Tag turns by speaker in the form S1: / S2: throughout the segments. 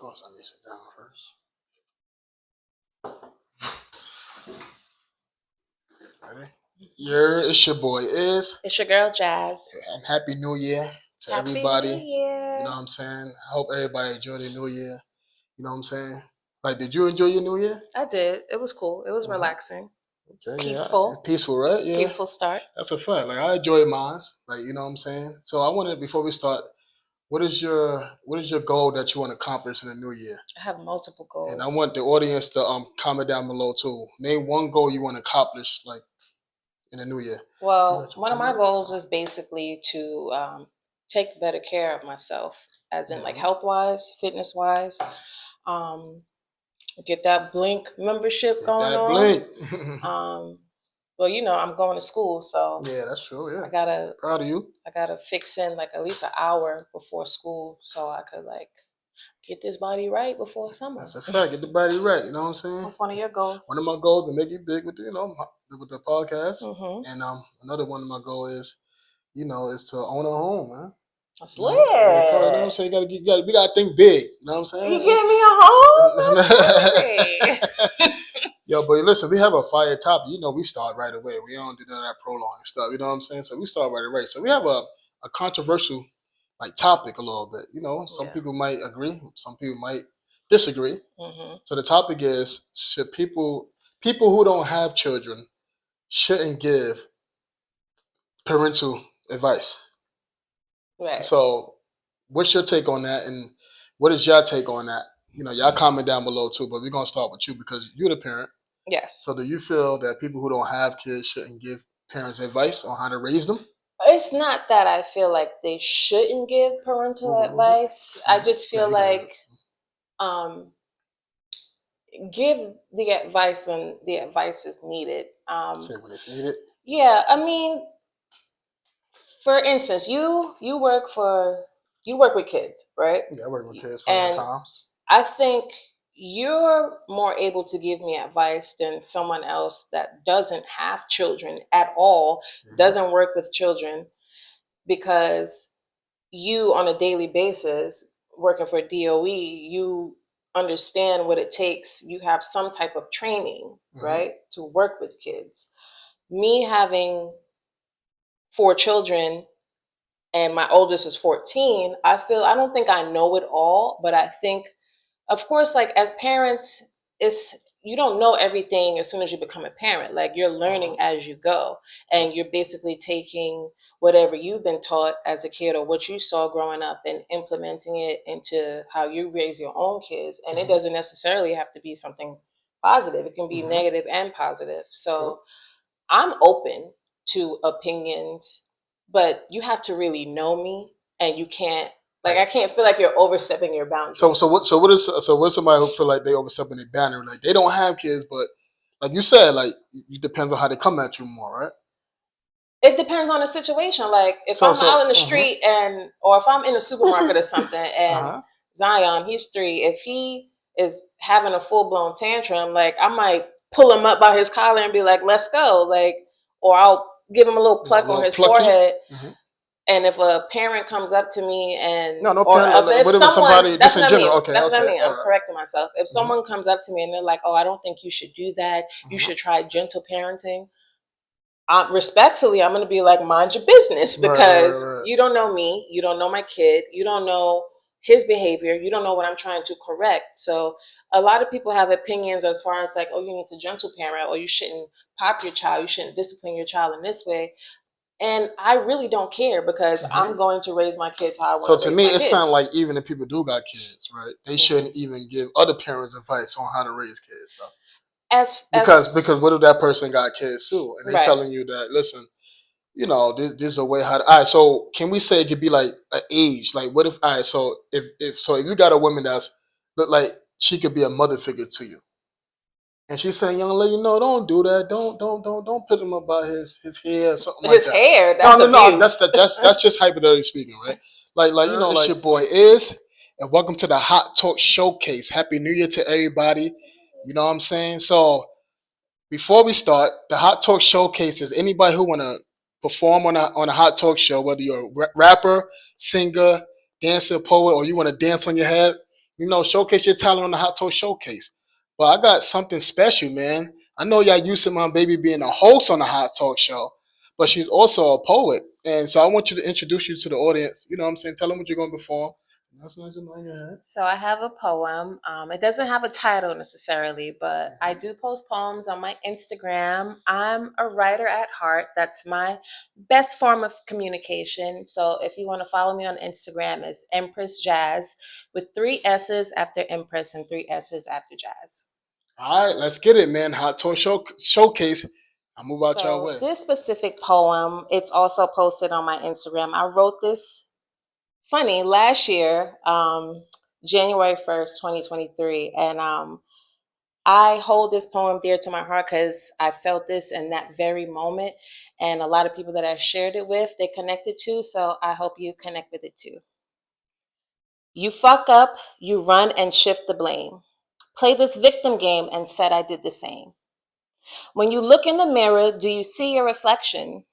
S1: course, I need to sit down first. Ready? It's your boy Is.
S2: It's your girl Jazz.
S1: And Happy New Year to
S2: Happy
S1: everybody.
S2: New Year.
S1: You know what I'm saying? I hope everybody enjoyed the New Year. You know what I'm saying? Like, did you enjoy your New Year?
S2: I did. It was cool. It was relaxing.
S1: Okay,
S2: Peaceful.
S1: Yeah. Peaceful, right? Yeah.
S2: Peaceful start.
S1: That's a fact. Like, I enjoyed mine. Like, you know what I'm saying? So I wanted, before we start, what is your goal that you want to accomplish in the new year?
S2: I have multiple goals.
S1: And I want the audience to comment down below too. Name one goal you want to accomplish, like, in the new year.
S2: Well, one of my goals is basically to take better care of myself, as in like health wise, fitness wise. Get that Blink membership going on.
S1: Blink.
S2: Well, you know, I'm going to school, so
S1: yeah, that's true. Yeah,
S2: proud of you. I gotta fix in like at least an hour before school, so I could like get this body right before summer.
S1: That's a fact. Get the body right. You know what I'm saying?
S2: What's one of your goals?
S1: One of my goals is to make it big with with the podcast.
S2: Mm-hmm.
S1: And another one of my goals is, is to own a home, man.
S2: That's lit.
S1: You know what I'm saying? We gotta think big. You know what I'm saying?
S2: You give me a home?
S1: Yo, but listen, we have a fire topic. You know, we start right away. We don't do none of that prolonging stuff. You know what I'm saying? So we start right away. So we have a controversial like topic a little bit. You know, some people might agree, some people might disagree.
S2: Mm-hmm.
S1: So the topic is: should people who don't have children shouldn't give parental advice?
S2: Right.
S1: So, what's your take on that, and what is your take on that? You know, y'all comment down below too, but we're gonna start with you because you're the parent.
S2: Yes.
S1: So, do you feel that people who don't have kids shouldn't give parents advice on how to raise them?
S2: It's not that I feel like they shouldn't give parental advice. I just feel like give the advice when the advice is needed.
S1: Say when it's needed.
S2: Yeah, I mean, for instance, you work with kids, right?
S1: Yeah, I work with kids
S2: and
S1: times.
S2: I think you're more able to give me advice than someone else that doesn't have children at all, doesn't work with children, because you on a daily basis working for DOE, you understand what it takes. You have some type of training, right, to work with kids. Me having 4 children and my oldest is 14, I don't think I know it all, but I think, of course, like as parents, you don't know everything as soon as you become a parent. Like you're learning as you go, and you're basically taking whatever you've been taught as a kid or what you saw growing up and implementing it into how you raise your own kids. And it doesn't necessarily have to be something positive. It can be negative and positive. So I'm open to opinions, but you have to really know me, and you can't, like, I can't feel like you're overstepping your boundaries. So
S1: what somebody who feel like they overstepping their boundary? Like they don't have kids, but like you said, like it depends on how they come at you more, right?
S2: It depends on the situation. Like if I'm out in the street or if I'm in a supermarket or something, and Zion, he's 3, if he is having a full blown tantrum, like I might pull him up by his collar and be like, "Let's go," like, or I'll give him a little pluck on his forehead. And if a parent comes up to me and if somebody, that's what I mean. That's what I mean. I'm correcting myself. If someone comes up to me and they're like, "Oh, I don't think you should do that. You should try gentle parenting." Respectfully, I'm going to be like, mind your business, because you don't know me. You don't know my kid. You don't know his behavior. You don't know what I'm trying to correct. So a lot of people have opinions as far as like, oh, you need to gentle parent, or you shouldn't pop your child. You shouldn't discipline your child in this way. And I really don't care, because I'm going to raise my kids how I want to raise my kids. So to me,
S1: it sounds like even if people do got kids, right, they shouldn't even give other parents advice on how to raise kids, though. Because what if that person got kids too, and they're telling you that, listen, you know, this is a way how to. All right, so can we say it could be like an age? Like, what if? All right, so if you got a woman that's look like she could be a mother figure to you, and she's saying, "Young lady, no, don't do that. Don't put him up by his hair or something like that."
S2: His hair? That's
S1: no. That's just hypothetically speaking, right? Like you know, like your boy Is, and welcome to the Hot Talk Showcase. Happy New Year to everybody. You know what I'm saying? So before we start, the Hot Talk Showcase is anybody who want to perform on a Hot Talk show, whether you're a rapper, singer, dancer, poet, or you want to dance on your head. showcase your talent on the Hot Talk Showcase. But I got something special, man. I know y'all used to my baby being a host on the Hot Talk Show, but she's also a poet. And so I want you to introduce you to the audience. You know what I'm saying? Tell them what you're going to perform.
S2: So I have a poem. It doesn't have a title necessarily, but I do post poems on my Instagram. I'm a writer at heart. That's my best form of communication. So if you want to follow me on Instagram, it's Empress Jazz with 3 S's after Empress and 3 S's after Jazz.
S1: All right, let's get it, man. Hot Talk Showcase. I'll move out your way.
S2: This specific poem, it's also posted on my Instagram. I wrote this last year, January 1st, 2023. And I hold this poem dear to my heart because I felt this in that very moment. And a lot of people that I shared it with, they connected to. So I hope you connect with it too. You fuck up, you run and shift the blame. Play this victim game and said I did the same. When you look in the mirror, do you see your reflection?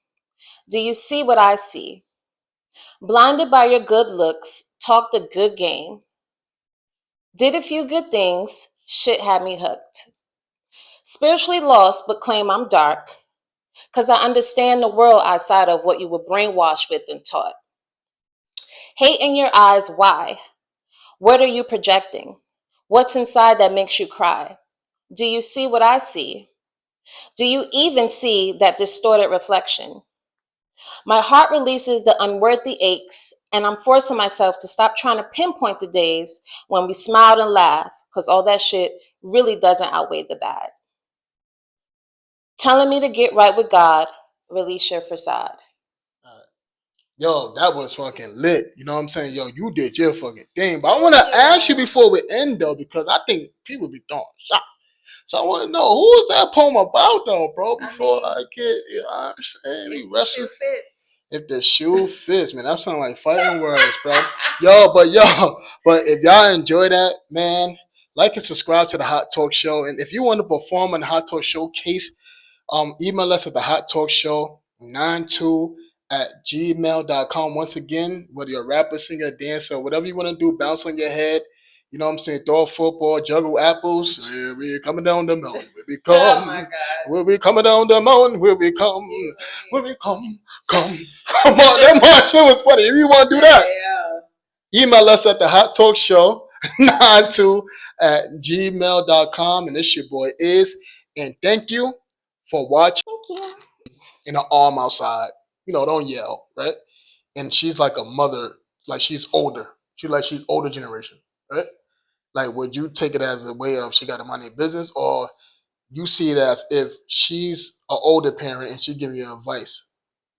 S2: Do you see what I see? Blinded by your good looks, talk the good game. Did a few good things, shit had me hooked. Spiritually lost, but claim I'm dark, because I understand the world outside of what you were brainwashed with and taught. Hate in your eyes, why? What are you projecting? What's inside that makes you cry? Do you see what I see? Do you even see that distorted reflection? My heart releases the unworthy aches, and I'm forcing myself to stop trying to pinpoint the days when we smiled and laughed, because all that shit really doesn't outweigh the bad. Telling me to get right with God, release your facade.
S1: Yo, that was fucking lit. You know what I'm saying? Yo, you did your fucking thing. But I want to ask you before we end, though, because I think people be throwing shots. So I want to know, who is that poem about, though, bro? Before I get, I understand.
S2: If the shoe fits.
S1: If the shoe fits, man, that sounds like fighting words, bro. But if y'all enjoy that, man, like and subscribe to the Hot Talk Show. And if you want to perform on the Hot Talk Showcase, email us at the Hot Talk Show 92@gmail.com. Once again, whether you're a rapper, singer, dancer, whatever you want to do, bounce on your head. You know what I'm saying? Throw a football, juggle apples. We're coming down the mountain. Where we come.
S2: Oh my God.
S1: Where we coming down the mountain. Where we come. Where we come. Come on. That shit was funny. If you want to do that, email us at the Hot Talk Show 92@gmail.com. And this your boy Is. And thank you for watching.
S2: Thank you.
S1: In her arm outside. Don't yell, right? And she's like a mother, like she's older. She's older generation, right? Like, would you take it as a way of she got a money business, or you see it as if she's an older parent and she's giving you advice?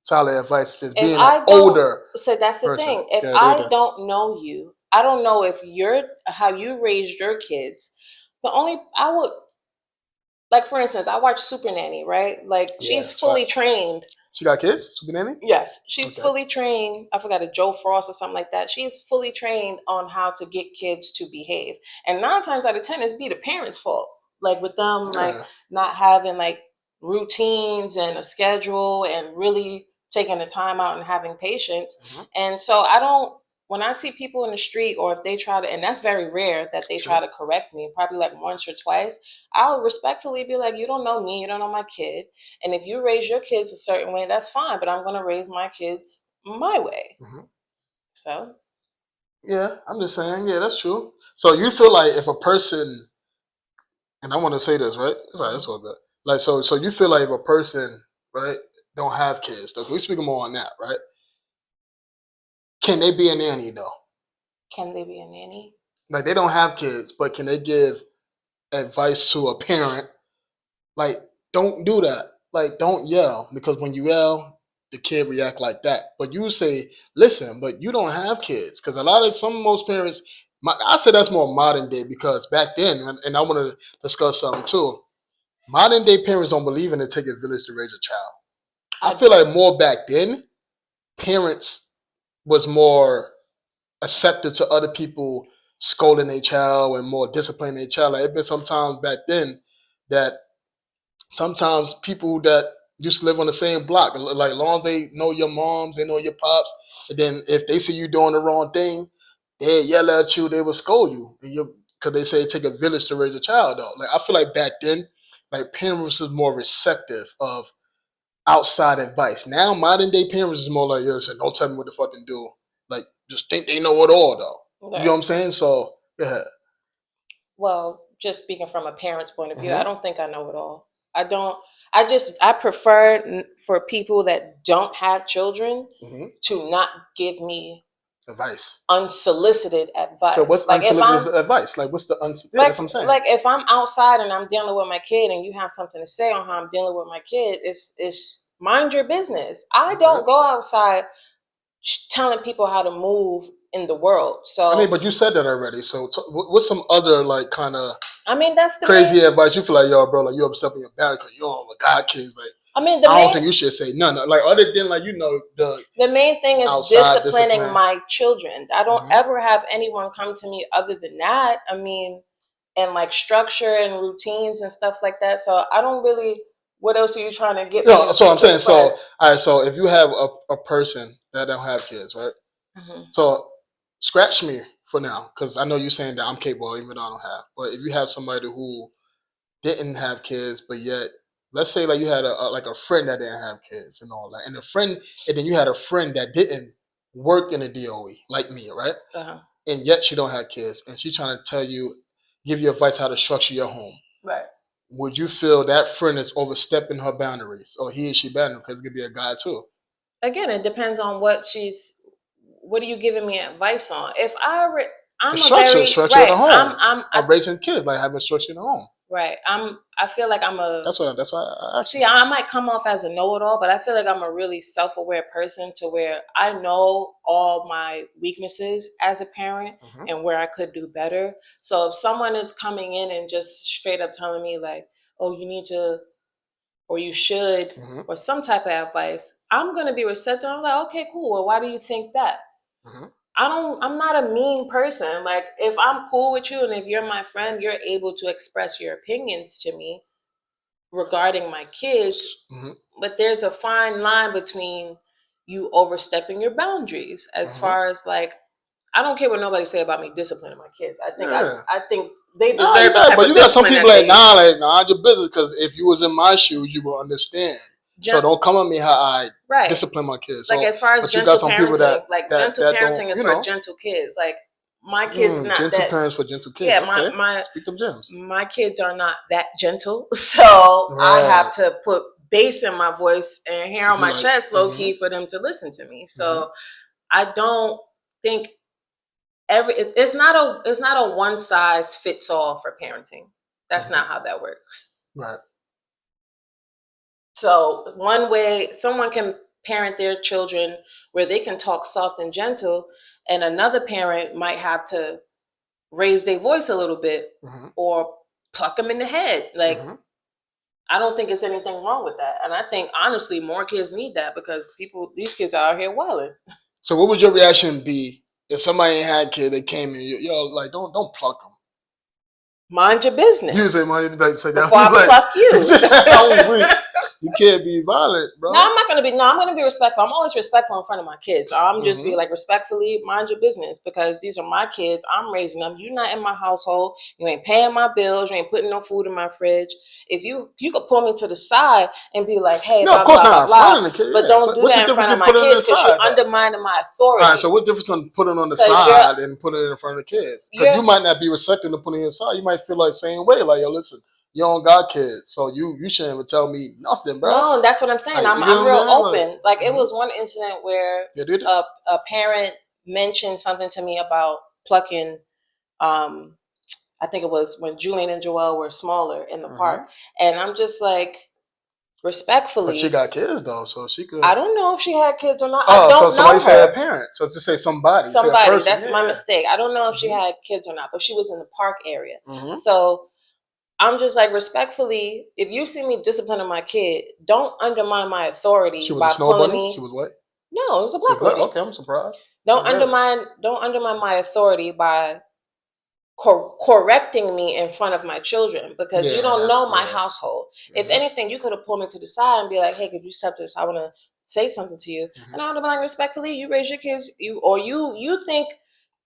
S1: Solid advice, just being an older.
S2: So that's the
S1: person.
S2: Thing. If I don't know you, I don't know if how you raised your kids. I would, like, for instance, I watch Super Nanny, right? Like, she's fully trained.
S1: She got kids? Super Nanny?
S2: Yes. She's fully trained. I forgot, Joe Frost or something like that. She's fully trained on how to get kids to behave. And 9 times out of 10, it's be the parents' fault. Like, with them, like, not having, like, routines and a schedule and really taking the time out and having patience. Mm-hmm. And so when I see people in the street, or if they try to, and that's very rare that they try to correct me, probably like once or twice, I'll respectfully be like, you don't know me, you don't know my kid. And if you raise your kids a certain way, that's fine, but I'm going to raise my kids my way. Mm-hmm. So?
S1: Yeah, I'm just saying, yeah, that's true. So you feel like if a person, and I want to say this, right? It's all good. Like, so you feel like if a person, right, don't have kids, though, we speak more on that, right? Can they be a nanny, though?
S2: Can they be a nanny?
S1: Like, they don't have kids, but can they give advice to a parent? Like, don't do that. Like, don't yell, because when you yell, the kid react like that. But you say, listen, but you don't have kids. Because most parents, I say that's more modern day, because back then, and I want to discuss something too, modern day parents don't believe in it take a village to raise a child. I feel like more back then, parents was more accepted to other people scolding their child and more disciplining their child. Like, it been sometimes back then that sometimes people that used to live on the same block, like long as they know your moms, they know your pops, and then if they see you doing the wrong thing, they yell at you, they will scold you, and because they say it take a village to raise a child. Though, like I feel like back then, like parents was more receptive of outside advice. Now modern day parents is more like, yo, listen, don't tell me what to fucking do. Like just think they know it all though. Okay. You know what I'm saying? So yeah.
S2: Well, just speaking from a parent's point of view, I don't think I know it all. I prefer for people that don't have children to not give me
S1: advice,
S2: unsolicited advice.
S1: So what's like unsolicited advice? Like what's the unsolicited? That's what I'm saying.
S2: Like if I'm outside and I'm dealing with my kid, and you have something to say on how I'm dealing with my kid, it's mind your business. I don't go outside telling people how to move in the world. So
S1: I mean, but you said that already. So what's some other like kind of
S2: that's the
S1: crazy advice you feel like, yo, bro, like you overstepping your boundary because you don't have God kids, like. I don't think you should say none. Like other than like the
S2: main thing is disciplining my children. I don't ever have anyone come to me other than that. I mean, and like structure and routines and stuff like that. So I don't really. What else are you trying to get?
S1: No, so I'm saying. So all right. So if you have a person that don't have kids, right? So scratch me for now because I know you're saying that I'm capable even though I don't have. But if you have somebody who didn't have kids but yet. Let's say like you had a friend that didn't have kids and all that, and then you had a friend that didn't work in a DOE like me, right? And yet she don't have kids, and she's trying to give you advice how to structure your home.
S2: Right.
S1: Would you feel that friend is overstepping her boundaries, or he or she boundary because it could be a guy too? Again,
S2: it depends on what are you giving me advice on? If I'm
S1: structure of the home. I'm raising kids, like having structure in the home.
S2: Right. I feel like I'm a.
S1: That's why I
S2: see. I might come off as a know-it-all, but I feel like I'm a really self-aware person to where I know all my weaknesses as a parent and where I could do better. So if someone is coming in and just straight up telling me like, "Oh, you need to," or "You should," or some type of advice, I'm gonna be receptive. I'm like, "Okay, cool. Well, why do you think that?" I'm not a mean person. Like if I'm cool with you and if you're my friend, you're able to express your opinions to me regarding my kids. But there's a fine line between you overstepping your boundaries as far as like, I don't care what nobody say about me disciplining my kids. I think they deserve that.
S1: But you got some people like, nah, your business. Because if you was in my shoes, you will understand. So don't come at me how I discipline my kids.
S2: Like as far as gentle parenting, gentle parenting is for gentle kids. Like my kids not
S1: gentle parents for gentle kids.
S2: Yeah,
S1: my speak them gems.
S2: My kids are not that gentle, so I have to put bass in my voice and hair on my chest, low key, for them to listen to me. So I don't think it's not a one size fits all for parenting. That's not how that works.
S1: Right.
S2: So one way someone can parent their children where they can talk soft and gentle, and another parent might have to raise their voice a little bit or pluck them in the head. Like, I don't think there's anything wrong with that. And I think, honestly, more kids need that because these kids are out here wilding.
S1: So what would your reaction be if somebody ain't had a kid that came in, like, don't pluck them?
S2: Mind your business.
S1: You say, mind your business.
S2: Before I pluck you.
S1: You can't be violent, bro.
S2: No, I'm going to be respectful. I'm always respectful in front of my kids. I'm just be like, respectfully, mind your business because these are my kids. I'm raising them. You're not in my household. You ain't paying my bills. You ain't putting no food in my fridge. If you could pull me to the side and be like, hey,
S1: no, of course not.
S2: But don't do that in front of my kids because you're undermining my authority.
S1: All right, so what's the difference on putting it on the side and putting it in front of the kids? Because you might not be receptive to putting it inside. You might feel like the same way. Like, yo, listen. You don't got kids, so you shouldn't even tell me nothing, bro.
S2: No, that's what I'm saying. Like, I'm real open. Like it was one incident where a parent mentioned something to me about plucking. I think it was when Julian and Joelle were smaller in the park, and I'm just like, respectfully.
S1: But she got kids though, so she could.
S2: I don't know if she had kids or not.
S1: Oh,
S2: I don't know.
S1: So somebody said a parent. So to say somebody.
S2: Somebody. That's my mistake. I don't know if she had kids or not, but she was in the park area, so. I'm just like, respectfully, if you see me disciplining my kid, don't undermine my authority.
S1: She was a snow bunny? She was what?
S2: No, it was a black bunny.
S1: Okay, I'm surprised.
S2: Don't undermine my authority by correcting me in front of my children because you don't know my household. If anything, you could have pulled me to the side and be like, hey, could you step to this? I want to say something to you. And I would have been like, respectfully, you raise your kids, you think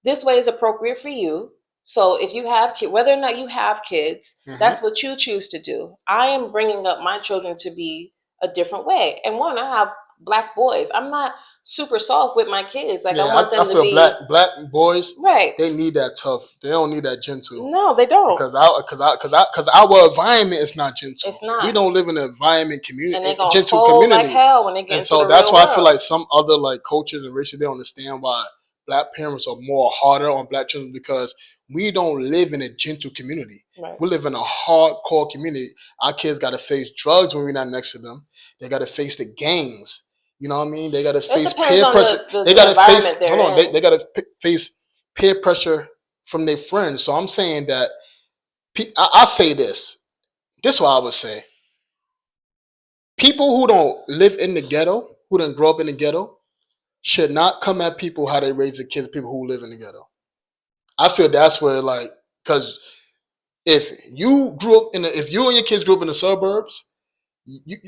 S2: this way is appropriate for you. So if you have kids, whether or not you have kids, that's what you choose to do. I am bringing up my children to be a different way. And one, I have Black boys. I'm not super soft with my kids. Like, I want them to be
S1: black boys.
S2: Right.
S1: They need that tough. They don't need that gentle.
S2: No, they don't.
S1: Because our environment is not gentle.
S2: It's not.
S1: We don't live in an environment community.
S2: And they're gonna fold like hell when they get into the real world.
S1: And so that's why I feel like some other like coaches and racial, they don't understand why Black parents are more harder on Black children, because we don't live in a gentle community. Right. We live in a hardcore community. Our kids got to face drugs when we're not next to them. They got to face the gangs. You know what I mean? They got to face peer pressure. They got to face. Hold on. They got to face peer pressure from their friends. So I'm saying that. I say this. This is what I would say. People who don't live in the ghetto, who didn't grow up in the ghetto, should not come at people how they raise the kids. People who live in the ghetto. I feel that's where, like, because if you and your kids grew up in the suburbs,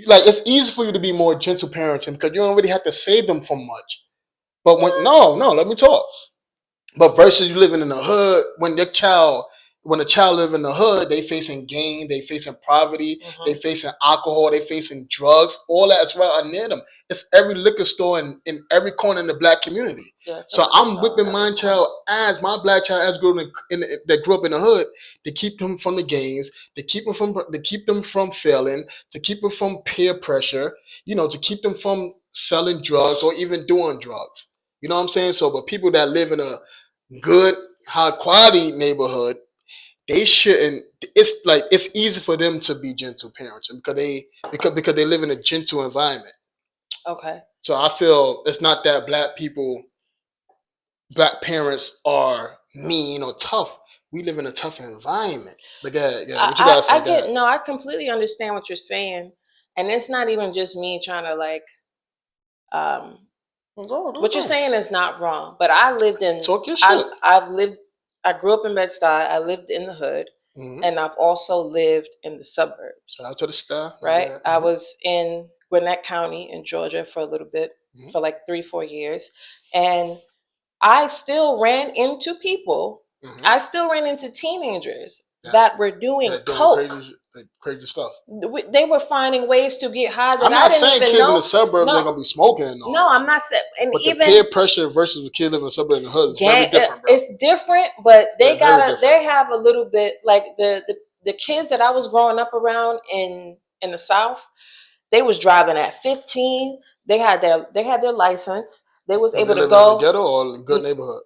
S1: like, it's easy for you to be more gentle parenting because you don't really have to save them from much. But let me talk. But versus you living in the hood, when a child live in the hood, they facing gang, they facing poverty, they facing alcohol, they facing drugs. All that's right near them. It's every liquor store in every corner in the Black community. Yeah, so I'm whipping my child as my Black child as that grew up in the hood to keep them from the gangs, to keep them from failing, to keep them from peer pressure, to keep them from selling drugs or even doing drugs. You know what I'm saying? So, but people that live in a good, high quality neighborhood, they shouldn't. It's easy for them to be gentle parents because they live in a gentle environment.
S2: Okay.
S1: So I feel it's not that Black parents are mean or tough. We live in a tough environment. But what you guys say?
S2: I completely understand what you're saying, and it's not even just me trying to like. What you're saying is not wrong, but I lived in.
S1: Talk your shit.
S2: I grew up in Bed-Stuy. I lived in the hood, and I've also lived in the suburbs.
S1: Shout out to the sky.
S2: Right? Mm-hmm. I was in Gwinnett County in Georgia for a little bit, for like 3-4 years. And I still ran into people. I still ran into teenagers that were doing coke.
S1: Crazy stuff.
S2: They were finding ways to get high that
S1: I'm not
S2: I didn't
S1: saying
S2: even
S1: kids
S2: know.
S1: in the suburbs they're gonna be smoking.
S2: No, I'm not saying. And
S1: but
S2: even
S1: the peer pressure versus the kid living in the suburbs in the hood is very different, bro.
S2: It's different, but they have a little bit like the kids that I was growing up around in the South. They was driving at 15. They had their license. They was able to go
S1: in the ghetto or in a good neighborhood.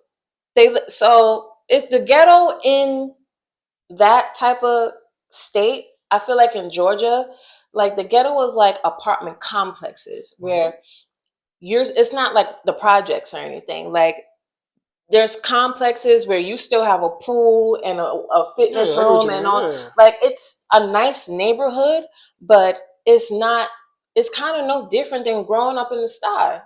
S2: So it's the ghetto in that type of state. I feel like in Georgia, like the ghetto was like apartment complexes where it's not like the projects or anything. Like there's complexes where you still have a pool and a fitness room and all. Yeah. Like it's a nice neighborhood, but it's kind of no different than growing up in the sty.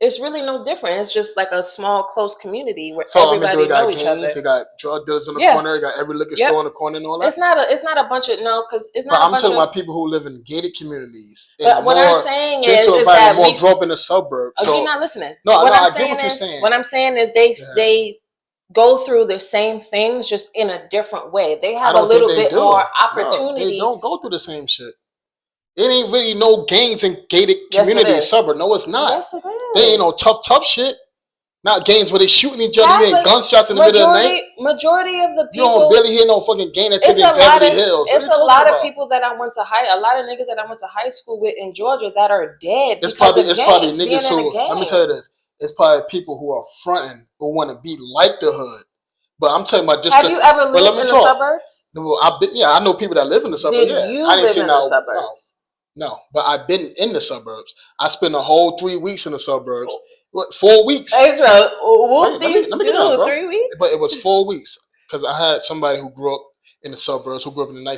S2: It's really no different. It's just like a small, close community where everybody knows each other.
S1: They got drug dealers on the corner. They got every liquor store on the corner and all that.
S2: It's not a bunch of because it's not.
S1: But I'm talking about people who live in gated communities.
S2: But what I'm saying is that
S1: more grow up in the suburbs.
S2: So, you're not listening.
S1: No, I get what you're saying.
S2: What I'm saying is they go through the same things just in a different way. They have a little bit more opportunity.
S1: No, they don't go through the same shit. It ain't really no gangs in gated community suburb. No, it's not.
S2: Yes, it is.
S1: They ain't no tough shit. Not gangs where they shooting each other, you gunshots in the middle of the night.
S2: Majority of the people.
S1: You don't barely hear no fucking gang activity in Beverly Hills.
S2: It's a lot of people that I went to a lot of niggas that I went to high school with in Georgia that are dead. It's probably niggas who.
S1: Let me tell you this. It's probably people who are fronting who want to be like the hood. But I'm talking about just.
S2: Have you ever lived in the suburbs?
S1: Well, I know people that live in the suburbs.
S2: Did you live in the suburbs?
S1: No, but I've been in the suburbs. I spent a whole 3 weeks in the suburbs. 4 weeks.
S2: Let
S1: me get done, bro.
S2: 3 weeks?
S1: But it was 4 weeks because I had somebody who grew up in the suburbs, who grew up in a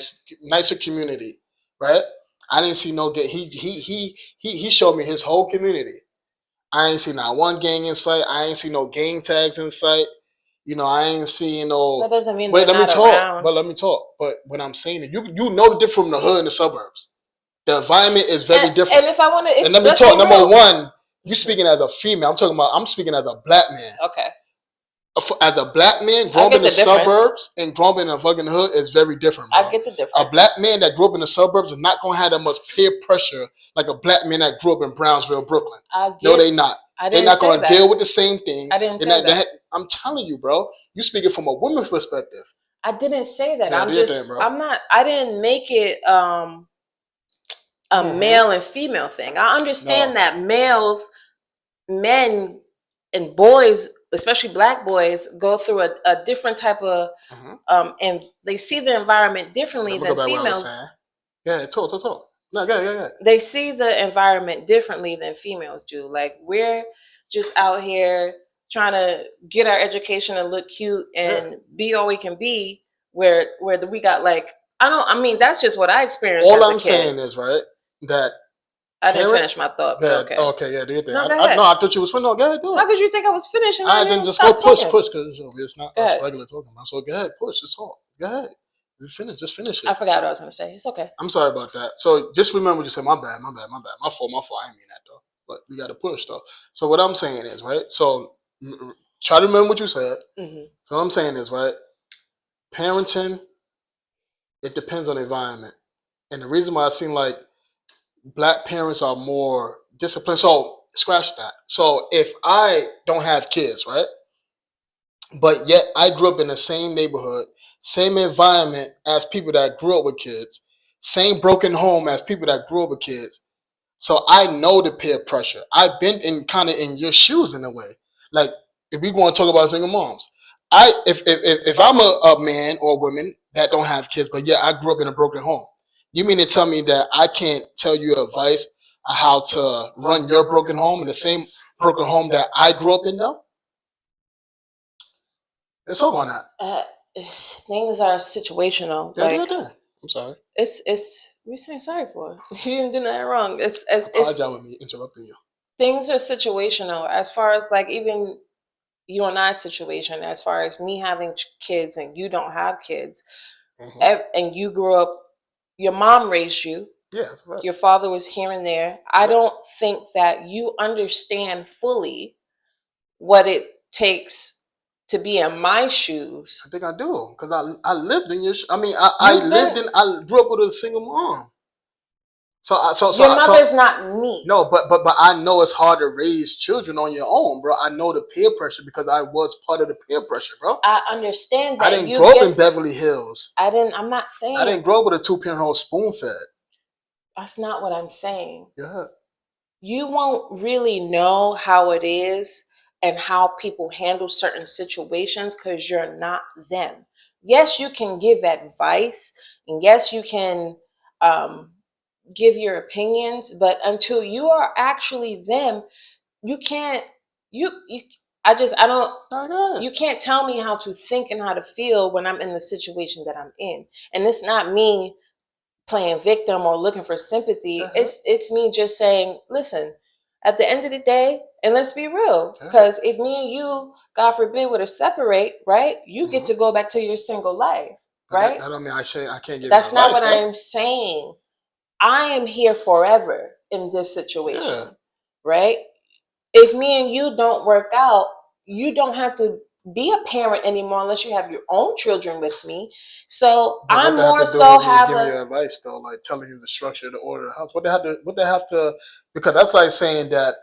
S1: nicer community, right? I didn't see no gang. He showed me his whole community. I ain't seen not one gang in sight. I ain't seen no gang tags in sight. I ain't seen no.
S2: That doesn't mean let me talk. Around.
S1: But let me talk. But what I'm saying is, you know the difference from the hood and the suburbs. The environment is very different.
S2: And if I want to,
S1: and let me talk. Number one, you speaking as a female. I'm speaking as a Black man.
S2: Okay.
S1: As a black man, growing up in the suburbs and growing up in a fucking hood is very different, bro.
S2: I get the difference.
S1: A black man that grew up in the suburbs is not going to have that much peer pressure like a black man that grew up in Brownsville, Brooklyn. No, they not. They're not going to deal with the same thing.
S2: I didn't say that.
S1: I'm telling you, bro. You speaking from a woman's perspective.
S2: I didn't say that. I'm not. I didn't make it a male and female thing. I understand that men and boys, especially black boys, go through a different type of and they see the environment differently than females.
S1: Yeah, talk. No, go.
S2: They see the environment differently than females do. Like, we're just out here trying to get our education and look cute and be all we can be, where we got like, that's just what I experienced.
S1: All I'm saying is, right, that
S2: I didn't finish my thought.
S1: Okay, yeah, do you think?
S2: No,
S1: I thought you was finished. No, go ahead, do it.
S2: How could you think I was finishing?
S1: I didn't just go push, because it's not us regular talking about. So go ahead, push, just talk. Go ahead. Just finish it.
S2: I forgot what I was going to say. It's okay.
S1: I'm sorry about that. So just remember what you said. My bad. My fault. I didn't mean that, though. But we got to push, though. So what I'm saying is, right, so try to remember what you said. Mm-hmm. So what I'm saying is, right, parenting, it depends on the environment. And the reason why it seems like black parents are more disciplined. So scratch that. So if I don't have kids, right, but yet I grew up in the same neighborhood, same environment as people that grew up with kids, same broken home as people that grew up with kids. So I know the peer pressure. I've been in your shoes in a way. Like, if we want to talk about single moms, if I'm a man or woman that don't have kids, but yeah, I grew up in a broken home. You mean to tell me that I can't tell you advice on how to run your broken home in the same broken home that I grew up in, though? Let's talk on that.
S2: Things are situational.
S1: Yeah. I'm sorry.
S2: We're saying sorry for. You didn't do nothing wrong.
S1: Apologize with me interrupting you.
S2: Things are situational. As far as like even you and I's situation, as far as me having kids and you don't have kids, and you grew up, your mom raised you.
S1: Yes, right.
S2: Your father was here and there. I don't think that you understand fully what it takes to be in my shoes.
S1: I think I do, because I lived in your. I grew up with a single mom. So
S2: your mother's not me.
S1: No, but I know it's hard to raise children on your own, bro. I know the peer pressure because I was part of the peer pressure, bro.
S2: I understand that.
S1: I didn't grow up in Beverly Hills.
S2: I'm not saying.
S1: I didn't grow up with a 2-parent home spoon fed.
S2: That's not what I'm saying.
S1: Yeah.
S2: You won't really know how it is and how people handle certain situations because you're not them. Yes, you can give advice, and yes, you can give your opinions, but until you are actually them, you can't. You can't tell me how to think and how to feel when I'm in the situation that I'm in, and it's not me playing victim or looking for sympathy. It's me just saying, listen. At the end of the day, and let's be real, because if me and you, God forbid, were to separate, right, you get to go back to your single life, right?
S1: I don't mean I can't get.
S2: That's not what I'm saying. I am here forever in this situation, right? If me and you don't work out, you don't have to be a parent anymore unless you have your own children with me. So I'm more so
S1: giving you advice though, like telling you the structure, the order of the house. What they have to, because that's like saying that at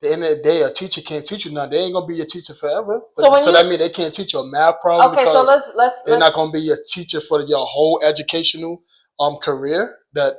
S1: the end of the day, a teacher can't teach you nothing. They ain't gonna be your teacher forever. So that means they can't teach you a math problem.
S2: Okay, so let's
S1: they're not gonna be your teacher for your whole educational career. That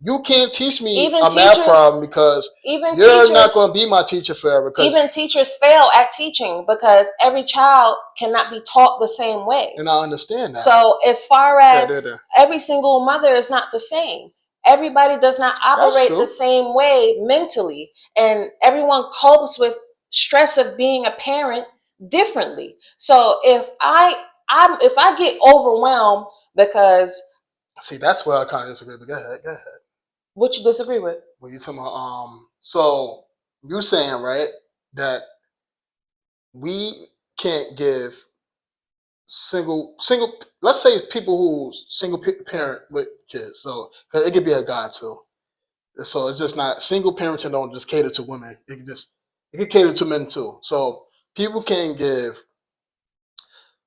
S1: you can't teach me a math problem because you're not going to be my teacher forever.
S2: Even teachers fail at teaching because every child cannot be taught the same way.
S1: And I understand that.
S2: So as far as every single mother is not the same. Everybody does not operate the same way mentally. And everyone copes with stress of being a parent differently. So if I get overwhelmed because...
S1: See, that's where I kind of disagree. But go ahead.
S2: What you disagree with?
S1: Well, you talking about so you saying, right, that we can't give single let's say people who single parent with kids. So it could be a guy too. So it's just not single parenting don't just cater to women. It can cater to men too. So people can give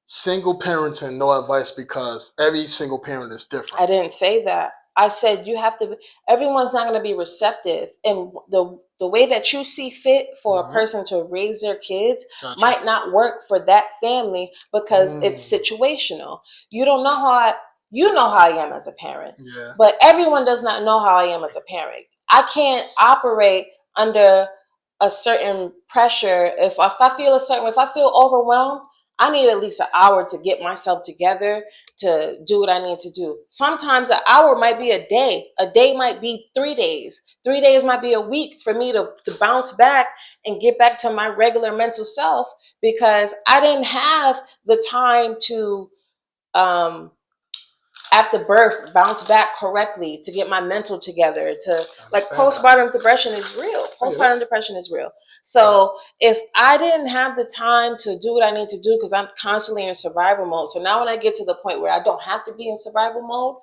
S1: single parents and no advice because every single parent is different.
S2: I didn't say that. I said you have to. Everyone's not going to be receptive, and the way that you see fit for a person to raise their kids might not work for that family because it's situational. You don't know how you know how I am as a parent, but everyone does not know how I am as a parent. I can't operate under a certain pressure. If I feel if I feel overwhelmed, I need at least an hour to get myself together to do what I need to do. Sometimes an hour might be a day. A day might be 3 days. 3 days might be a week for me to bounce back and get back to my regular mental self because I didn't have the time to, after birth, bounce back correctly to get my mental together. To like postpartum depression is real. Postpartum depression is real. So if I didn't have the time to do what I need to do because I'm constantly in survival mode. So now when I get to the point where I don't have to be in survival mode,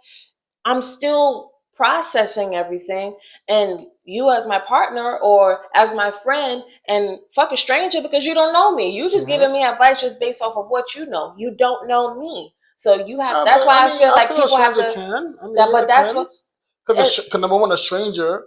S2: I'm still processing everything. And you as my partner or as my friend and fuck a stranger because you don't know me. You just giving me advice just based off of what you know. You don't know me. So you have. That's why I feel like people have to. But that's what.
S1: Because number one, a stranger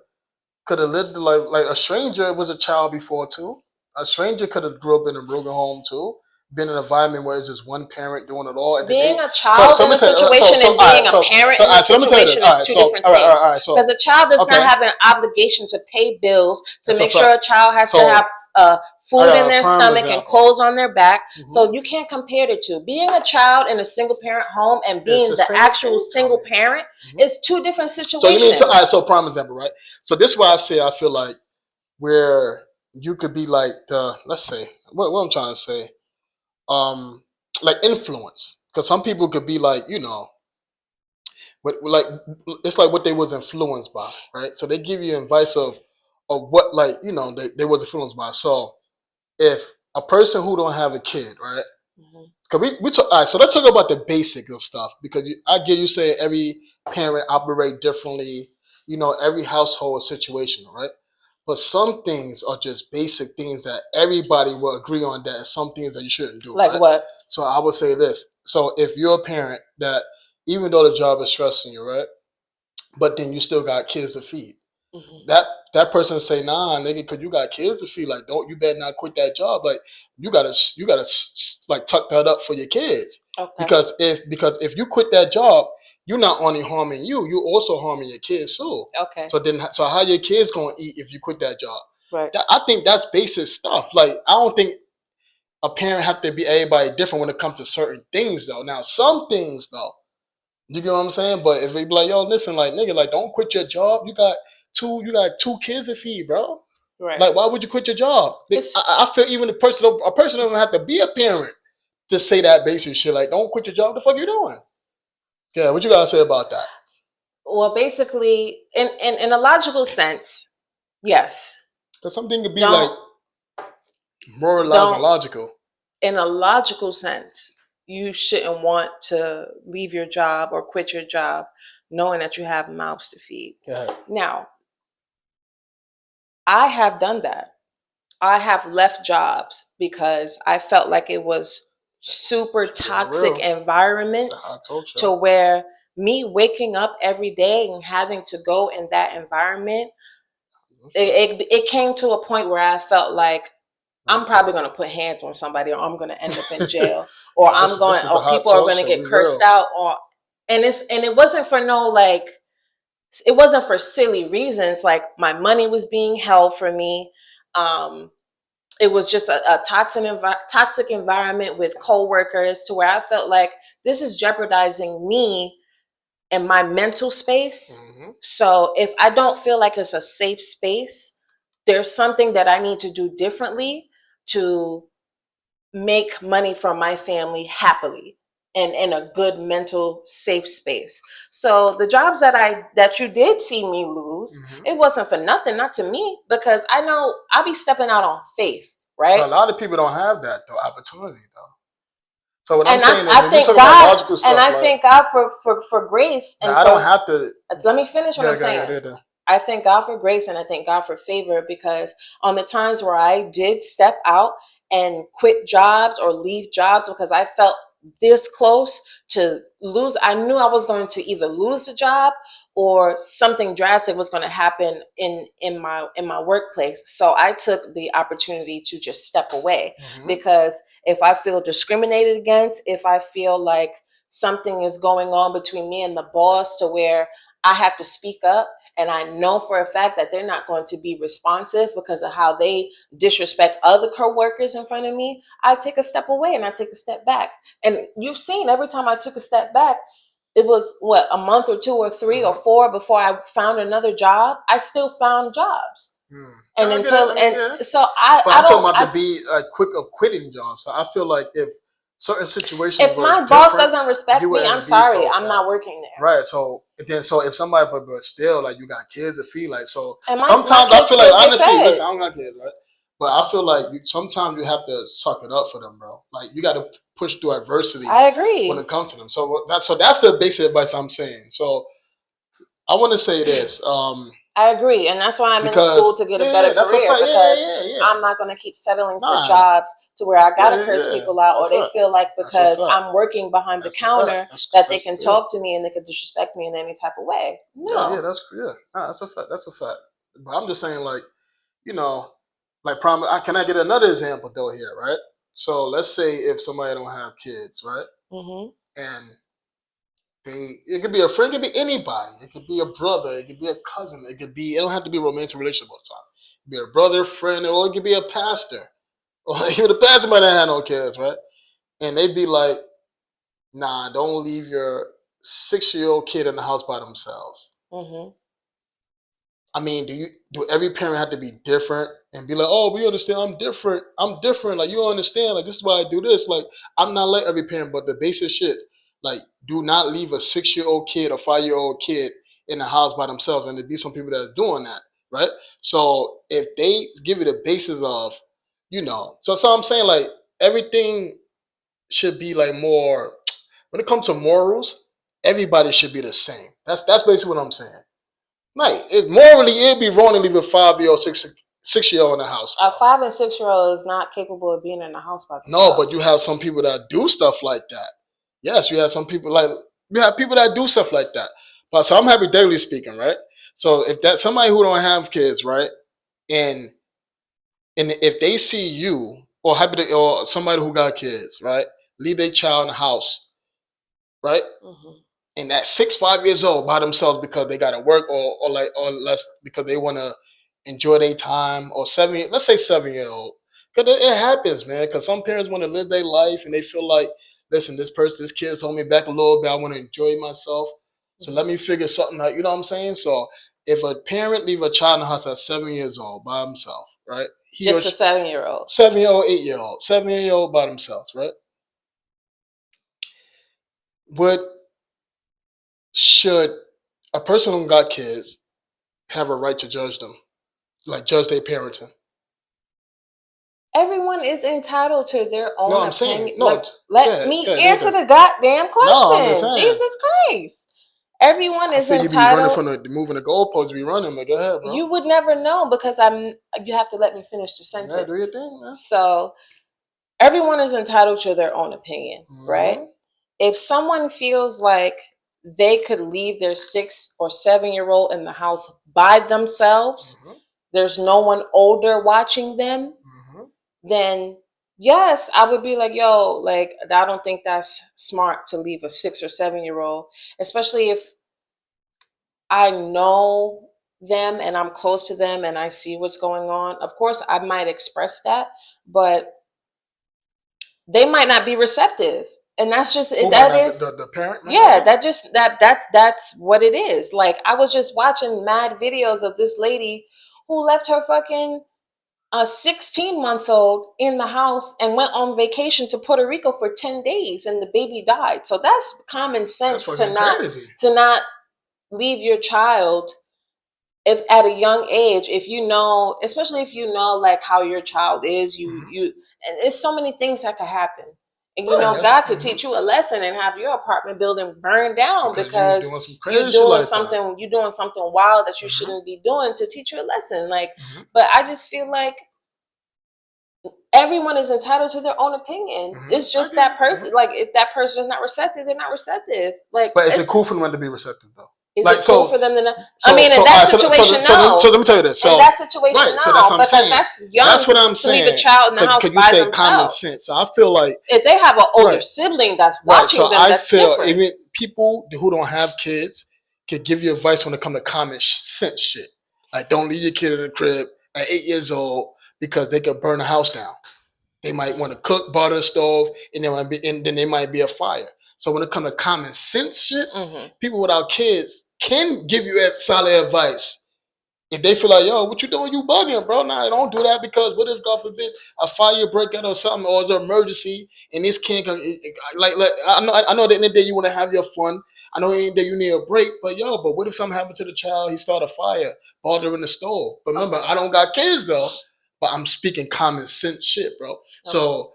S1: could have lived like a stranger was a child before too. A stranger could have grew up in a broken home too. Been in an environment where it's just one parent doing it all. And
S2: being a child in a situation and being a parent in a situation is two different things. Because a child does not have an obligation to pay bills to make sure a child has to have food in their stomach and clothes on their back. So you can't compare the two. Being a child in a single parent home and being the actual single parent is two different situations.
S1: So you mean so prime example, right? So this is why I feel like where you could be like let's say what I'm trying to say. Like influence, because some people could be like, but like it's like what they was influenced by, right? So they give you advice of what like they was influenced by. So if a person who don't have a kid, right? Because we talk, all right, so let's talk about the basic of stuff because I get you saying every parent operate differently, every household is situational, right? But some things are just basic things that everybody will agree on that and some things that you shouldn't do.
S2: Like
S1: right?
S2: what?
S1: So I would say this. So if you're a parent that even though the job is stressing you, right? But then you still got kids to feed. That person say, nah, nigga, because you got kids to feed. Like, you better not quit that job. Like, you gotta like tuck that up for your kids. Okay. Because if you quit that job, you're not only harming you also harming your kids too.
S2: Okay.
S1: So how your kids gonna eat if you quit that job?
S2: Right.
S1: I think that's basic stuff. Like, I don't think a parent have to be everybody different when it comes to certain things though. Now, some things though, you get what I'm saying? But if they be like, yo, listen, like nigga, like don't quit your job. You got two kids to feed, bro.
S2: Right.
S1: Like, why would you quit your job? I feel even a person doesn't have to be a parent to say that basic shit. Like, don't quit your job. The fuck you doing? Yeah, what you gotta say about that?
S2: Well, basically, in a logical sense, yes.
S1: Because something could be like more logical.
S2: In a logical sense, you shouldn't want to leave your job or quit your job knowing that you have mouths to feed.
S1: Yeah.
S2: Now, I have done that. I have left jobs because I felt like it was super toxic environments to where me waking up every day and having to go in that environment, it came to a point where I felt like I'm probably going to put hands on somebody, or I'm going to end up in jail, or people are going to get cursed out, and it wasn't for it wasn't for silly reasons. Like, my money was being held for me. It was just a toxic environment with coworkers to where I felt like this is jeopardizing me and my mental space. So if I don't feel like it's a safe space, there's something that I need to do differently to make money for my family happily and in a good mental safe space. So the jobs that you did see me lose, it wasn't for nothing, not to me, because I know I'll be stepping out on faith, right?
S1: But a lot of people don't have that opportunity though. So what
S2: I'm saying is, I thank God, and I thank God for grace. And
S1: I don't have to.
S2: Let me finish what I'm saying. I thank God for grace and I thank God for favor, because on the times where I did step out and quit jobs or leave jobs because I felt this close to lose. I knew I was going to either lose the job or something drastic was going to happen in my workplace. So I took the opportunity to just step away, because if I feel discriminated against, if I feel like something is going on between me and the boss to where I have to speak up, and I know for a fact that they're not going to be responsive because of how they disrespect other coworkers in front of me, I take a step away and I take a step back. And you've seen every time I took a step back, it was what, a month or 2 or 3 or 4 before I found another job. I still found jobs. And so I
S1: I'm talking about to be quick of quitting jobs. So I feel like if certain situations,
S2: if my boss doesn't respect me, I'm sorry, I'm not working there.
S1: Right. So if somebody, but still, like, you got kids to feed, like, so sometimes I feel like, honestly, listen, I don't got kids, right? But I feel like sometimes you have to suck it up for them, bro. Like, you got to push through adversity.
S2: I agree.
S1: When it comes to them. So that's the basic advice I'm saying. So I want to say this.
S2: I agree, and that's why I'm in school to get a better career, because I'm not going to keep settling for jobs to where I got to curse people out, or they feel like because I'm working behind the counter that they can talk to me and they can disrespect me in any type of way. No.
S1: That's a fact. That's a fact. But I'm just saying, like, like, can I get another example though here, right? So let's say if somebody don't have kids, right? And it could be a friend, it could be anybody. It could be a brother, it could be a cousin, it don't have to be a romantic relationship all the time. It could be a brother, friend, or it could be a pastor. Or even the pastor might not have no kids, right? And they'd be like, nah, don't leave your 6-year-old kid in the house by themselves. I mean, do every parent have to be different and be like, oh, we understand, I'm different. Like, you don't understand. Like, this is why I do this. Like, I'm not like every parent, but the basic shit, like, do not leave a 6-year-old kid or 5-year-old kid in the house by themselves. And there be some people that are doing that, right? So if they give you the basis of, so I'm saying, like, everything should be like more, when it comes to morals, everybody should be the same. That's basically what I'm saying. Like, morally, it'd be wrong to leave a 5-year-old, 6-year-old in the house.
S2: A 5 and 6-year-old is not capable of being in the house by themselves.
S1: No, but you have some people that do stuff like that. Yes, you have some people that do stuff like that. But so I'm hypothetically speaking, right? So if that's somebody who don't have kids, right, and if they see you or somebody who got kids, right, leave their child in the house, right? And at 5 years old by themselves because they got to work or less because they want to enjoy their time, or 7-year-old. Because it happens, man. Because some parents want to live their life and they feel like, listen, this kid's holding me back a little bit. I want to enjoy myself. So let me figure something out. You know what I'm saying? So if a parent leave a child in the house at 7 years old by himself, right?
S2: Just a 7-year-old.
S1: 7-year-old, 8-year-old. 7-year-old by themselves, right? Should a person who got kids have a right to judge them? Like, judge their parenting?
S2: Everyone is entitled to their own opinion.
S1: Saying,
S2: let me answer the goddamn question. Jesus Christ. Everyone is entitled.
S1: You be running moving the goalposts. You be running, but go ahead, bro.
S2: You would never know because you have to let me finish the sentence.
S1: Yeah, do your thing, man.
S2: So everyone is entitled to their own opinion, right? If someone feels like they could leave their 6 or 7-year-old in the house by themselves, there's no one older watching them, then yes, I would be like, yo, like, I don't think that's smart to leave a 6 or 7-year-old, especially if I know them and I'm close to them and I see what's going on. Of course, I might express that, but they might not be receptive. And that's just it. That is
S1: the parent.
S2: Yeah, that's what it is. Like, I was just watching mad videos of this lady who left her fucking 16-month-old in the house and went on vacation to Puerto Rico for 10 days and the baby died. So that's common sense to not leave your child if at a young age, if you know, especially if you know like how your child is, and there's so many things that could happen. And God could teach you a lesson and have your apartment building burned down because you're doing something wild that you shouldn't be doing to teach you a lesson. Like, but I just feel like everyone is entitled to their own opinion. Mm-hmm. It's just that person. Mm-hmm. Like, if that person is not receptive, they're not receptive. Like,
S1: but is it cool for them to be receptive though?
S2: Is like, it cool for them to not? So, I mean, in that situation, no.
S1: So let me tell you this. So,
S2: in that situation, right, no. So that's what I'm saying. That's young. That's what I'm saying. To leave a child in the house by themselves. Could you say common sense?
S1: So I feel like
S2: if they have an older sibling that's watching them, that's different. I feel
S1: even people who don't have kids can give you advice when it comes to common sense shit. Like, don't leave your kid in the crib at 8 years old because they could burn the house down. They might want to cook, butter the stove, and then there might be a fire. So when it comes to common sense shit, mm-hmm. people without kids can give you solid advice. If they feel like, yo, what you doing? You bugging, bro. Nah, don't do that, because what if, God forbid, a fire break out or something, or it's an emergency, and this can't come. Like I know at the end of the day you want to have your fun. I know at the end of the day you need a break, but what if something happened to the child? He started a fire, bothering the stove. But remember, I don't got kids though, but I'm speaking common sense shit, bro. Okay. So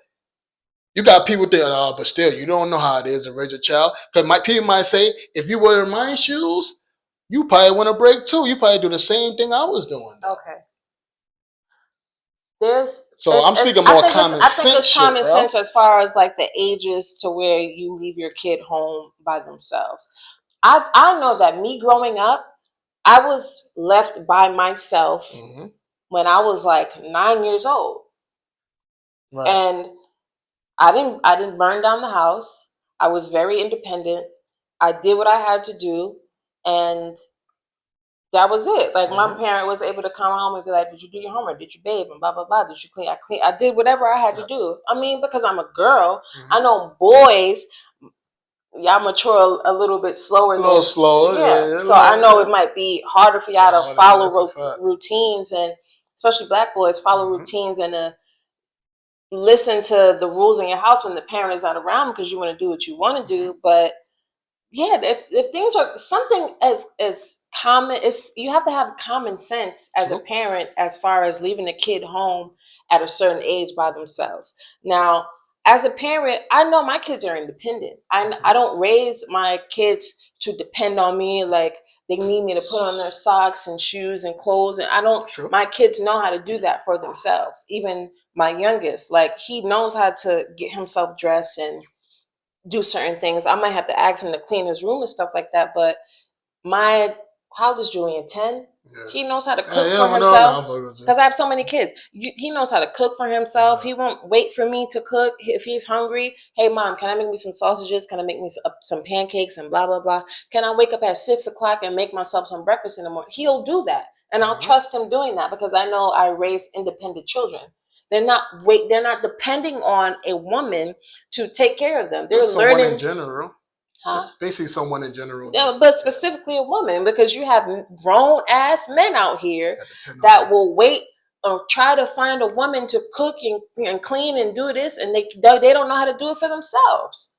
S1: you got people there, but still, you don't know how it is to raise a child. Because people might say, if you were in my shoes, you probably want to break too. You probably do the same thing I was doing.
S2: Okay.
S1: I'm speaking more common sense. I think it's
S2: common sense as far as like the ages to where you leave your kid home by themselves. I know that me growing up, I was left by myself mm-hmm. when I was like 9 years old. Right. And I didn't burn down the house. I was very independent. I did what I had to do, and that was it. Like, mm-hmm. my parent was able to come home and be like, did you do your homework? Did you bathe? And blah, blah, blah. Did you clean? I did whatever I had to do. I mean, because I'm a girl, mm-hmm. I know boys, y'all mature a little bit slower.
S1: A little slower.
S2: Yeah. So I know it might be harder for y'all to follow routines, and especially black boys, follow mm-hmm. routines and listen to the rules in your house when the parent is not around, because you want to do what you want to do. But yeah, if things are something as common, you have to have common sense as a parent as far as leaving a kid home at a certain age by themselves. Now, as a parent, I know my kids are independent. I don't raise my kids to depend on me, like they need me to put on their socks and shoes and clothes. And I don't, my kids know how to do that for themselves. Even my youngest, like, he knows how to get himself dressed and do certain things. I might have to ask him to clean his room and stuff like that. But how old is Julian? 10? Yeah. He knows how to cook for himself. Because I have so many kids. He knows how to cook for himself. He won't wait for me to cook. If he's hungry, hey, Mom, can I make me some sausages? Can I make me some pancakes and blah, blah, blah? Can I wake up at 6 o'clock and make myself some breakfast in the morning? He'll do that. And I'll trust him doing that, because I know I raise independent children. They're not depending on a woman to take care of them. They're learning.
S1: Someone in general. Huh? It's basically someone in general.
S2: Yeah, but specifically a woman, because you have grown ass men out here that will wait or try to find a woman to cook and clean and do this, and they don't know how to do it for themselves.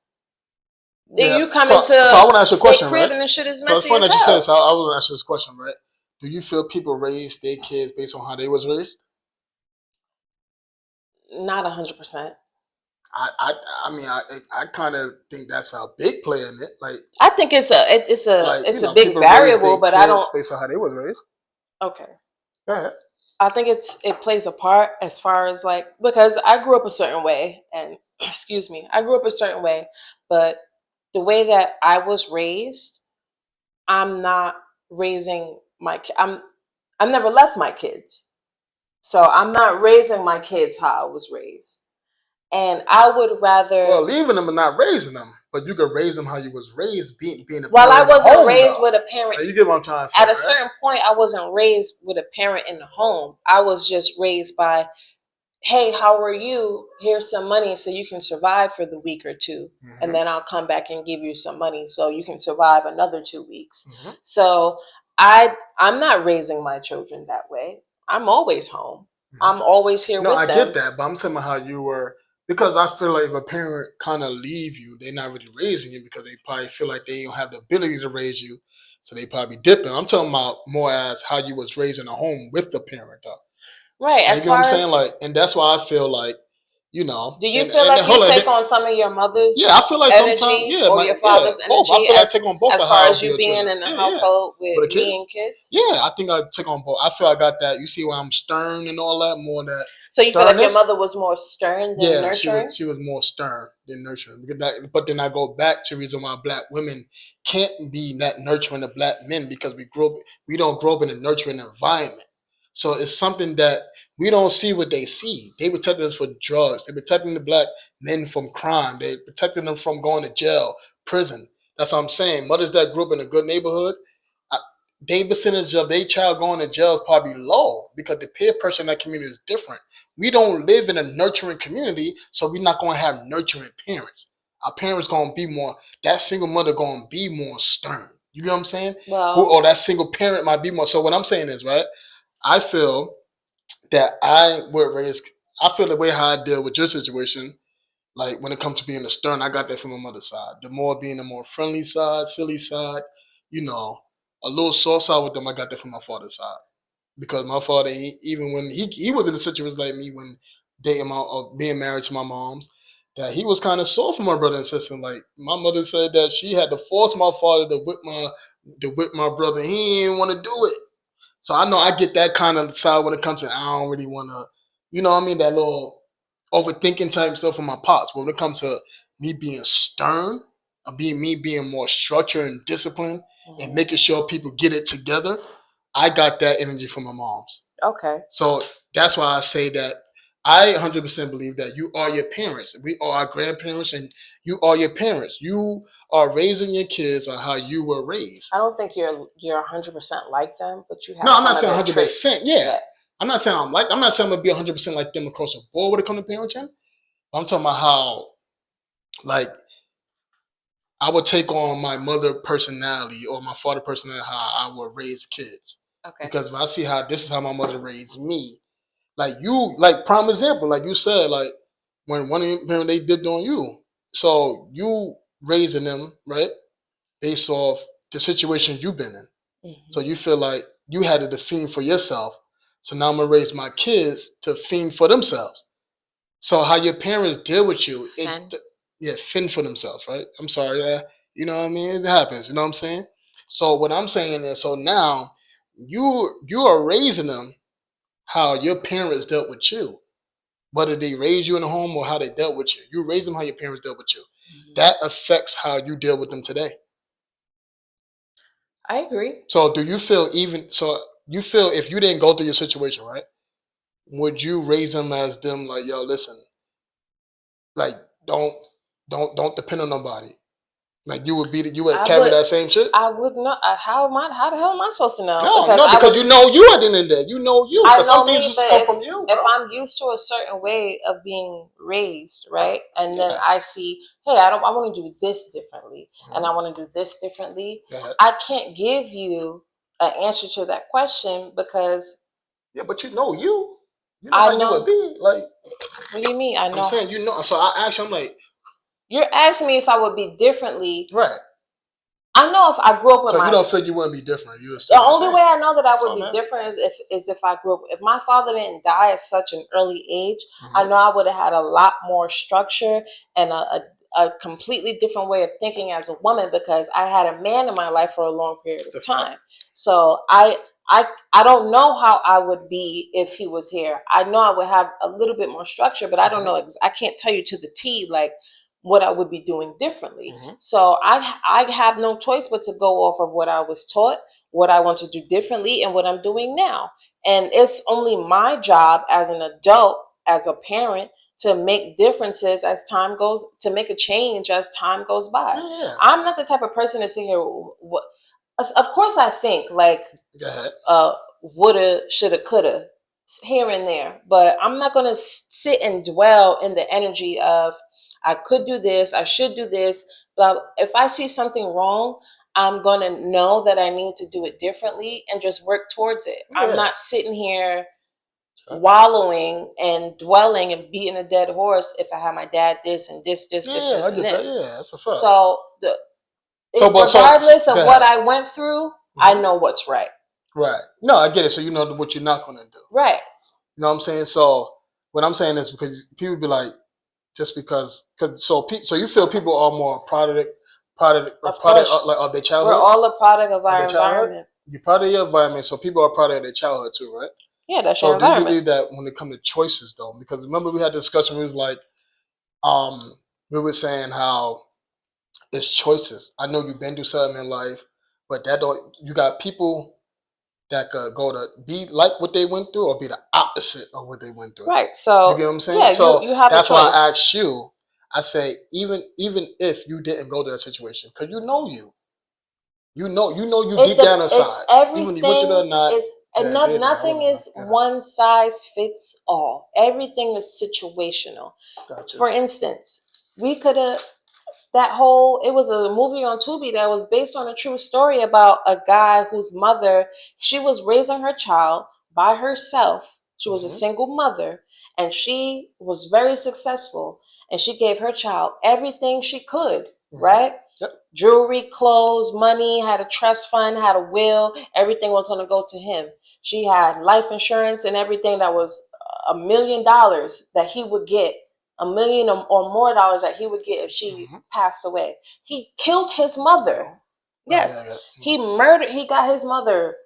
S2: Then you come into
S1: so I want to ask you a question,
S2: crib,
S1: right?
S2: And the shit is
S1: messy. So it's funny that you said this. I want to ask you this question, right? Do you feel people raise their kids based on how they was raised?
S2: Not 100%.
S1: I mean, I kind of think that's a big play in it. Like,
S2: I think it's a big variable, but I don't
S1: based on how they was raised.
S2: Okay.
S1: Go ahead.
S2: I think it plays a part as far as like, because I grew up a certain way, and I grew up a certain way, but the way that I was raised, I'm not raising my I've never left my kids. So I'm not raising my kids how I was raised. And I would rather...
S1: Well, leaving them and not raising them. But you could raise them how you was raised, being a
S2: Well, I wasn't raised with a parent.
S1: You get what I'm trying to say,
S2: At a certain point, I wasn't raised with a parent in the home. I was just raised by, hey, how are you? Here's some money so you can survive for the week or two. Mm-hmm. And then I'll come back and give you some money so you can survive another 2 weeks. Mm-hmm. So I'm not raising my children that way. I'm always home. Mm-hmm. I'm always here with them.
S1: No, I get that, but I'm saying how you were, because I feel like if a parent kind of leave you, they're not really raising you because they probably feel like they don't have the ability to raise you, so they probably dipping. I'm talking about more as how you was raised in a home with the parent, though.
S2: Right.
S1: You know what I'm saying? Like, and that's why I feel like You know.
S2: Do you feel like you take on some of your mother's
S1: I feel like
S2: energy
S1: sometimes,
S2: or your father's energy
S1: both. I feel like I take on both
S2: as far as you being in a household with me and kids?
S1: Yeah, I think I take on both. I feel I got that. You see why I'm stern and all that, more that.
S2: So you feel like your mother was more stern than nurturing?
S1: She was more stern than nurturing. But then I go back to the reason why black women can't be that nurturing of black men, because we don't grow up in a nurturing environment. So it's something that we don't see what they see. They protected us for drugs. They protecting the black men from crime. They protecting them from going to jail, prison. That's what I'm saying. Mothers that grew up in a good neighborhood, their percentage of their child going to jail is probably low, because the peer pressure in that community is different. We don't live in a nurturing community, so we're not going to have nurturing parents. Our parents going to be more, that single mother going to be more stern. You know what I'm saying? Or that single parent might be more. So what I'm saying is, right, I feel that I feel the way how I deal with your situation, like when it comes to being a stern, I got that from my mother's side. The more being a more friendly side, silly side, a little soft side with them, I got that from my father's side. Because my father, even when he was in a situation like me when being married to my mom's, that he was kind of soft for my brother and sister. Like my mother said that she had to force my father to whip my brother. He didn't want to do it. So I know I get that kind of side when it comes to, I don't really want to, you know what I mean, that little overthinking type stuff from my pops. But when it comes to me being stern, or being more structured and disciplined, and making sure people get it together, I got that energy from my mom's.
S2: Okay.
S1: So that's why I say that I 100% believe that you are your parents. We are our grandparents, and you are your parents. You are raising your kids on how you were raised.
S2: I don't think you're 100% like them, but you have.
S1: No, I'm not saying 100%. Yeah. I'm not saying I'm not saying I'm gonna be 100% like them across the board when it comes to parenting. I'm talking about how, like, I would take on my mother personality or my father personality, how I would raise kids.
S2: Okay.
S1: Because if I see how this is how my mother raised me, like prime example, like you said, like when one of your parents, they dipped on you, so you raising them right based off the situations you've been in. Mm-hmm. So you feel like you had to defend for yourself. So now I'm gonna raise my kids to fend for themselves. So how your parents deal with you, fend for themselves, right? I'm sorry, you know what I mean? It happens, you know what I'm saying? So what I'm saying is, so now you are raising them how your parents dealt with you, whether they raised you in a home or how they dealt with you. You raise them how your parents dealt with you. Mm-hmm. That affects how you deal with them today.
S2: I agree.
S1: So do you feel you feel if you didn't go through your situation, right, would you raise them as them like, yo, listen, like don't depend on nobody? Like you would carry that same shit?
S2: I would not. How the hell am I supposed to know?
S1: Because you know you at the end of the day. You know you.
S2: I know
S1: some things just come from you. Bro.
S2: If I'm used to a certain way of being raised, right, and then I see, hey, I want to do this differently, and I want to do this differently. I can't give you an answer to that question because.
S1: Yeah, but you know you. You know how you would be like.
S2: What do you mean? I know.
S1: I'm saying you know. So I asked you, I'm like.
S2: You're asking me if I would be differently.
S1: Right.
S2: I know if I grew up with
S1: so you don't feel you wouldn't be different.
S2: The only way I know that I would be different is if I grew up. If my father didn't die at such an early age, I know I would have had a lot more structure and a completely different way of thinking as a woman, because I had a man in my life for a long period of time. So I don't know how I would be if he was here. I know I would have a little bit more structure, but I don't know. I can't tell you to the T like what I would be doing differently. Mm-hmm. So I have no choice but to go off of what I was taught, what I want to do differently, and what I'm doing now. And it's only my job as an adult, as a parent, to make differences as time goes, to make a change as time goes by. Yeah. I'm not the type of person to sit here. Of course, I think like woulda, shoulda, coulda, here and there, but I'm not going to sit and dwell in the energy of I could do this, I should do this. But if I see something wrong, I'm going to know that I need to do it differently and just work towards it. Yeah. I'm not sitting here wallowing and dwelling and beating a dead horse if I have my dad this and this and this.
S1: Yeah, that's a fact.
S2: So regardless of what I went through, I know what's right.
S1: Right. No, I get it. So you know what you're not going to do.
S2: Right.
S1: You know what I'm saying? So what I'm saying is because people be like, just because so you feel people are more product of their childhood.
S2: We're all a product of our environment.
S1: You're part of your environment, so people are part of their childhood too, right?
S2: Yeah, that's
S1: so
S2: your environment.
S1: Do you believe that when it comes to choices, though? Because remember we had a discussion. We was like, we were saying how it's choices. I know you've been through something in life, but that don't. You got people that could go to be like what they went through or be the opposite of what they went through.
S2: Right. So
S1: you get what I'm saying?
S2: Yeah,
S1: so
S2: you have
S1: that's why I asked you. I say even if you didn't go to that situation, because you know you deep down inside.
S2: It's everything.
S1: Even when you went through that or not.
S2: Nothing is one size fits all. Everything is situational.
S1: Gotcha.
S2: For instance, we could have it was a movie on Tubi that was based on a true story about a guy whose mother, she was raising her child by herself. She was a single mother, and she was very successful, and she gave her child everything she could, right?
S1: Yep.
S2: Jewelry, clothes, money, had a trust fund, had a will, everything was going to go to him. She had life insurance and everything that was $1 million that he would get. $1 million or more dollars that he would get if she passed away. He killed his mother. Yes. He got his mother.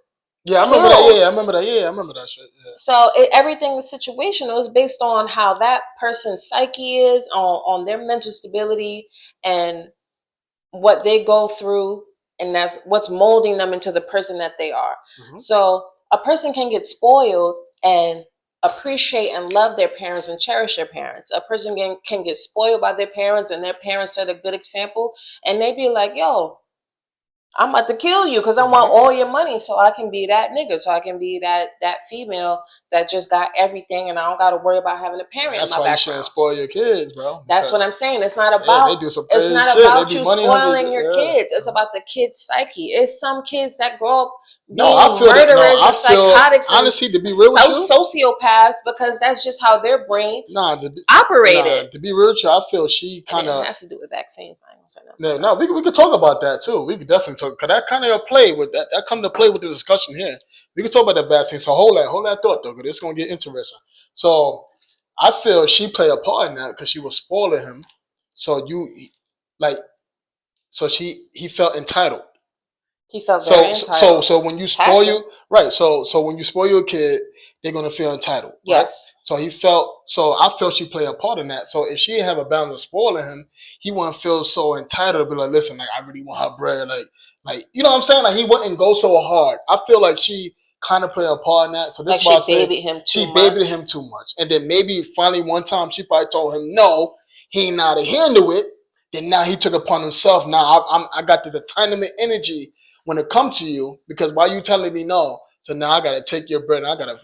S1: Yeah, I remember that. Yeah, I remember that. Yeah, I remember that shit. Yeah.
S2: So everything is situational. It's based on how that person's psyche is, on their mental stability and what they go through, and that's what's molding them into the person that they are. So a person can get spoiled and appreciate and love their parents and cherish their parents. A person can get spoiled by their parents and their parents set a good example, and they be like, yo, I'm about to kill you because I want all your money so I can be that nigga, so I can be that female that just got everything and I don't got to worry about having a parent in my background.
S1: That's why you shouldn't spoil your kids, bro.
S2: That's what I'm saying. It's not about you spoiling your kids. It's about the kid's psyche. It's some kids that grow up murderers and psychotics
S1: honestly, to be real with you,
S2: sociopaths, because that's just how their brain operated.
S1: To be real with you, I feel she kind of
S2: has to do with vaccines.
S1: No, we could talk about that too. We could definitely talk because that kind of play with that. That come to play with the discussion here. We could talk about the vaccine. So hold that thought though, because it's gonna get interesting. So I feel she played a part in that because she was spoiling him. So he felt entitled.
S2: He felt very entitled.
S1: So when you spoil So when you spoil your kid, they're gonna feel entitled. Right?
S2: Yes.
S1: So I felt she played a part in that. So if she didn't have a balance of spoiling him, he wouldn't feel so entitled to be like, listen, like I really want her bread, like you know what I'm saying? Like he wouldn't go so hard. I feel like she kind of played a part in that. So this is why
S2: she babied
S1: him too much. And then maybe finally one time she probably told him no, he ain't know how to handle it. Then now he took it upon himself. Now I got this entitlement energy when it comes to you, because why you telling me no? So now I gotta take your bread and I gotta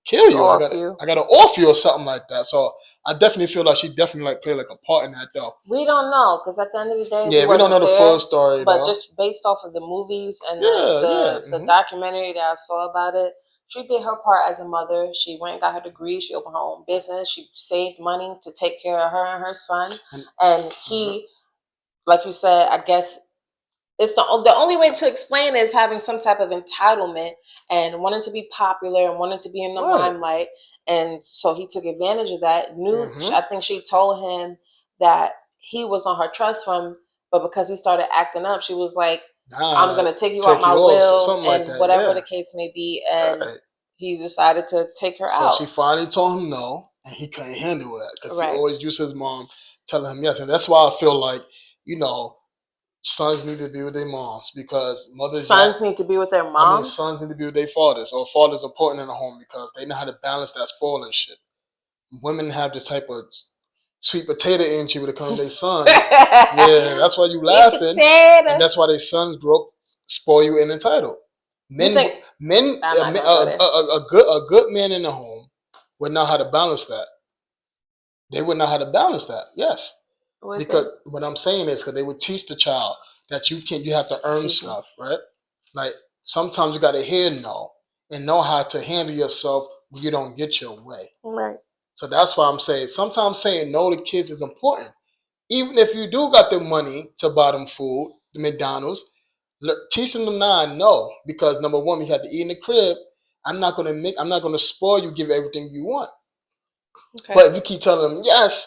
S1: kill you. I gotta off you or something like that. So I definitely feel like she definitely played a part in that though.
S2: We don't know because at the end of the day,
S1: we don't know the full story.
S2: But just based off of the movies and the documentary that I saw about it, she did her part as a mother. She went and got her degree. She opened her own business. She saved money to take care of her and her son. And he, like you said, I guess. It's the only way to explain it is having some type of entitlement and wanting to be popular and wanting to be in the limelight. And so he took advantage of that. I think she told him that he was on her trust fund, but because he started acting up, she was like, I'm going to take you out my will and whatever the case may be. And he decided to take her out.
S1: So she finally told him no, and he couldn't handle that because he always used his mom telling him yes. And that's why I feel like, sons need to be with their moms because
S2: sons need to be with their moms.
S1: Sons need to be with their fathers, or fathers are important in the home because they know how to balance that spoiling shit. Women have this type of sweet potato energy when it comes to their sons. Yeah, that's why you laughing, and that's why their sons grow up spoil you and entitled. A good man in the home would know how to balance that. They would know how to balance that. Yes. Because what I'm saying is because they would teach the child that you have to earn stuff, right? Like sometimes you got to hear no and know how to handle yourself when you don't get your way.
S2: Right.
S1: So that's why I'm saying sometimes saying no to kids is important. Even if you do got the money to buy them food, the McDonald's, teaching them now no. Because number one, we had to eat in the crib. I'm not gonna spoil you, give everything you want. Okay. But if you keep telling them yes,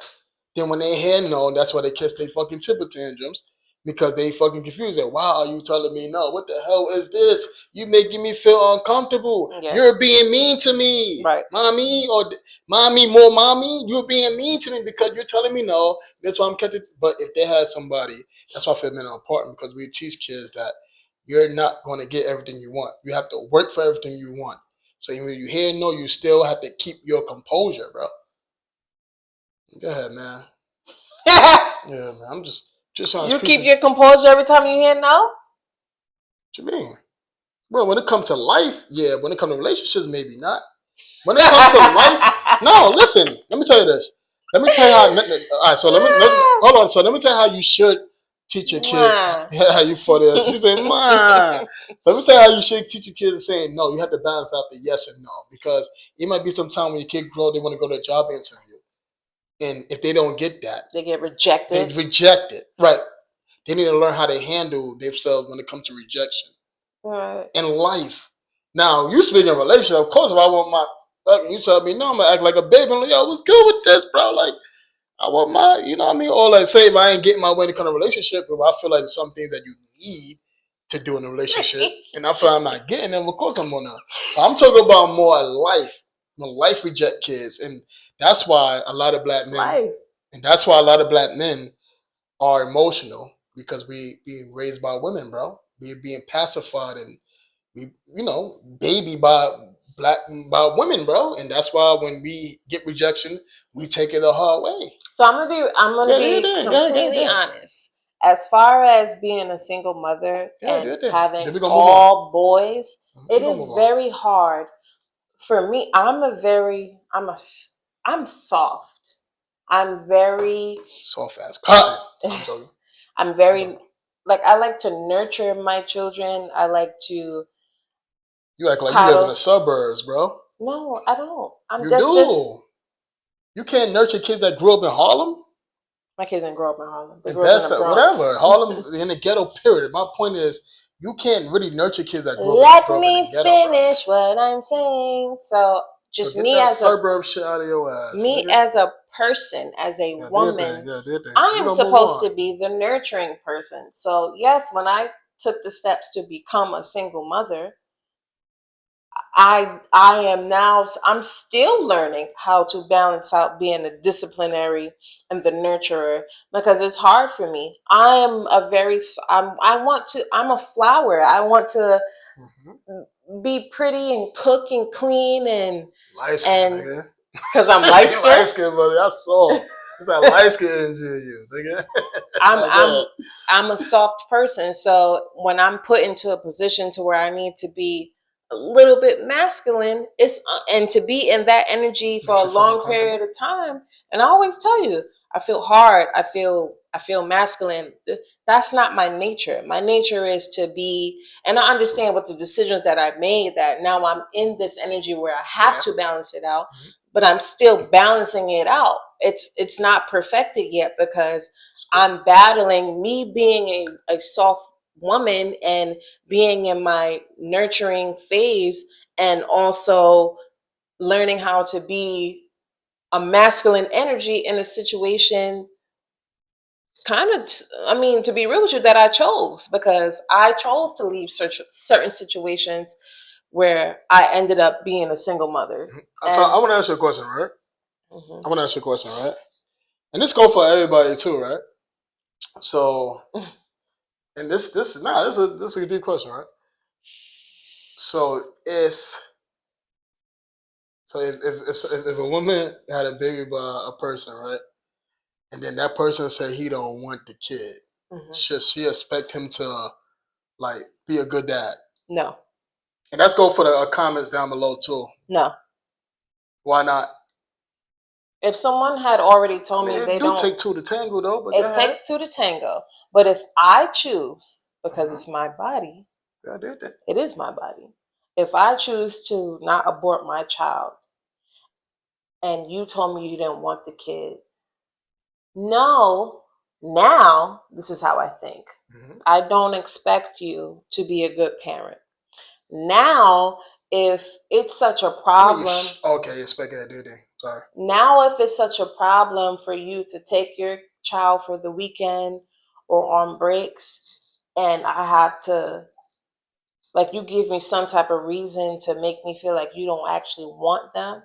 S1: then when they hear no, that's why they catch their fucking temper tantrums. Because they fucking confused. Like, why are you telling me no? What the hell is this? You making me feel uncomfortable. Yeah. You're being mean to me. Right. Mommy, or mommy, more mommy, you're being mean to me because you're telling me no. That's why I'm catching. But if they had somebody, that's why I feel men are important, because we teach kids that you're not going to get everything you want. You have to work for everything you want. So even if you hear no, you still have to keep your composure, bro. Go ahead, man. Yeah, man. I'm just trying to.
S2: You keep your composure every time you hear no?
S1: What you mean? Bro, when it comes to life, yeah. When it comes to relationships, maybe not. When it comes to life, no, listen. Let me tell you this. Let me tell you how. All right, so hold on. So let me tell you how you should teach your kids. Yeah, you for this. She said, "Ma." Let me tell you how you should teach your kids saying no. You have to balance out the yes and no, because it might be some time when your kid grow, they want to go to a job interview. And if they don't get that,
S2: they get rejected.
S1: They reject it. Right. They need to learn how to handle themselves when it comes to rejection. Right. In life. Now, you speak in a relationship, of course, if I want you tell me no, I'm going to act like a baby. I'm like, yo, what's good with this, bro? Like, I want my, you know what I mean? Or like, say if I ain't getting my way in a kind of relationship, if I feel like there's some things that you need to do in a relationship, and I feel I'm not getting them, of course I'm going to. I'm talking about more life. Life reject kids. And that's why a lot of black men, and that's why a lot of black men are emotional, because we being raised by women, bro. We being pacified and we, baby by women, bro. And that's why when we get rejection, we take it a hard way.
S2: So I'm gonna be completely honest. As far as being a single mother and having all boys, it is very hard for me. I'm soft. I'm very
S1: soft as cotton.
S2: I'm very I like to nurture my children. I like to.
S1: You act like you live in the suburbs, bro.
S2: No, I don't.
S1: You can't nurture kids that grew up in Harlem.
S2: My kids didn't grow up in Harlem. They grew up in the Bronx.
S1: Whatever. Harlem in the ghetto. Period. My point is, you can't really nurture kids that grow
S2: up
S1: in the ghetto.
S2: Let me finish what I'm saying. So just
S1: get
S2: me
S1: that
S2: as
S1: suburb shit out of your ass.
S2: Me as a person, as a woman, I am supposed to be the nurturing person. So yes, when I took the steps to become a single mother, I'm still learning how to balance out being a disciplinary and the nurturer, because it's hard for me. I'm a flower. I want to be pretty and cook and clean and because I'm light skinned.
S1: Light skin, buddy. I saw. It's that light skin energy in you, nigga.
S2: I'm a soft person, so when I'm put into a position to where I need to be a little bit masculine, and to be in that energy for a long period of time. And I always tell you, I feel hard. I feel masculine. That's not my nature. My nature is to be, and I understand with the decisions that I've made that now I'm in this energy where I have to balance it out, but I'm still balancing it out. It's not perfected yet, because I'm battling me being a soft woman and being in my nurturing phase, and also learning how to be a masculine energy in a situation, to be real with you, that I chose, because I chose to leave certain situations where I ended up being a single mother.
S1: So I want to ask you a question, right? Mm-hmm. I want to ask you a question, right? And this goes for everybody too, right? So, and this is a deep question, right? So if a woman had a baby by a person, right, and then that person said he don't want the kid, should she expect him to be a good dad?
S2: No.
S1: And let's go for the comments down below too.
S2: No.
S1: Why not?
S2: If someone had already told me they don't
S1: take two to tango, though. But
S2: it takes two to tango. But if I choose, because it's my body, it is my body. If I choose to not abort my child, and you told me you didn't want the kid, no, now this is how I think. I don't expect you to be a good parent. Now, if it's such a problem.
S1: Okay, expect that, dude. Sorry.
S2: Now, if it's such a problem for you to take your child for the weekend or on breaks, and I have to, like, you give me some type of reason to make me feel like you don't actually want them,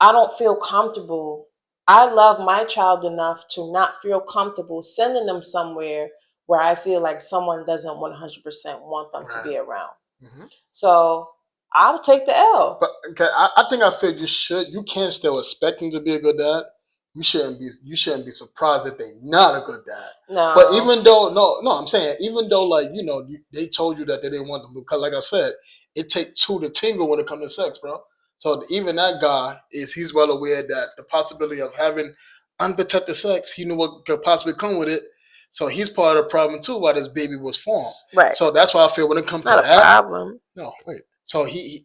S2: I don't feel comfortable. I love my child enough to not feel comfortable sending them somewhere where I feel like someone doesn't 100% want them to be around. So I'll take the L.
S1: But okay, I think I feel you can still expect him to be a good dad. You shouldn't be surprised if they're not a good dad.
S2: No.
S1: But even though I'm saying even though, like, they told you that they didn't want them, because like I said, it takes two to tango when it comes to sex, bro. So even that guy he's well aware that the possibility of having unprotected sex, he knew what could possibly come with it. So he's part of the problem too, why this baby was formed.
S2: Right.
S1: So that's why I feel when it comes
S2: not
S1: to
S2: a
S1: that
S2: problem.
S1: No, wait. So he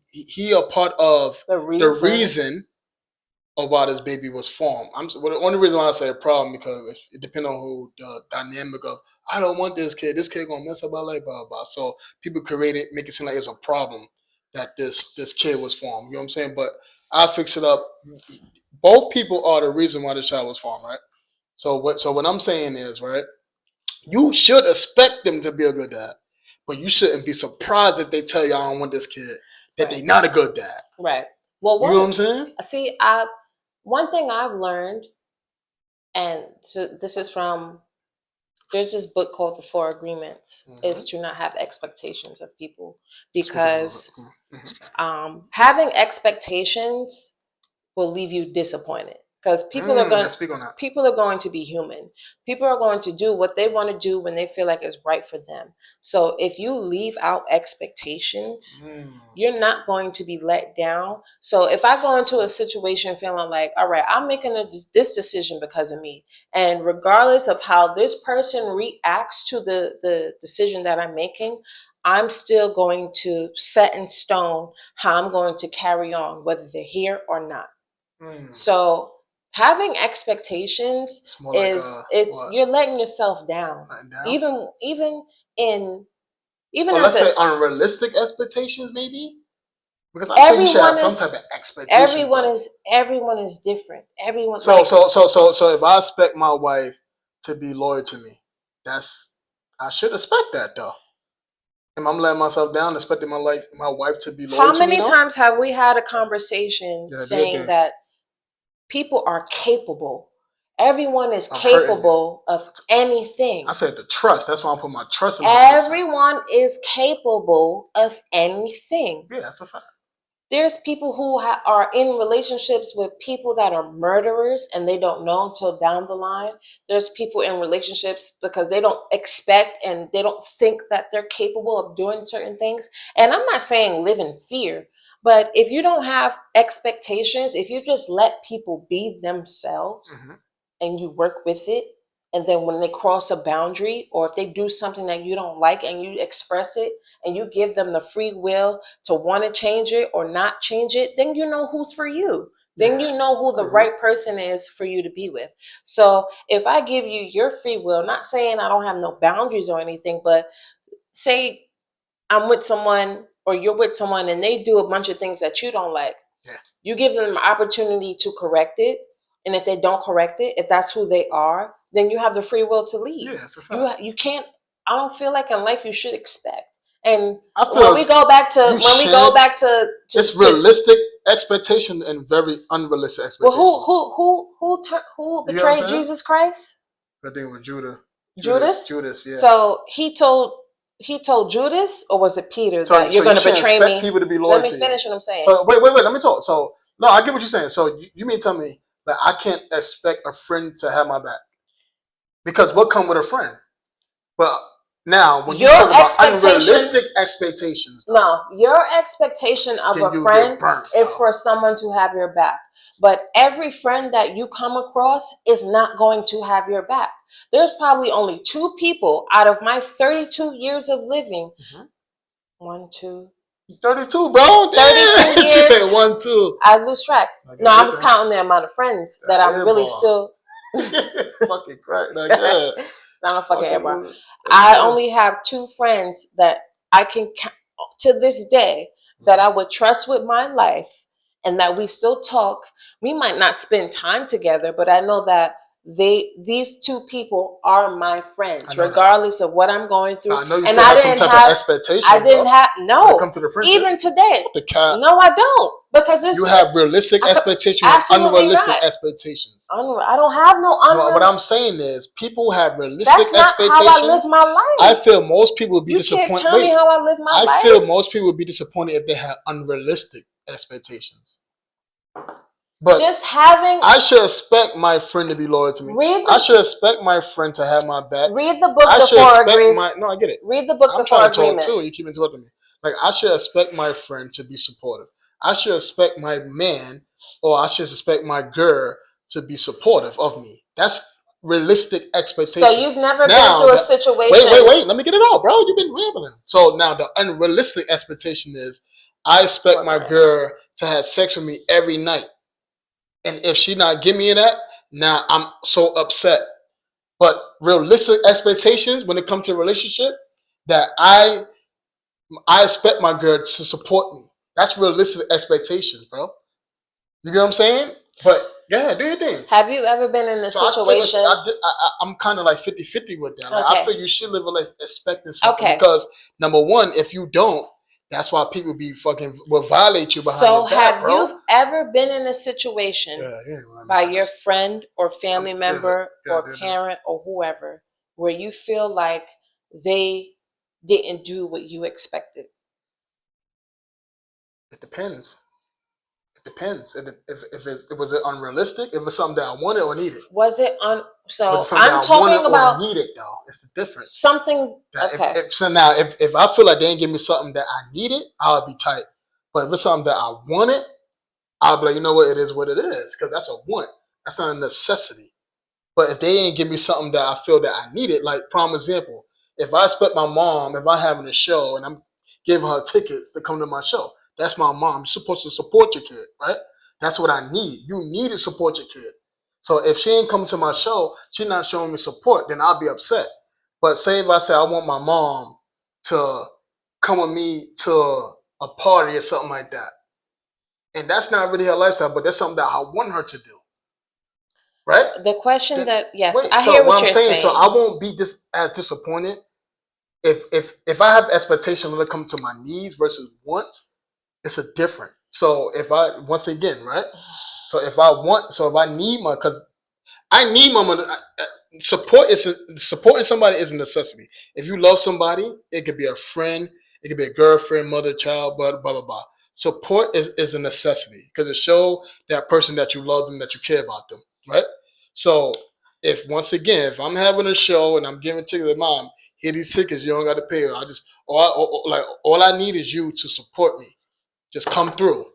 S1: a part of the reason of why this baby was formed. The only reason why I say a problem, because it depends on who the dynamic of, I don't want this kid. This kid gonna mess up my life, blah, blah, blah. So people make it seem like it's a problem that this kid was formed. You know what I'm saying? But I'll fix it up. Both people are the reason why this child was formed, right? So what I'm saying is, right, you should expect them to be a good dad. But you shouldn't be surprised if they tell you, I don't want this kid, that they're not a good dad.
S2: Right. Well,
S1: you know what I'm saying?
S2: See, one thing I've learned, and this is from, there's this book called The Four Agreements, is to not have expectations of people. Because having expectations will leave you disappointed. Because people are going to be human. People are going to do what they want to do when they feel like it's right for them. So if you leave out expectations, you're not going to be let down. So if I go into a situation feeling like, all right, I'm making this decision because of me, and regardless of how this person reacts to the decision that I'm making, I'm still going to set in stone how I'm going to carry on, whether they're here or not. So having expectations you're letting yourself down. Even
S1: let's say unrealistic expectations, maybe. Because I think you should have some type of expectation.
S2: Everyone is different. Everyone.
S1: So if I expect my wife to be loyal to me, I should expect that though. And I'm letting myself down, expecting my wife to be loyal to me. How
S2: many times have we had a conversation saying that people are capable? Everyone is capable of anything.
S1: I said the trust. That's why I put my trust in
S2: everyone is capable of anything.
S1: Yeah, that's a fact.
S2: There's people who are in relationships with people that are murderers and they don't know until down the line. There's people in relationships because they don't expect and they don't think that they're capable of doing certain things. And I'm not saying live in fear, but if you don't have expectations, if you just let people be themselves and you work with it, and then when they cross a boundary or if they do something that you don't like and you express it and you give them the free will to want to change it or not change it, then you know who's for you. Then you know who the right person is for you to be with. So if I give you your free will, not saying I don't have no boundaries or anything, but say I'm with someone or you're with someone and they do a bunch of things that you don't like. You give them an opportunity to correct it. And if they don't correct it, if that's who they are, then you have the free will to leave.
S1: Yeah, that's a fact.
S2: You can't. I don't feel like in life you should expect. And when we go back to
S1: it's realistic expectation and very unrealistic expectation.
S2: Well, who betrayed Jesus Christ?
S1: I think it was
S2: Judas.
S1: Judas. Yeah.
S2: So he told Judas, or was it Peter, that you're going to betray me?
S1: People to be loyal.
S2: Let me finish what I'm saying.
S1: So wait. Let me talk. So no, I get what you're saying. So you mean tell me that I can't expect a friend to have my back? Because what come with a friend? But now, when you talk about unrealistic expectations.
S2: No, your expectation of a friend is for someone to have your back. But every friend that you come across is not going to have your back. There's probably only 2 people out of my 32 years of living. 1, 2.
S1: 32, bro.
S2: 32 years.
S1: She said 1, 2.
S2: I lose track. No, I was counting the amount of friends that I'm really still.
S1: Fucking crack. Like,
S2: Not a fucking airball. I only have 2 friends that I can to this day that I would trust with my life and that we still talk. We might not spend time together, but I know that these two people are my friends, regardless of what I'm going through.
S1: I know you and I didn't some type of expectation.
S2: I didn't have
S1: come to the
S2: even today. No, I don't, because
S1: you have realistic expectations, and unrealistic expectations.
S2: I don't have no unrealistic.
S1: What I'm saying is, people have realistic
S2: expectations. That's not how I live my life.
S1: I feel most people would be disappointed.
S2: You can't tell me how I live my life.
S1: I feel most people would be disappointed if they had unrealistic expectations. But
S2: just having,
S1: I should expect my friend to be loyal to me. I should expect my friend to have my back.
S2: Read the book before agreement.
S1: No, I get it.
S2: Read the book before agreement.
S1: Too. You keep interrupting me. Like, I should expect my friend to be supportive. I should expect my man, or I should expect my girl to be supportive of me. That's realistic expectation.
S2: So you've never been through a situation.
S1: Wait. Let me get it all, bro. You've been rambling. So now the unrealistic expectation is, I expect my girl to have sex with me every night. And if she not give me that, now I'm so upset. But realistic expectations when it comes to a relationship, that I expect my girl to support me. That's realistic expectations, bro. You get what I'm saying? But yeah, do your thing.
S2: Have you ever been in a situation?
S1: I'm kind of like 50-50 with that. Like, I feel you should live a life expecting something. Because number one, if you don't, that's why people will violate you behind your back, bro.
S2: So have you ever been in a situation by your friend or family member or parent or whoever where you feel like they didn't do what you expected?
S1: It depends. If it was unrealistic, if it's something that I wanted or needed.
S2: Was it So I'm talking about
S1: needed though. It's the difference.
S2: Something. Okay.
S1: So now, if I feel like they didn't give me something that I needed, I'll be tight. But if it's something that I wanted, I'll be like, you know what, it is what it is, because that's a want. That's not a necessity. But if they ain't give me something that I feel that I needed, like prime example, if I expect my mom, if I'm having a show and I'm giving her tickets to come to my show, that's my mom. You're supposed to support your kid, right? That's what I need. You need to support your kid. So if she ain't coming to my show, she's not showing me support, then I'll be upset. But say if I say I want my mom to come with me to a party or something like that, and that's not really her lifestyle, but that's something that I want her to do, right?
S2: The question I hear what you're saying.
S1: So I won't be as disappointed if I have expectations when it comes to my needs versus wants. It's a different. So if I need because I need my money. Supporting somebody is a necessity. If you love somebody, it could be a friend, it could be a girlfriend, mother, child, blah blah blah. Support is a necessity because it shows that person that you love them, that you care about them, right? So if I'm having a show and I'm giving tickets to mom, here these tickets, you don't got to pay. All I need is you to support me. Just come through.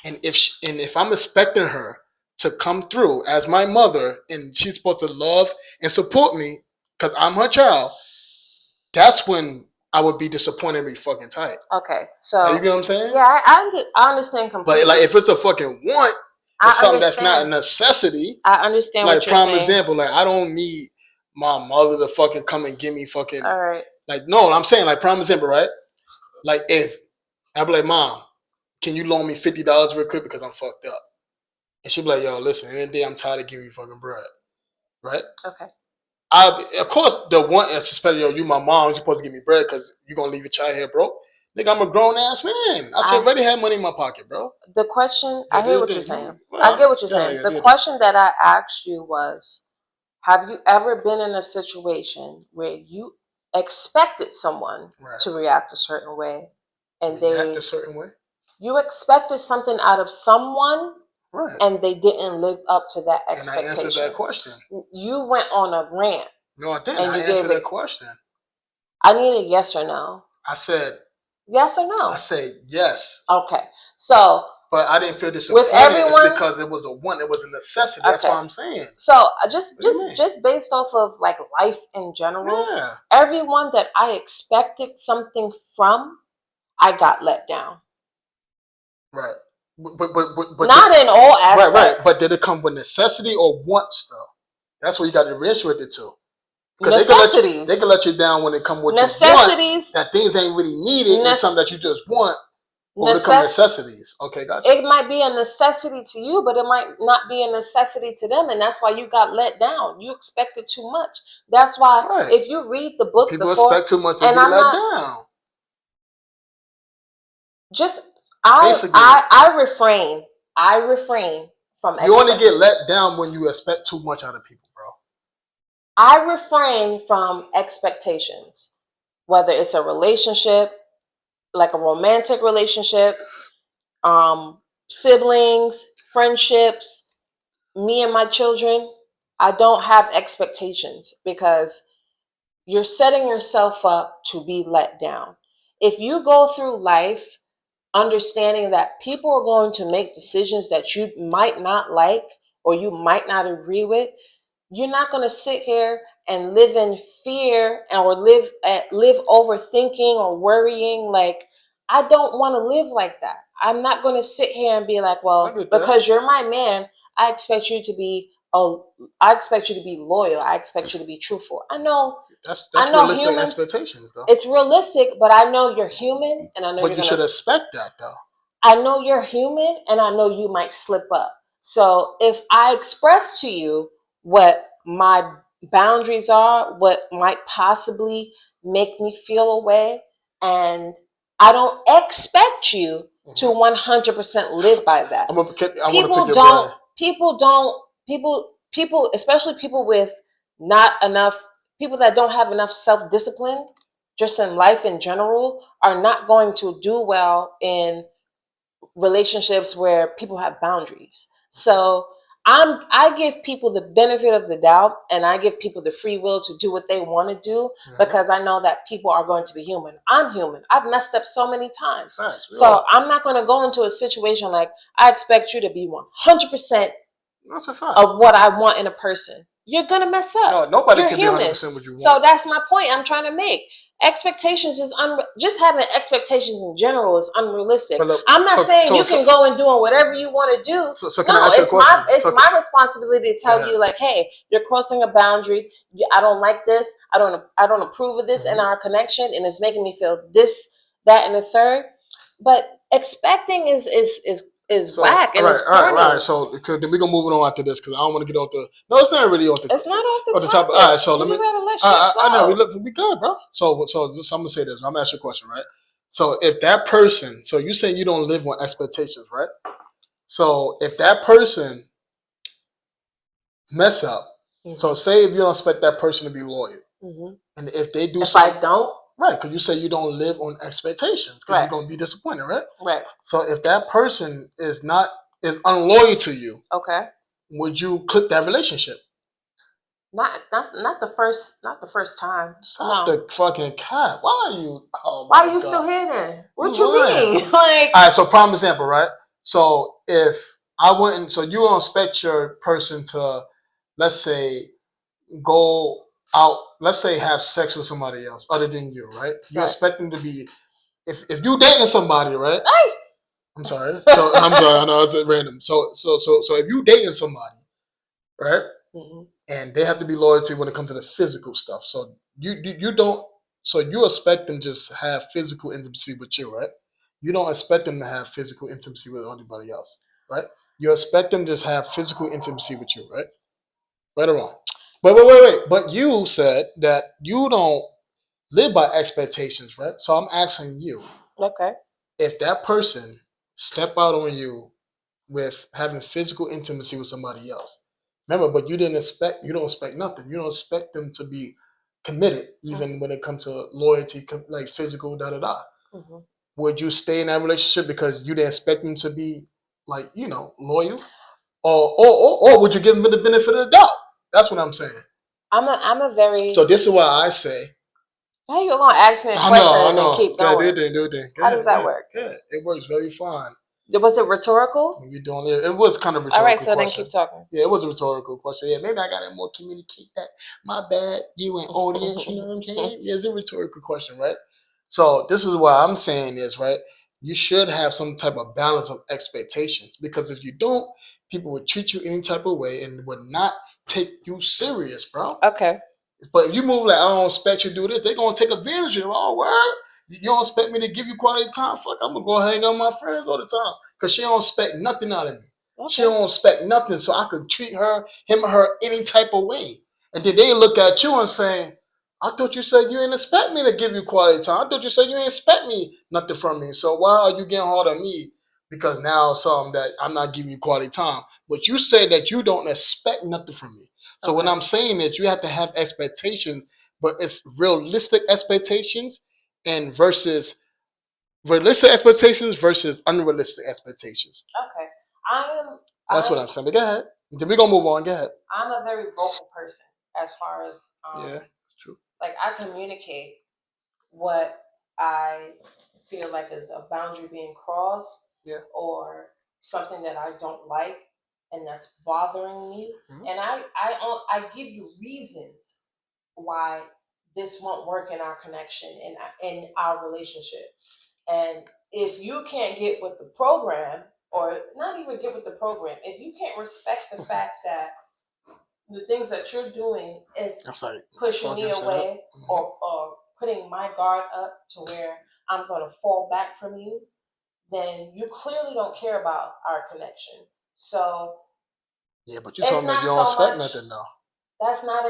S1: And if I'm expecting her to come through as my mother and she's supposed to love and support me because I'm her child, that's when I would be disappointed and be fucking tight.
S2: Okay, so
S1: you get what I'm saying?
S2: Yeah, I understand completely.
S1: But like if it's a fucking want or something that's not a necessity,
S2: I understand what you're saying.
S1: Like prime example, like I don't need my mother to fucking come and give me fucking.
S2: All right.
S1: Like no, I'm saying like prime example, right? Like if I'd be like, Mom, can you loan me $50 real quick because I'm fucked up? And she'd be like, yo, listen, any day I'm tired of giving you fucking bread. Right?
S2: Okay.
S1: Of course, the one, especially, yo, you my mom, you're supposed to give me bread because you're going to leave your child here broke. Nigga, I'm a grown-ass man. I already have money in my pocket, bro.
S2: The question, I hear what you're saying. I get what you're saying. The question that I asked you was, have you ever been in a situation where you expected someone to react a certain way and
S1: react a certain way?
S2: You expected something out of someone, and they didn't live up to that expectation.
S1: And I answered that question.
S2: You went on a rant.
S1: No, I didn't. I answered that question.
S2: I need a yes or no.
S1: I said
S2: yes or no.
S1: I said yes.
S2: Okay, so.
S1: But I didn't feel disappointed. With everyone, it's because it was a want. It was a necessity. That's what I'm saying.
S2: So just based off of like life in general, everyone that I expected something from, I got let down.
S1: Right. But
S2: not in all aspects.
S1: Right. But did it come with necessity or wants though? That's what you got to differentiate it to.
S2: necessities.
S1: They can let you down when it comes with
S2: necessities.
S1: You want, that things ain't really needed and something that you just want. Or become necessities. Okay, gotcha.
S2: It might be a necessity to you, but it might not be a necessity to them, and that's why you got let down. You expected too much. That's why if you read the book,
S1: people expect too much and be let down.
S2: Just I refrain. I refrain from.
S1: You only get let down when you expect too much out of people, bro.
S2: I refrain from expectations, whether it's a relationship, like a romantic relationship, siblings, friendships, me and my children. I don't have expectations because you're setting yourself up to be let down. If you go through life understanding that people are going to make decisions that you might not like or you might not agree with, you're not going to sit here and live in fear or live overthinking or worrying. Like, I don't want to live like that. I'm not going to sit here and be like, well, because you're my man, I expect you to be loyal. I expect you to be truthful. I know
S1: that's realistic expectations, though.
S2: It's realistic, but I know you're human, and I know
S1: you should expect that, though.
S2: I know you're human, and I know you might slip up. So if I express to you what my boundaries are, what might possibly make me feel a way, and I don't expect you to 100% live by that. People, especially people with not enough, people that don't have enough self-discipline, just in life in general, are not going to do well in relationships where people have boundaries. So I give people the benefit of the doubt, and I give people the free will to do what they want to do, because I know that people are going to be human. I'm human. I've messed up so many times. So I'm not going to go into a situation like, I expect you to be 100% of what I want in a person. You're going to mess up.
S1: No, nobody can be 100% what you want.
S2: So that's my point I'm trying to make. Expectations is just having expectations in general is unrealistic. I'm not saying you can go and doing whatever you want to do. It's my responsibility to tell you, like, hey, you're crossing a boundary. I don't like this. I don't approve of this in our connection, and it's making me feel this, that, and the third. But expecting is whack and it's corny.
S1: All right. So then we're gonna move on after this because I don't want to get off the. No, it's not really off the.
S2: It's not off the topic.
S1: All right. So let me. I know we good, bro. So I'm gonna say this. I'm gonna ask you a question, right? So if that person, so you say you don't live on expectations, right? So if that person mess up, so say if you don't expect that person to be loyal, and if they do,
S2: if I don't.
S1: Right, because you say you don't live on expectations because you're going to be disappointed, right?
S2: Right.
S1: So if that person is unloyal to you,
S2: okay,
S1: would you quit that relationship?
S2: Not the first time.
S1: Stop the fucking cat. Why are you? Oh
S2: why are you still here then? What you mean? Like,
S1: all right. So prime example, right? So if I wouldn't, so you don't expect your person to, let's say, go out, let's say have sex with somebody else other than you, right? You expect them to be, if you dating somebody, right?
S2: Hey.
S1: I'm sorry. So I'm sorry. I know it's random. So if you dating somebody, right? And they have to be loyal to you when it comes to the physical stuff. So you don't. So you expect them just have physical intimacy with you, right? You don't expect them to have physical intimacy with anybody else, right? You expect them to just have physical intimacy with you, right? Right or wrong? But wait. But you said that you don't live by expectations, right? So I'm asking you.
S2: Okay.
S1: If that person step out on you with having physical intimacy with somebody else, remember, but you don't expect nothing. You don't expect them to be committed, even when it comes to loyalty, like physical, da-da-da. Would you stay in that relationship because you didn't expect them to be, like, loyal? Or would you give them the benefit of the doubt? That's what I'm saying.
S2: I'm a very.
S1: So this is why I say.
S2: How you gonna ask me a question and keep going?
S1: Yeah, do it.
S2: How does that work?
S1: Yeah, it works very fine.
S2: Was it rhetorical?
S1: You're doing it. It was kind of rhetorical.
S2: All right, so
S1: question.
S2: Then keep talking.
S1: Yeah, it was a rhetorical question. Yeah, maybe I gotta more communicate that. My bad, you and audience. You know what I'm saying? Yeah, it's a rhetorical question, right? So this is what I'm saying is, right, you should have some type of balance of expectations, because if you don't, people would treat you any type of way and would not take you serious, bro.
S2: Okay.
S1: But if you move like, I don't expect you to do this, they're going to take advantage of you. Oh, word? You don't expect me to give you quality time? Fuck, I'm going to go hang out with my friends all the time. Because she don't expect nothing out of me. Okay. She don't expect nothing, so I could treat him or her any type of way. And then they look at you and say, I thought you said you didn't expect me to give you quality time. I thought you said you didn't expect me nothing from me. So why are you getting hard on me? Because now something that I'm not giving you quality time. But you say that you don't expect nothing from me. So what I'm saying is you have to have expectations, but it's realistic expectations and versus realistic expectations versus unrealistic expectations.
S2: Okay.
S1: That's what I'm saying. But go ahead. Then we're gonna move on. Go ahead.
S2: I'm a very vocal person as far as
S1: yeah, true.
S2: Like I communicate what I feel like is a boundary being crossed, or something that I don't like and that's bothering me, and I give you reasons why this won't work in our connection and in our relationship. And if you can't get with the program, or not even get with the program, if you can't respect the fact that the things that you're doing is pushing me away, or putting my guard up to where I'm going to fall back from you, then you clearly don't care about our connection. So
S1: yeah, but you told me you don't expect nothing though.
S2: That's not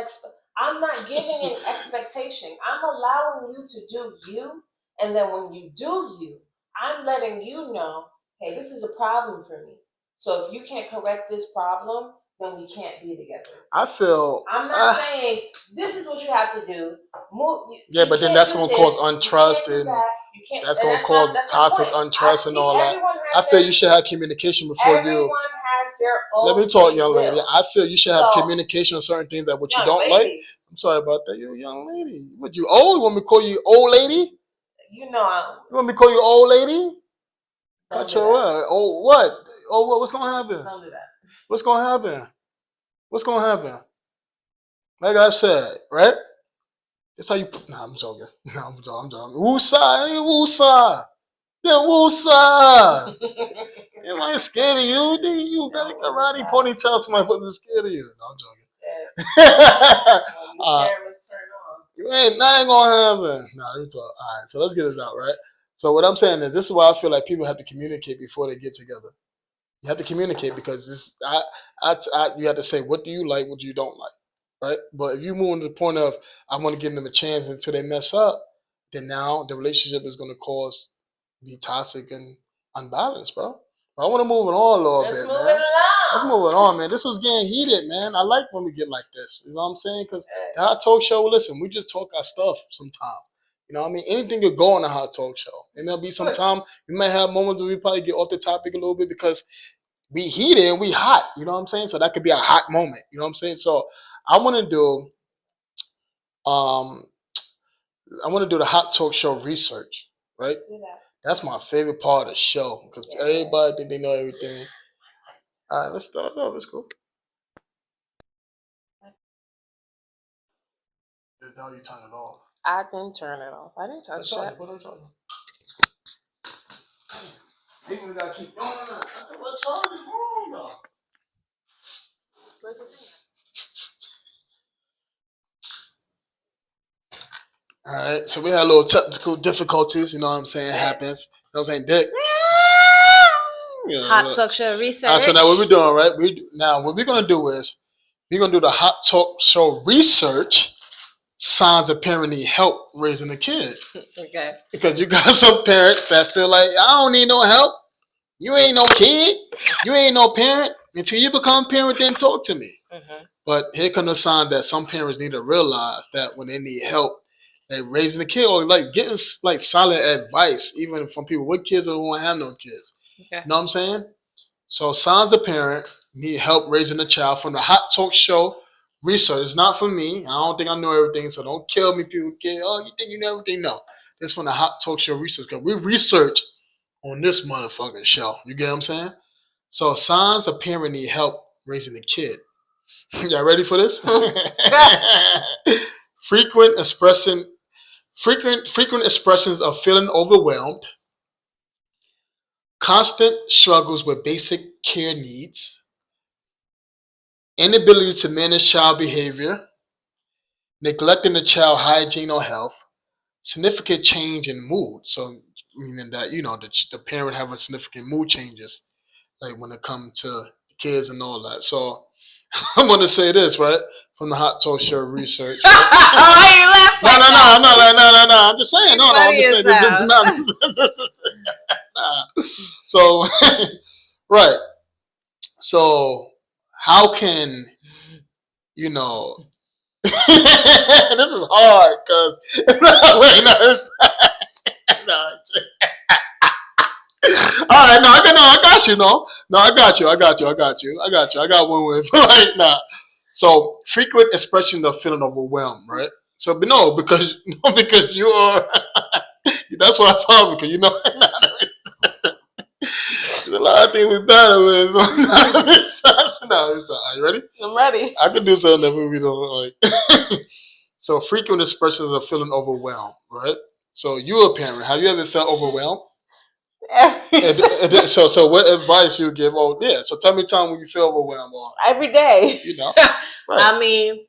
S2: I'm not giving an expectation. I'm allowing you to do you, and then when you do you, I'm letting you know, hey, this is a problem for me. So if you can't correct this problem, then we can't be together. I'm not saying this is what you have to do.
S1: Yeah, but then that's going to cause untrust, and that's going to cause toxic untrust and all that. I feel you should have communication before you.
S2: Everyone has their own.
S1: Let me talk, young lady. I feel you should have communication on certain things that what you don't like. I'm sorry about that. You're a young lady. What, you old? You want me to call you old lady?
S2: You know.
S1: You want me to call you old lady? Cut your what? Oh, what? Oh, what? What's going to happen?
S2: Don't do that.
S1: What's going to happen? What's going to happen? Like I said, right? That's how you. Nah, I'm joking. Nah, I'm joking. Woosa, hey, woosa. Yeah, woosa. Am I scared of you? You got a karate ponytail. Somebody put me scared of you. No, I'm joking. You ain't nothing gonna happen. Nah, let me talk. All right, so let's get this out, right? So what I'm saying is, this is why I feel like people have to communicate before they get together. You have to communicate because this. You have to say, what do you like, what do you don't like, right? But if you move to the point of I want to give them a chance until they mess up, then now the relationship is going to be toxic and unbalanced, bro. I want to move it on a little bit, man. Let's move it on, man. This was getting heated, man. I like when we get like this. You know what I'm saying? Because the Hot Talk Show, listen, we just talk our stuff sometimes. You know what I mean? Anything could go on a Hot Talk Show. And there'll be some time we might have moments where we probably get off the topic a little bit because we heated and we hot. You know what I'm saying? So that could be a hot moment. You know what I'm saying? So I want to do the Hot Talk Show research, right? That's my favorite part of the show because everybody think they know everything. All right, let's start off. It's cool. Now you turn it off.
S2: I didn't turn it off. I didn't touch that.
S1: Put it on. People gotta keep going. What charge is wrong though?
S2: Where's the thing?
S1: All right, so we had a little technical difficulties. You know what I'm saying? It happens. You know what I'm saying? Dick.
S2: Hot Talk Show research.
S1: All right, so now what we're doing, right? What we're gonna do is we're gonna do the Hot Talk Show research. Signs of parent need help raising a kid.
S2: Okay.
S1: Because you got some parents that feel like I don't need no help. You ain't no kid. You ain't no parent. Until you become a parent, then talk to me. Mm-hmm. But here comes the sign that some parents need to realize that when they need help, they're raising a kid or like getting like solid advice, even from people with kids or who don't have no kids. Okay. You know what I'm saying? So signs of parent need help raising a child from the Hot Talk Show research. It's not for me. I don't think I know everything, so don't kill me, people. Oh, you think you know everything? No. It's from the Hot Talk Show research because we research on this motherfucking show. You get what I'm saying? So signs a parent need help raising a kid. Y'all ready for this? Frequent expressions of feeling overwhelmed. Constant struggles with basic care needs. Inability to manage child behavior. neglecting the child hygiene or health, significant change in mood. So meaning that the parent having significant mood changes, like when it comes to kids and all that. So I'm gonna say this right from the Hot Toast Show research. Right?
S2: Why are you laughing?
S1: No. I'm just saying. No. I'm just saying. This is not. Nah. So right. So how can this is hard because wait, no, all right, I got you. No, I got you. I got one with right now. So frequent expression of feeling overwhelmed, right? So, but no, because you are. That's what I thought because there's a lot of things we battle with. No, are you ready?
S2: I'm ready.
S1: I can do something that we don't like. So frequent expressions of feeling overwhelmed, right? So you're a parent. Have you ever felt overwhelmed? So what advice you give? Oh yeah. So tell me time when you feel overwhelmed.
S2: Every day.
S1: Right.
S2: I mean,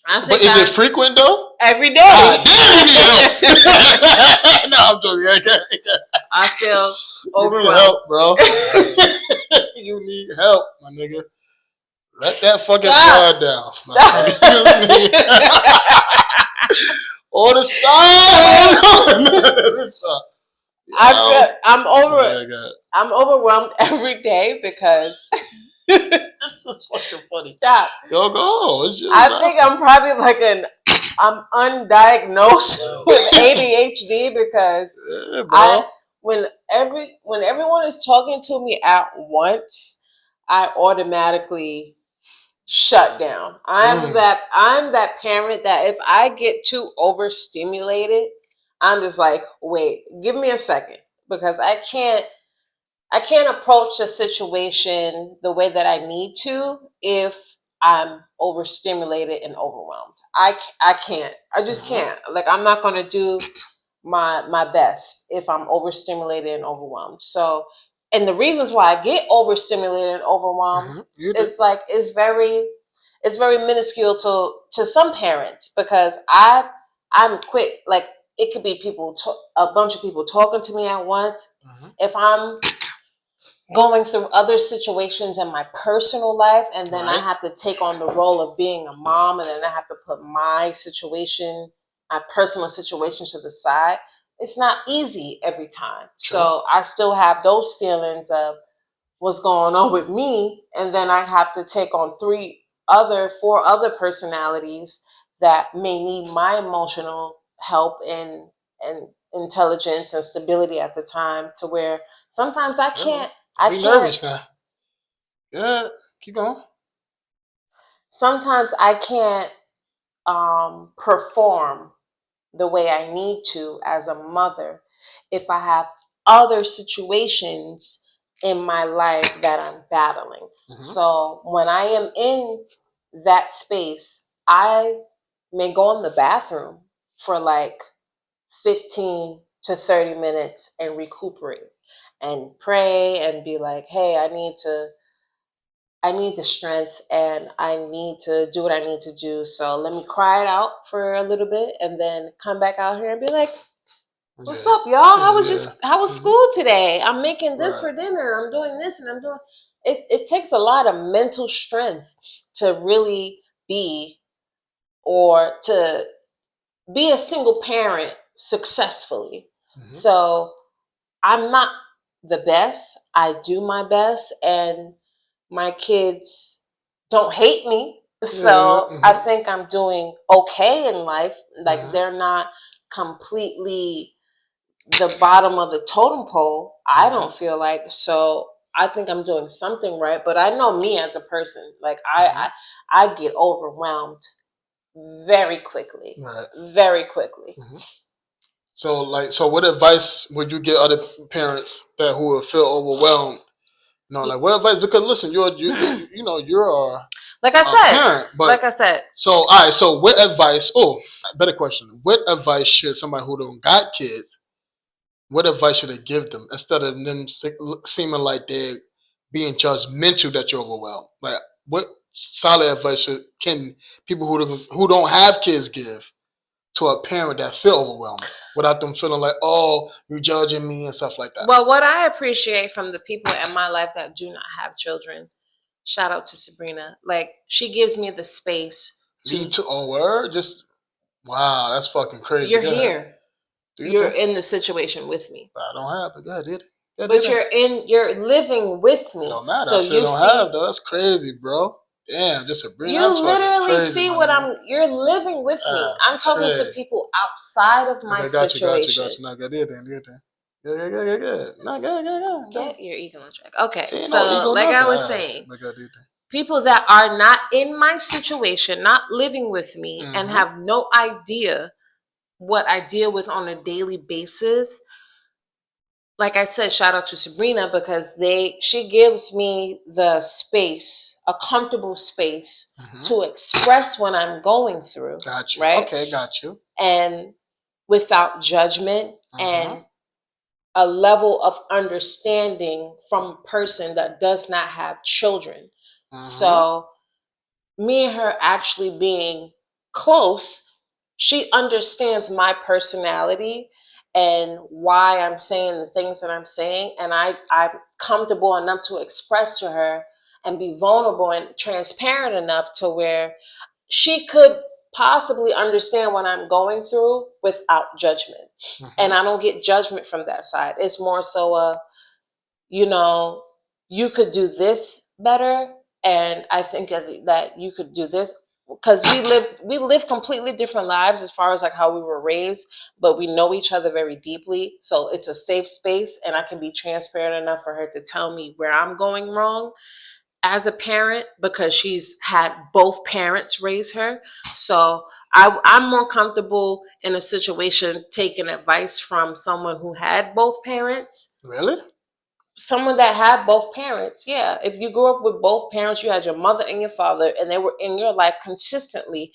S1: but is it frequent though?
S2: Every day.
S1: Damn, you need help. No, I'm joking.
S2: I feel overwhelmed.
S1: You need help, bro. You need help, my nigga. Let that fucking guard down. Or the side.
S2: I'm overwhelmed every day because
S1: this is fucking funny.
S2: Stop.
S1: Yo, go.
S2: I think I'm probably I'm undiagnosed with ADHD because when everyone is talking to me at once, I automatically shut down. I'm that parent that if I get too overstimulated, I'm just like, wait, give me a second because I can't approach the situation the way that I need to if I'm overstimulated and overwhelmed. I can't. I just can't. I'm not going to do my best if I'm overstimulated and overwhelmed. So, and the reasons why I get overstimulated and overwhelmed it's very minuscule to some parents because I'm quick. It could be a bunch of people talking to me at once. If I'm going through other situations in my personal life, and then I have to take on the role of being a mom, and then I have to put my personal situation to the side. It's not easy every time. Sure. So I still have those feelings of what's going on with me, and then I have to take on 4 other personalities that may need my emotional help and intelligence and stability at the time, to where sometimes I can't.
S1: I can't. Nervous now. Yeah, keep going.
S2: Sometimes I can't perform the way I need to as a mother if I have other situations in my life that I'm battling. So when I am in that space, I may go in the bathroom for 15 to 30 minutes and recuperate and pray and be like, hey, I need the strength and I need to do what I need to do. So let me cry it out for a little bit and then come back out here and be like, what's up, y'all? How was school today? I'm making this for dinner. I'm doing this and I'm doing it. Takes a lot of mental strength to really be a single parent successfully. So I'm not the best. I do my best, and my kids don't hate me. So I think I'm doing okay in life. They're not completely the bottom of the totem pole. I don't feel like. So I think I'm doing something right. But I know me as a person. I get overwhelmed very quickly. Very quickly.
S1: So what advice would you give other parents who will feel overwhelmed? What advice? Because listen, you're
S2: like I said,
S1: parent, but So all right. So what advice? Oh, better question. What advice should somebody who don't got kids? What advice should they give them instead of them seeming like they're being judgmental that you're overwhelmed? what solid advice can people who don't have kids give to a parent that feel overwhelmed without them feeling like, oh, you're judging me and stuff like that?
S2: Well, what I appreciate from the people in my life that do not have children, shout out to Sabrina. Like, she gives me the space.
S1: Me too. Oh, word? Just, wow, that's fucking crazy.
S2: You're here. You're in the situation with me.
S1: I don't have it. Yeah, did it. Yeah,
S2: but you're living with me.
S1: No matter. So you don't have though. That's crazy, bro. Damn, just Sabrina. You
S2: literally see what you're living with me. I'm talking to people outside of my situation. Get your ego on track. Okay, so like I was saying, people that are not in my situation, not living with me, and have no idea what I deal with on a daily basis. Like I said, shout out to Sabrina because she gives me the space, a comfortable space to express what I'm going through.
S1: Got you.
S2: Right?
S1: Okay, got you.
S2: And without judgment and a level of understanding from a person that does not have children. So me and her actually being close, she understands my personality and why I'm saying the things that I'm saying. And I'm comfortable enough to express to her and be vulnerable and transparent enough to where she could possibly understand what I'm going through without judgment. And I don't get judgment from that side. It's more so you could do this better. And I think that you could do this. Because we live completely different lives as far as like how we were raised, but we know each other very deeply. So it's a safe space and I can be transparent enough for her to tell me where I'm going wrong as a parent because she's had both parents raise her. So I'm more comfortable in a situation taking advice from someone who had both parents.
S1: Really?
S2: Someone that had both parents, yeah. If you grew up with both parents, you had your mother and your father, and they were in your life consistently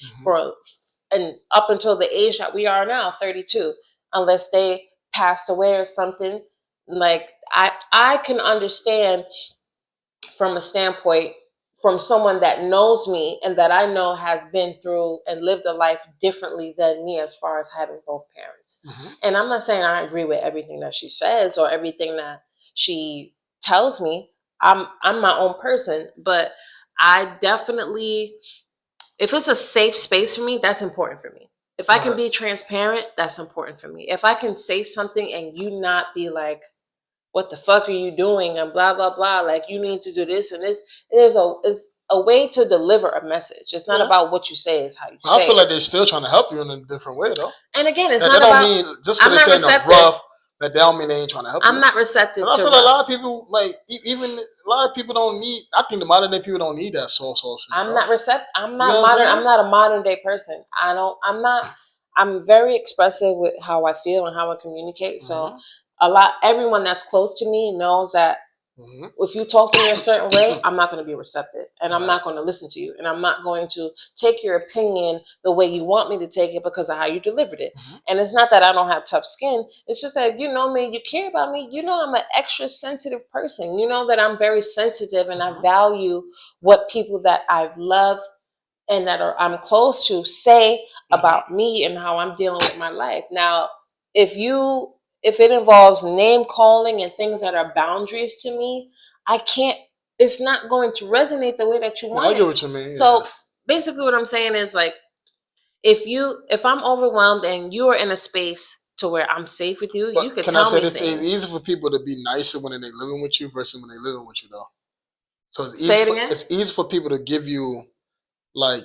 S2: and up until the age that we are now, 32, unless they passed away or something. Like I can understand from a standpoint from someone that knows me and that I know has been through and lived a life differently than me as far as having both parents. And I'm not saying I agree with everything that she says or everything that she tells me. I'm my own person, but I definitely, if it's a safe space for me, that's important for me. If I can be transparent, that's important for me. If I can say something and you not be like, what the fuck are you doing? And blah, blah, blah. Like, you need to do this and this. It's a way to deliver a message. It's not about what you say, it's how you say it.
S1: I feel like they're still trying to help you in a different way, though.
S2: And again, it's not about... Mean,
S1: just because they're saying rough, that don't mean they ain't trying to help you.
S2: I'm not receptive to
S1: I feel like a lot of people, like, even a lot of people don't need... I think the modern day people don't need that soul shit.
S2: I'm not receptive. I'm not modern. I'm not a modern day person. I'm very expressive with how I feel and how I communicate. So... everyone that's close to me knows that if you talk to me a certain way, I'm not going to be receptive and I'm not going to listen to you and I'm not going to take your opinion the way you want me to take it because of how you delivered it. And it's not that I don't have tough skin. It's just that, you know me, you care about me. You know, I'm an extra sensitive person. You know that I'm very sensitive and I value what people that I love and that I'm close to say about me and how I'm dealing with my life. Now, if it involves name calling and things that are boundaries to me, it's not going to resonate the way that you want it.
S1: I get what you mean.
S2: So basically what I'm saying is like, if I'm overwhelmed and you are in a space to where I'm safe with you, you can tell me things.
S1: It's easy for people to be nicer when they're living with you versus when they're living with you, though. So it's easy for people to give you like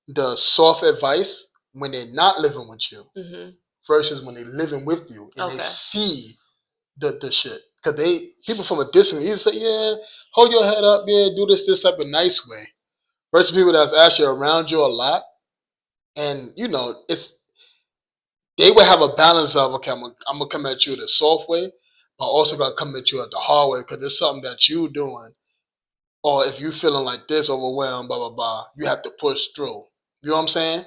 S1: the soft advice when they're not living with you. Versus when they're living with you and they see the shit. Because people from a distance, either say, yeah, hold your head up, yeah, do this type of nice way. Versus people that's actually around you a lot. And, you know, they will have a balance of, okay, I'm going to come at you the soft way, but also going to come at you at the hard way because it's something that you're doing. Or if you're feeling like this, overwhelmed, blah, blah, blah, you have to push through. You know what I'm saying?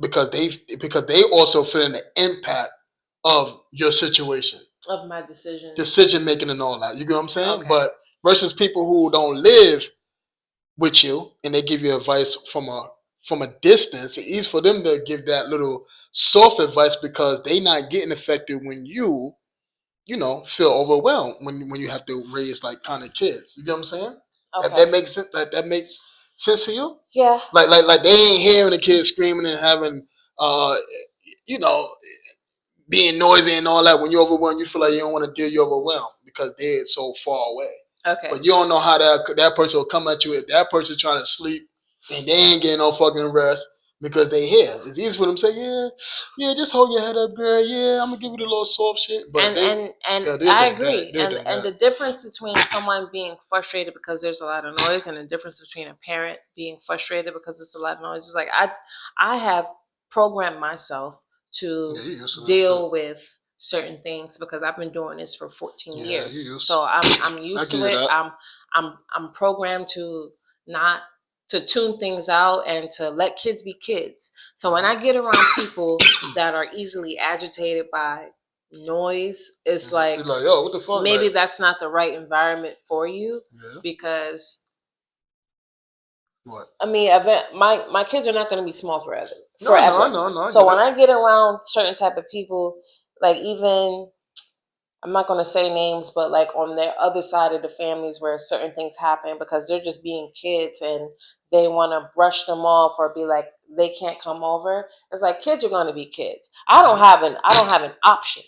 S1: Because they also feel the impact of your situation.
S2: Of my decision
S1: making and all that. You get what I'm saying? Okay. But versus people who don't live with you and they give you advice from a distance, it's easy for them to give that little soft advice because they not getting affected when feel overwhelmed when you have to raise like kind of kids. You get what I'm saying? Okay. That makes sense. That makes sense to you?
S2: Yeah.
S1: Like they ain't hearing the kids screaming and having you know being noisy and all that. When you're overwhelmed, you feel like you don't want to deal. You're overwhelmed because they're so far away. Okay. But you don't know how that person will come at you if that person's trying to sleep and they ain't getting no fucking rest because they here. It's easy for them to say, yeah, just hold your head up, girl. Yeah, I'm gonna give you the little soft shit. But
S2: I agree. And the difference between someone being frustrated because there's a lot of noise and the difference between a parent being frustrated because there's a lot of noise is like I have programmed myself to deal with certain things because I've been doing this for 14 years. So I'm used to it. I'm programmed to not to tune things out and to let kids be kids. So when I get around people that are easily agitated by noise, it's like, yo, what the fuck? Maybe that's not the right environment for you because what? I mean, my kids are not going to be small forever. No. So when I get around certain type of people, like even I'm not going to say names, but like on their other side of the families where certain things happen because they're just being kids and they want to brush them off or be like they can't come over. It's like kids are going to be kids. I don't have an option.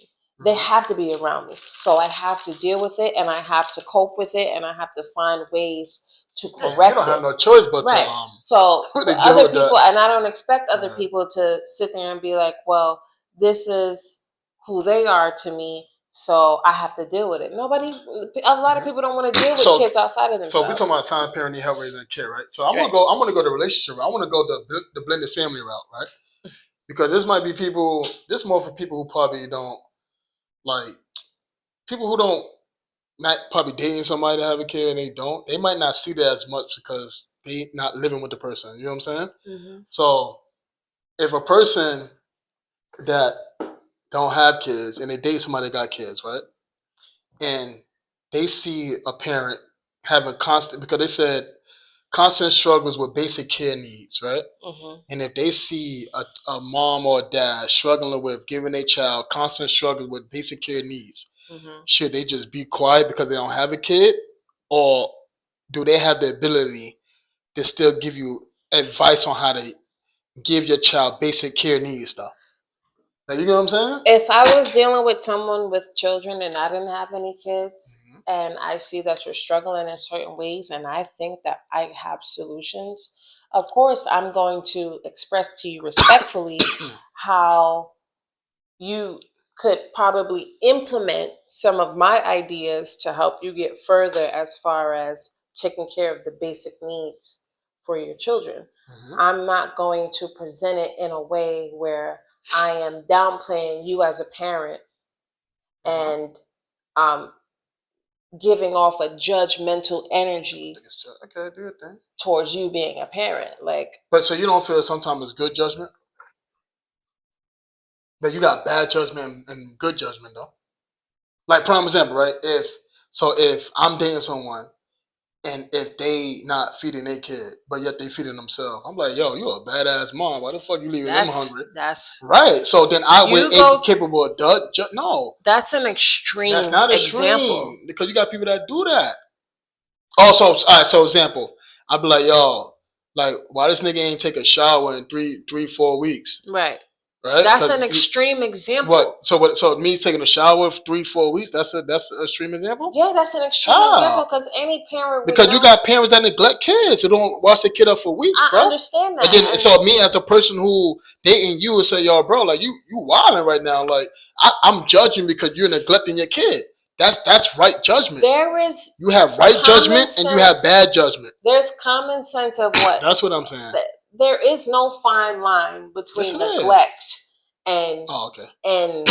S2: They have to be around me. So I have to deal with it and I have to cope with it and I have to find ways to correct it. You don't have no choice but to so other people, and I don't expect other people to sit there and be like, well, this is who they are to me, so I have to deal with it. A lot of people don't want to deal with kids outside of themselves. So we're talking about time parenting, help raising a kid, right? So I'm gonna go the relationship route. I want to go the blended family route, right? Because this might be people. This more for people who probably don't like people who don't not probably dating somebody to have a kid and they might not see that as much because they not living with the person. You know what I'm saying? Mm-hmm. So if a person that don't have kids and they date somebody that got kids, right? And they see a parent having because they said constant struggles with basic care needs, right? Mm-hmm. And if they see a mom or a dad struggling with giving their child constant struggles with basic care needs, should they just be quiet because they don't have a kid? Or do they have the ability to still give you advice on how to give your child basic care needs stuff? Like, you know what I'm saying? If I was dealing with someone with children and I didn't have any kids, and I see that you're struggling in certain ways and I think that I have solutions, of course I'm going to express to you respectfully how you could probably implement some of my ideas to help you get further as far as taking care of the basic needs for your children. Mm-hmm. I'm not going to present it in a way where I am downplaying you as a parent and giving off a judgmental energy towards you being a parent. But so you don't feel sometimes it's good judgment? That you got bad judgment and good judgment though. Like prime example, right? If I'm dating someone and if they not feeding their kid, but yet they feeding themselves, I'm like, yo, you a badass mom. Why the fuck you leaving them hungry? That's right. So then I ain't capable of no. That's an extreme. That's not example because you got people that do that. Also, all right. So example, I'd be like, yo, like why this nigga ain't take a shower in 3-4 weeks? Right. Right? That's an extreme example. So me taking a shower for 3-4 weeks, that's an extreme example? Yeah, that's an extreme example because any parent because you got parents that neglect kids who don't watch their kid up for weeks, bro. I understand that. And then so me as a person who dating you would say, yo, bro, like you wilding right now. Like I'm judging because you're neglecting your kid. That's right judgment. You have right judgment and you have bad judgment. There's common sense of what? That's what I'm saying. There is no fine line between neglect and and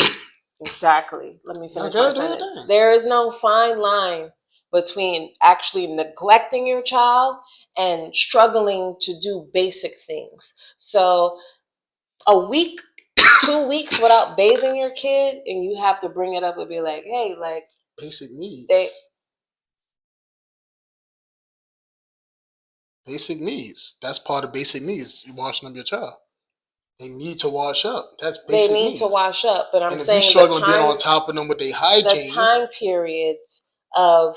S2: exactly. Let me finish my sentence. There is no fine line between actually neglecting your child and struggling to do basic things. So a week, 2 weeks without bathing your kid, and you have to bring it up and be like, hey, like basic needs.
S1: Basic needs. That's part of basic needs. You're washing up your child. They need to wash up. That's basic
S2: They need
S1: needs.
S2: to wash up, but I'm
S1: and if
S2: saying
S1: you struggling being on top of them with their hygiene,
S2: the time periods of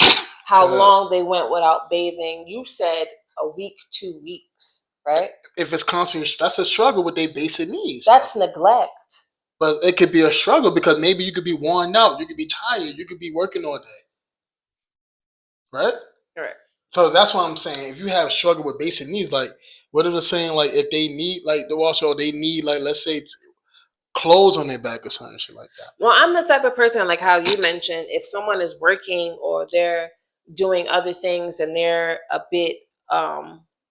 S2: how long they went without bathing. You said a week, 2 weeks, right?
S1: If it's constant, that's a struggle with their basic needs.
S2: That's neglect.
S1: But it could be a struggle because maybe you could be worn out, you could be tired, you could be working all day, right?
S2: Correct.
S1: So that's what I'm saying. If you have struggle with basic needs, like what are they saying? Like if they need, like the also they need, like let's say clothes on their back or something shit like that.
S2: Well, I'm the type of person, like how you mentioned, if someone is working or they're doing other things and they're a bit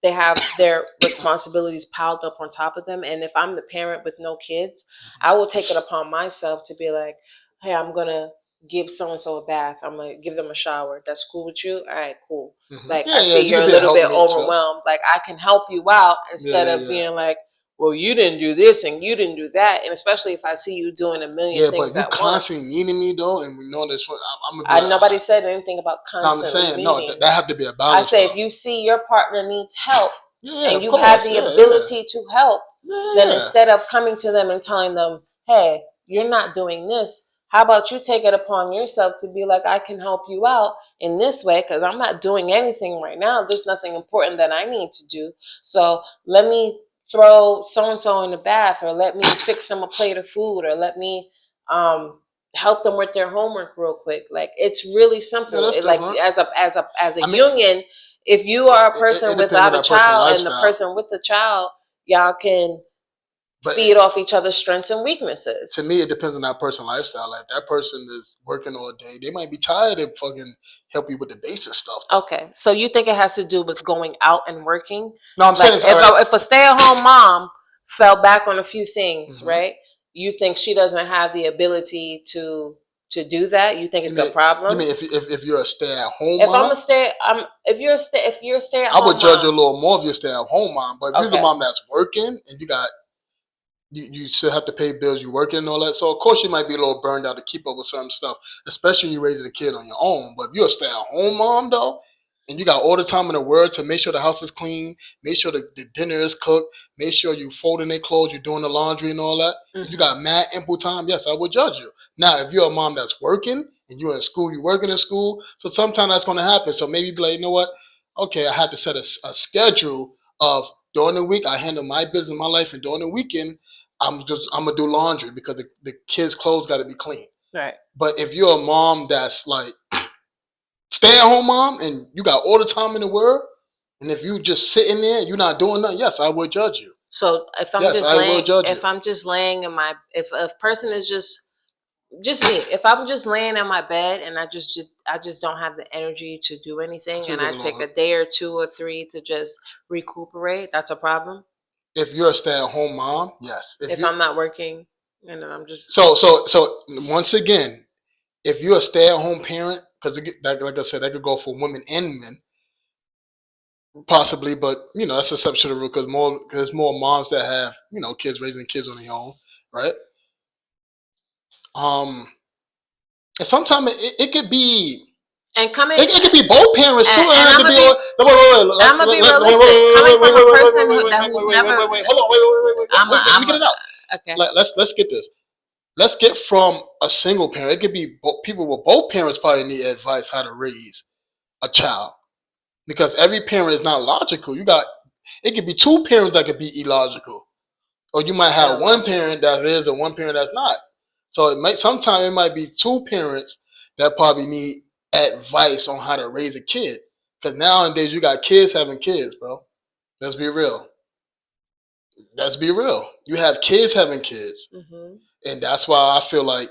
S2: they have their responsibilities piled up on top of them, and if I'm the parent with no kids, I will take it upon myself to be like, hey, I'm gonna give so and so a bath, I'm gonna give them a shower. That's cool with you? All right, cool. Like I see you're a little bit overwhelmed, like I can help you out instead of being like, well, you didn't do this and you didn't do that, and especially if I see you doing a million things at once.
S1: Yeah, but you constantly needing me though, and we know this.
S2: Nobody said anything about constantly needing.
S1: No, that have to be a balance.
S2: I say if you see your partner needs help and you have the ability to help, then instead of coming to them and telling them, hey, you're not doing this, how about you take it upon yourself to be like, I can help you out in this way because I'm not doing anything right now. There's nothing important that I need to do. So let me throw so-and-so in the bath, or let me fix them a plate of food, or let me help them with their homework real quick. Like it's really simple. Like as a union, if you are a person without a child and the person with the child, y'all can feed off each other's strengths and weaknesses.
S1: To me, it depends on that person's lifestyle. Like that person is working all day, they might be tired of fucking help you with the basic stuff.
S2: Okay, so you think it has to do with going out and working?
S1: No, I'm saying
S2: if a stay-at-home mom fell back on a few things, right? You think she doesn't have the ability to do that? You think it's a problem?
S1: You mean if you're a stay-at-home
S2: mom? If you're a stay-at-home,
S1: I would judge you a little more if you're a stay-at-home mom. But if you're a mom that's working and you still have to pay bills, you're working and all that. So of course you might be a little burned out to keep up with some stuff, especially when you're raising a kid on your own. But if you're a stay-at-home mom though, and you got all the time in the world to make sure the house is clean, make sure the dinner is cooked, make sure you folding their clothes, you're doing the laundry and all that, you got mad ample time, yes, I would judge you. Now, if you're a mom that's working and you're in school, you're working in school, so sometimes that's going to happen. So maybe be like, you know what? Okay, I have to set a schedule of during the week, I handle my business, my life, and during the weekend, I'm gonna do laundry because the kids' clothes got to be clean.
S2: Right.
S1: But if you're a mom that's like stay-at-home mom and you got all the time in the world, and if you just sitting there, you're not doing nothing, yes, I would judge you.
S2: So if I'm just laying in my, if a person is just me, if I'm just laying in my bed and I just don't have the energy to do anything, and I take a day or 2 or 3 to just recuperate, that's a problem.
S1: If you're a stay-at-home mom, yes.
S2: If I'm not working, and then I'm just
S1: so once again, if you're a stay-at-home parent, because like I said, that could go for women and men, possibly, but that's a exception to the rule because there's more moms that have kids, raising kids on their own, right? And sometimes it could be. And coming, it could be both parents too. I'm gonna be realistic. Coming from a person who's never. Wait. Hold on. Let me get it out. Okay. Let's get this. Let's get from a single parent. It could be people with both parents probably need advice how to raise a child, because every parent is not logical. It could be 2 parents that could be illogical, or you might have one parent that is and one parent that's not. So sometimes it might be 2 parents that probably need advice on how to raise a kid. Because nowadays you got kids having kids, bro. Let's be real. You have kids having kids. And that's why I feel like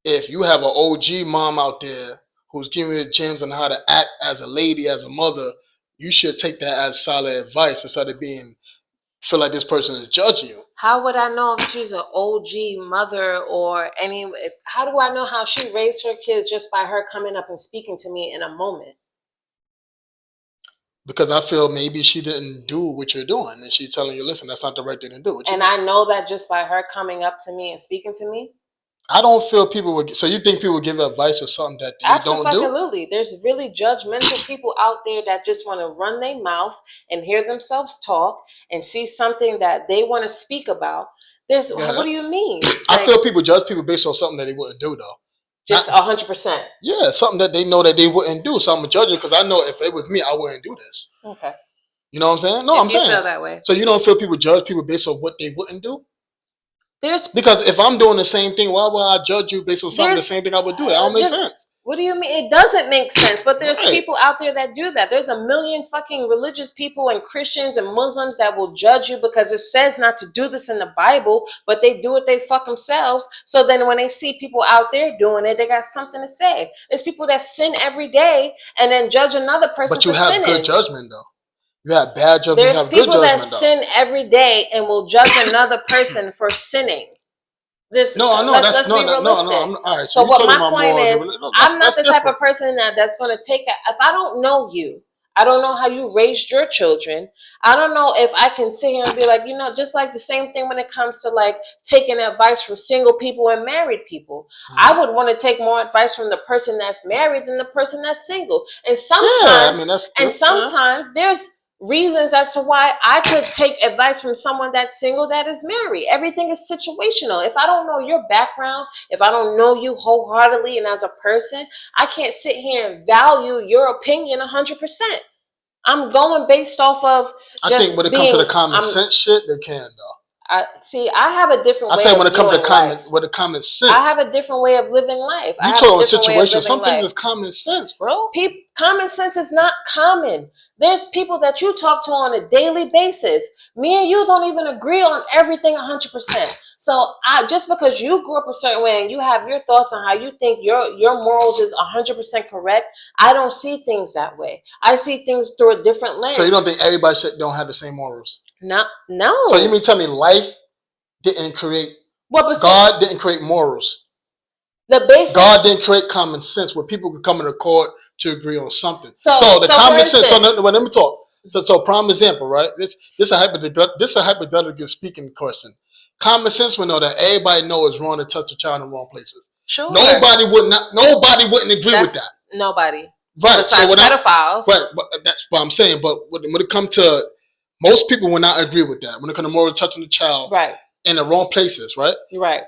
S1: if you have an OG mom out there who's giving you the gems on how to act as a lady, as a mother, you should take that as solid advice instead of feel like this person is judging you.
S2: How would I know if she's an OG mother or how do I know how she raised her kids just by her coming up and speaking to me in a moment?
S1: Because I feel maybe she didn't do what you're doing, and she's telling you, listen, that's not the right thing to do.
S2: And I know that just by her coming up to me and speaking to me?
S1: I don't feel people would. So you think people would give advice or something that they don't do?
S2: Absolutely. There's really judgmental people out there that just want to run their mouth and hear themselves talk and see something that they want to speak about. What do you mean?
S1: I feel people judge people based on something that they wouldn't do, though.
S2: Just 100%.
S1: Yeah, something that they know that they wouldn't do. So I'm a judge because I know if it was me, I wouldn't do this.
S2: Okay.
S1: You know what I'm saying? No, I'm saying.
S2: You feel that way.
S1: So you don't feel people judge people based on what they wouldn't do?
S2: Because
S1: if I'm doing the same thing, why would I judge you based on something the same thing I would do? That don't make sense.
S2: What do you mean? It doesn't make sense, but there's people out there that do that. There's a million fucking religious people and Christians and Muslims that will judge you because it says not to do this in the Bible, but they do it, they fuck themselves. So then when they see people out there doing it, they got something to say. There's people that sin every day and then judge another person for sinning.
S1: But you have good judgment, though. You have bad judgment.
S2: There's people that sin every day and will judge another person for sinning. Let's be realistic.
S1: All right,
S2: so what my point is, I'm not the type of person that's going to take it. If I don't know you, I don't know how you raised your children. I don't know if I can sit here and be like, just like the same thing when it comes to like taking advice from single people and married people. Mm-hmm. I would want to take more advice from the person that's married than the person that's single. And sometimes, there's reasons as to why I could take advice from someone that's single that is married. Everything is situational. If I don't know your background, if I don't know you wholeheartedly and as a person, I can't sit here and value your opinion 100%. I'm going based off of
S1: I think when it comes to the common sense shit, they can though.
S2: I have a different way.
S1: I say when it comes to common sense,
S2: I have a different way of living life.
S1: You talk about situation. Some things is common sense, bro.
S2: Common sense is not common. There's people that you talk to on a daily basis. Me and you don't even agree on everything 100%. So just because you grew up a certain way and you have your thoughts on how you think your morals is 100% correct, I don't see things that way. I see things through a different lens.
S1: So you don't think everybody don't have the same morals?
S2: No.
S1: So you mean tell me life didn't create God didn't create morals? God didn't create common sense where people could come in accord to agree on something. So the common sense. So let me talk. So prime example, right? This is a hypothetical speaking question. Common sense would know that everybody knows it's wrong to touch a child in the wrong places.
S2: Sure.
S1: Nobody wouldn't agree with that.
S2: Nobody.
S1: Right.
S2: Besides pedophiles.
S1: But that's what I'm saying. But when it comes to most people will not agree with that. When it comes to moral touching the child in the wrong places, right?
S2: Right.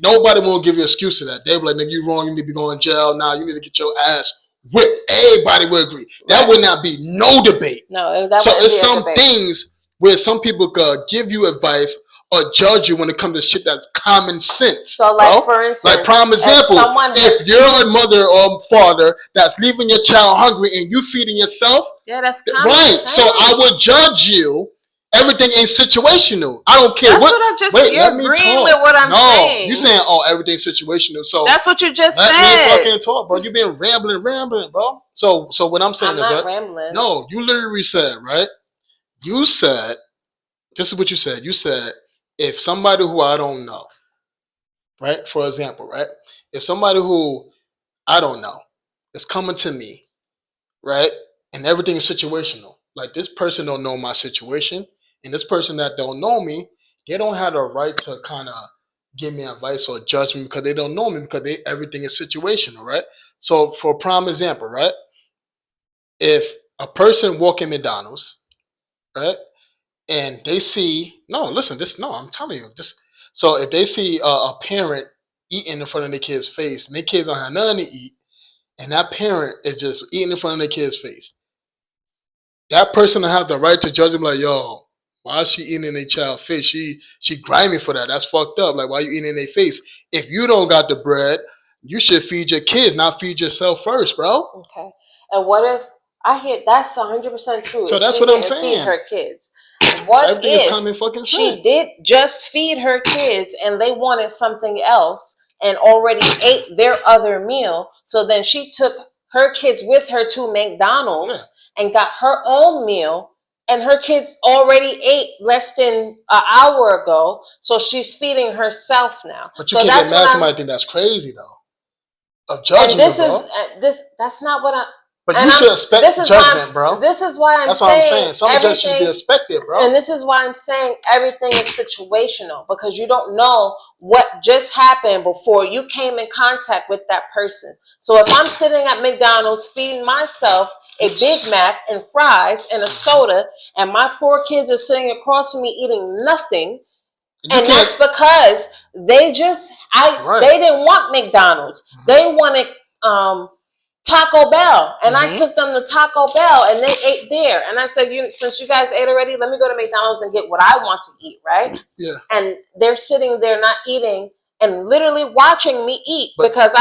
S1: Nobody will give you an excuse to that. They'll be like, nigga, you wrong, you need to be going to jail. Now you need to get your ass whipped. Everybody will agree. That would not be no debate.
S2: No, that
S1: so it's some things where some people could give you advice or judge you when it comes to shit that's common sense.
S2: So like for instance,
S1: like prime example, if you're a mother or father that's leaving your child hungry and you feeding yourself,
S2: that's common sense.
S1: So I would judge you. Everything ain't situational. I don't care
S2: that's what I just said. You're agreeing with what I'm saying.
S1: You saying everything's situational. So
S2: that's what you just said.
S1: Let me fucking talk, bro. You been rambling, bro. So what I'm saying
S2: is not rambling.
S1: No, you literally said, right? You said, this is what you said. You said, if somebody who I don't know, right? For example, right? If somebody who I don't know is coming to me, right? And everything is situational. Like this person don't know my situation. And this person that don't know me, they don't have the right to kind of give me advice or judge me because they don't know me because everything is situational, right? So for a prime example, right? If a person walk in McDonald's, right? And they see, I'm telling you this. So if they see a parent eating in front of their kid's face and their kids don't have nothing to eat and that parent is just eating in front of their kid's face, that person will have the right to judge them like, yo, why is she eating in their child's face? She grimy for that. That's fucked up. Like, why you eating in their face? If you don't got the bread, you should feed your kids, not feed yourself first, bro.
S2: Okay. And what if I hear that's 100% true?
S1: So that's what I'm saying.
S2: Feed her kids. What
S1: everything
S2: if
S1: is common fucking sense.
S2: She did just feed her kids and they wanted something else and already ate their other meal? So then she took her kids with her to McDonald's and got her own meal. And her kids already ate less than an hour ago, so she's feeding herself now.
S1: But you can't get mad at somebody think that's crazy though. Of judging,
S2: and that's not what I.
S1: But you should expect judgment, bro.
S2: This is why
S1: That's what I'm saying. Some judgment should be expected, bro.
S2: And this is why I'm saying everything is situational, because you don't know what just happened before you came in contact with that person. So if I'm sitting at McDonald's feeding myself a Big Mac and fries and a soda, and my 4 kids are sitting across from me eating nothing, and that's because they didn't want McDonald's. They wanted Taco Bell, and I took them to Taco Bell, and they ate there. And I said, since you guys ate already, let me go to McDonald's and get what I want to eat, right?
S1: Yeah.
S2: And they're sitting there not eating and literally watching me eat because they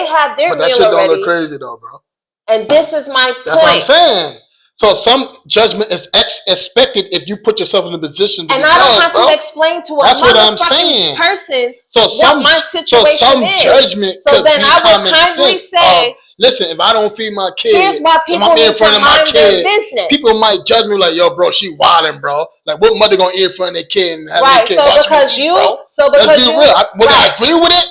S2: had their meal already. But that shit don't
S1: look crazy though, bro.
S2: And this is my point.
S1: That's what I'm saying. So some judgment is expected if you put yourself in a position to
S2: and I don't have to explain to a motherfucking person what my situation is.
S1: Judgment
S2: so then I would kindly say,
S1: listen, if I don't feed my kids,
S2: here's why people need to mind their business.
S1: People might judge me like, yo, bro, she wilding, bro. Like, what mother gonna eat in front of their kid and have their kid watch me eat, bro? Let's be real. I agree with it.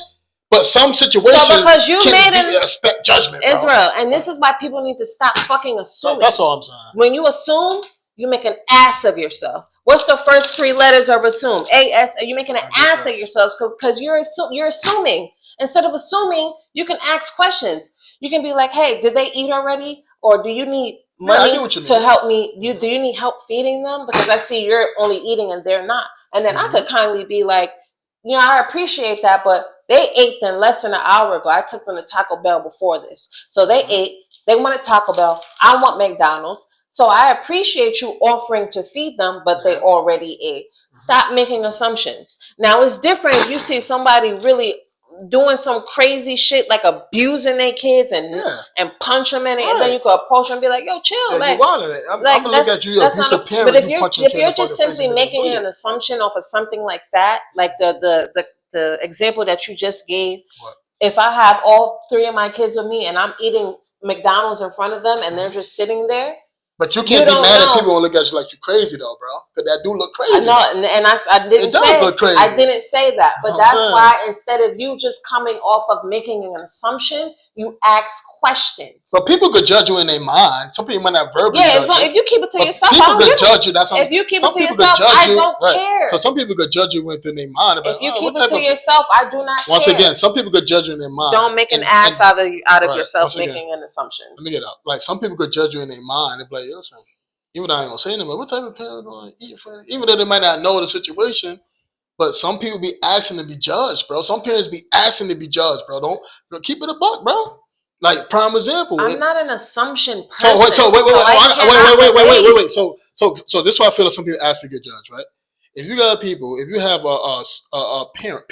S1: But some situations expect judgment, bro.
S2: Israel, and this is why people need to stop fucking assuming.
S1: That's all I'm saying.
S2: When you assume, you make an ass of yourself. What's the first 3 letters of assume? A-S. You're making an ass of yourself because you're assuming. Instead of assuming, you can ask questions. You can be like, hey, did they eat already? Or do you need money to help me? Do you need help feeding them? Because I see you're only eating and they're not. And then I could kindly be like, I appreciate that, but they ate in less than an hour ago. I took them to Taco Bell before this. So they ate. They wanted Taco Bell. I want McDonald's. So I appreciate you offering to feed them, but they already ate. Stop making assumptions. Now, it's different if you see somebody really doing some crazy shit, like abusing their kids and punch them in it, and then you could approach them and be like, yo, chill.
S1: I'm gonna look at you, abusive parent.
S2: But if you're just simply making an assumption off of something like that, like the example that you just gave, if I have all 3 of my kids with me and I'm eating McDonald's in front of them and they're just sitting there.
S1: But you can't be mad at people who look at you like you're crazy though, bro. Because that do look crazy.
S2: No, and I didn't say look crazy. I didn't say that. But that's why instead of you just coming off of making an assumption, you ask questions.
S1: But people could judge you in their mind. Some people might not verbally judge you.
S2: If you keep it to yourself,
S1: people could judge you.
S2: If you keep it to yourself, I don't care.
S1: So some people could judge you within their mind.
S2: If you keep it to yourself, I do not care.
S1: Once again, some people could judge you in their mind.
S2: Don't make an ass out of yourself making an assumption.
S1: Let me get out. Like some people could judge you in their mind and be like, listen, even though I ain't gonna say anything, but what type of parent gonna eat for? Even though they might not know the situation, but some people be asking to be judged, bro. Some parents be asking to be judged, bro. Don't keep it a buck, bro. Like prime example.
S2: I'm not an assumption person.
S1: Wait. So this is why I feel like some people ask to get judged, right? If you got people, if you have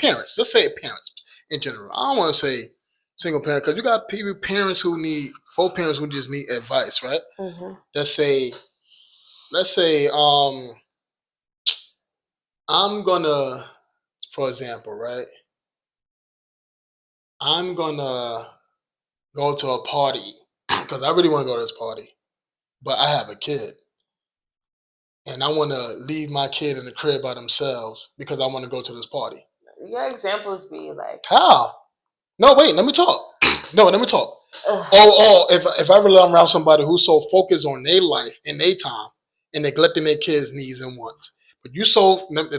S1: parents, let's say parents in general. I don't want to say single parent because you got parents who need both parents who just need advice, right? Mm-hmm. Let's say I'm gonna, for example, right? I'm gonna go to a party because I really want to go to this party, but I have a kid. And I want to leave my kid in the crib by themselves because I want to go to this party.
S2: Your examples be like...
S1: How? No, wait, let me talk. If I rely around somebody who's so focused on their life and their time and neglecting their kids' needs and wants. But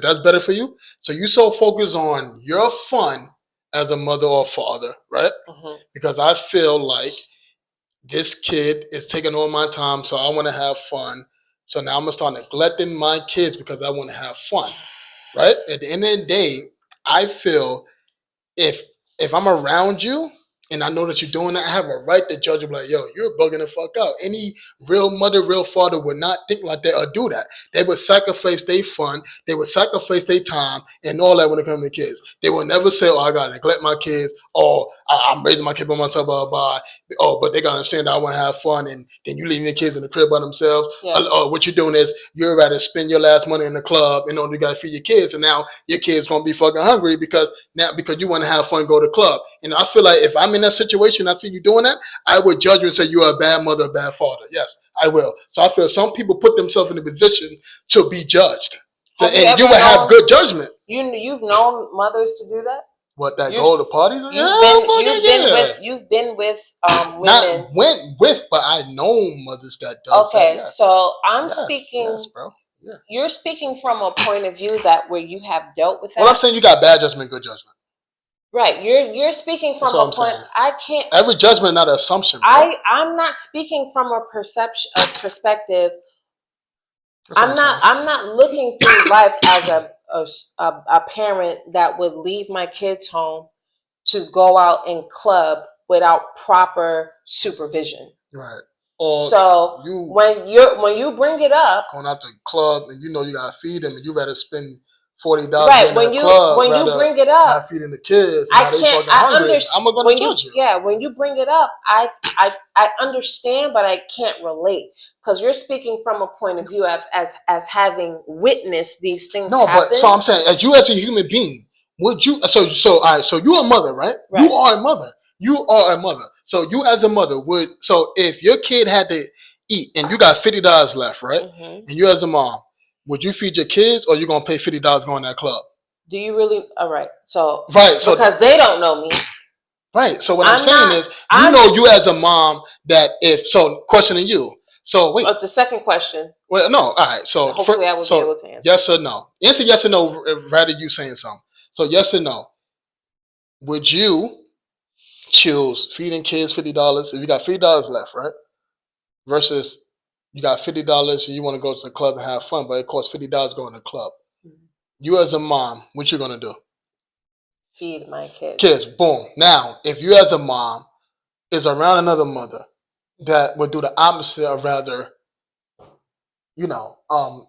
S1: that's better for you? So you so focused on your fun as a mother or father, right? Mm-hmm. Because I feel like this kid is taking all my time, so I want to have fun. So now I'm going to start neglecting my kids because I want to have fun, right? At the end of the day, I feel if I'm around you and I know that you're doing that, I have a right to judge you like, yo, you're bugging the fuck out. Any real mother, real father would not think like that or do that. They would sacrifice their fun. They would sacrifice their time and all that when it comes to kids. They would never say, oh, I got to neglect my kids. Oh, I'm raising my kid by myself, blah, blah, blah. Oh, but they got to understand that I want to have fun and then you leaving your kids in the crib by themselves. Yeah. What you're doing is you're rather spend your last money in the club and you got to feed your kids. And now your kids going to be fucking hungry because you want to have fun, go to the club. And I feel like if I'm in that situation, I see you doing that, I would judge you and say you're a bad mother, a bad father. Yes, I will. So I feel some people put themselves in a position to be judged. And you would have good judgment.
S2: You've known mothers to do that?
S1: What, that go to parties?
S2: You've been with women.
S1: Not went with, but I know mothers that does.
S2: Okay,
S1: that, yes.
S2: so I'm speaking.
S1: Yes, bro. Yeah.
S2: You're speaking from a point of view that where you have dealt with that.
S1: Well, I'm saying you got bad judgment, good judgment.
S2: Right. You're speaking from a point. Saying. I can't.
S1: Every judgment, not an assumption. Bro.
S2: I'm not speaking from a perspective. I'm not looking through life as a parent that would leave my kids home to go out and club without proper supervision.
S1: Right.
S2: So when you bring it up,
S1: going out to the club and you know you gotta feed them and you rather spend $40
S2: right when you bring it up,
S1: not feeding the kids.
S2: I can't. I understand.
S1: I'm gonna judge you.
S2: Yeah, when you bring it up, I understand, but I can't relate because you're speaking from a point of view as having witnessed these things.
S1: No,
S2: happen.
S1: But so I'm saying, as a human being, would you? So all right. So you're a mother, right? You are a mother. You are a mother. So you as a mother would. So if your kid had to eat and you got $50 left, right? Mm-hmm. And you as a mom, would you feed your kids or you gonna pay $50 going to that club?
S2: Do you really? All right. So
S1: So
S2: because they don't know me.
S1: Right. So what I'm saying is, you as a mom that questioning you. So wait.
S2: The second question.
S1: Well, no. All right. So
S2: hopefully I will be able to answer.
S1: Yes or no. Answer yes or no rather you saying something. So yes or no. Would you choose feeding kids $50 if you got $50 left, right? Versus you got $50 and you want to go to the club and have fun, but it costs $50 going to the club. Mm-hmm. You as a mom, what you gonna do?
S2: Feed my kids.
S1: Kids, boom. Now, if you as a mom is around another mother that would do the opposite of rather,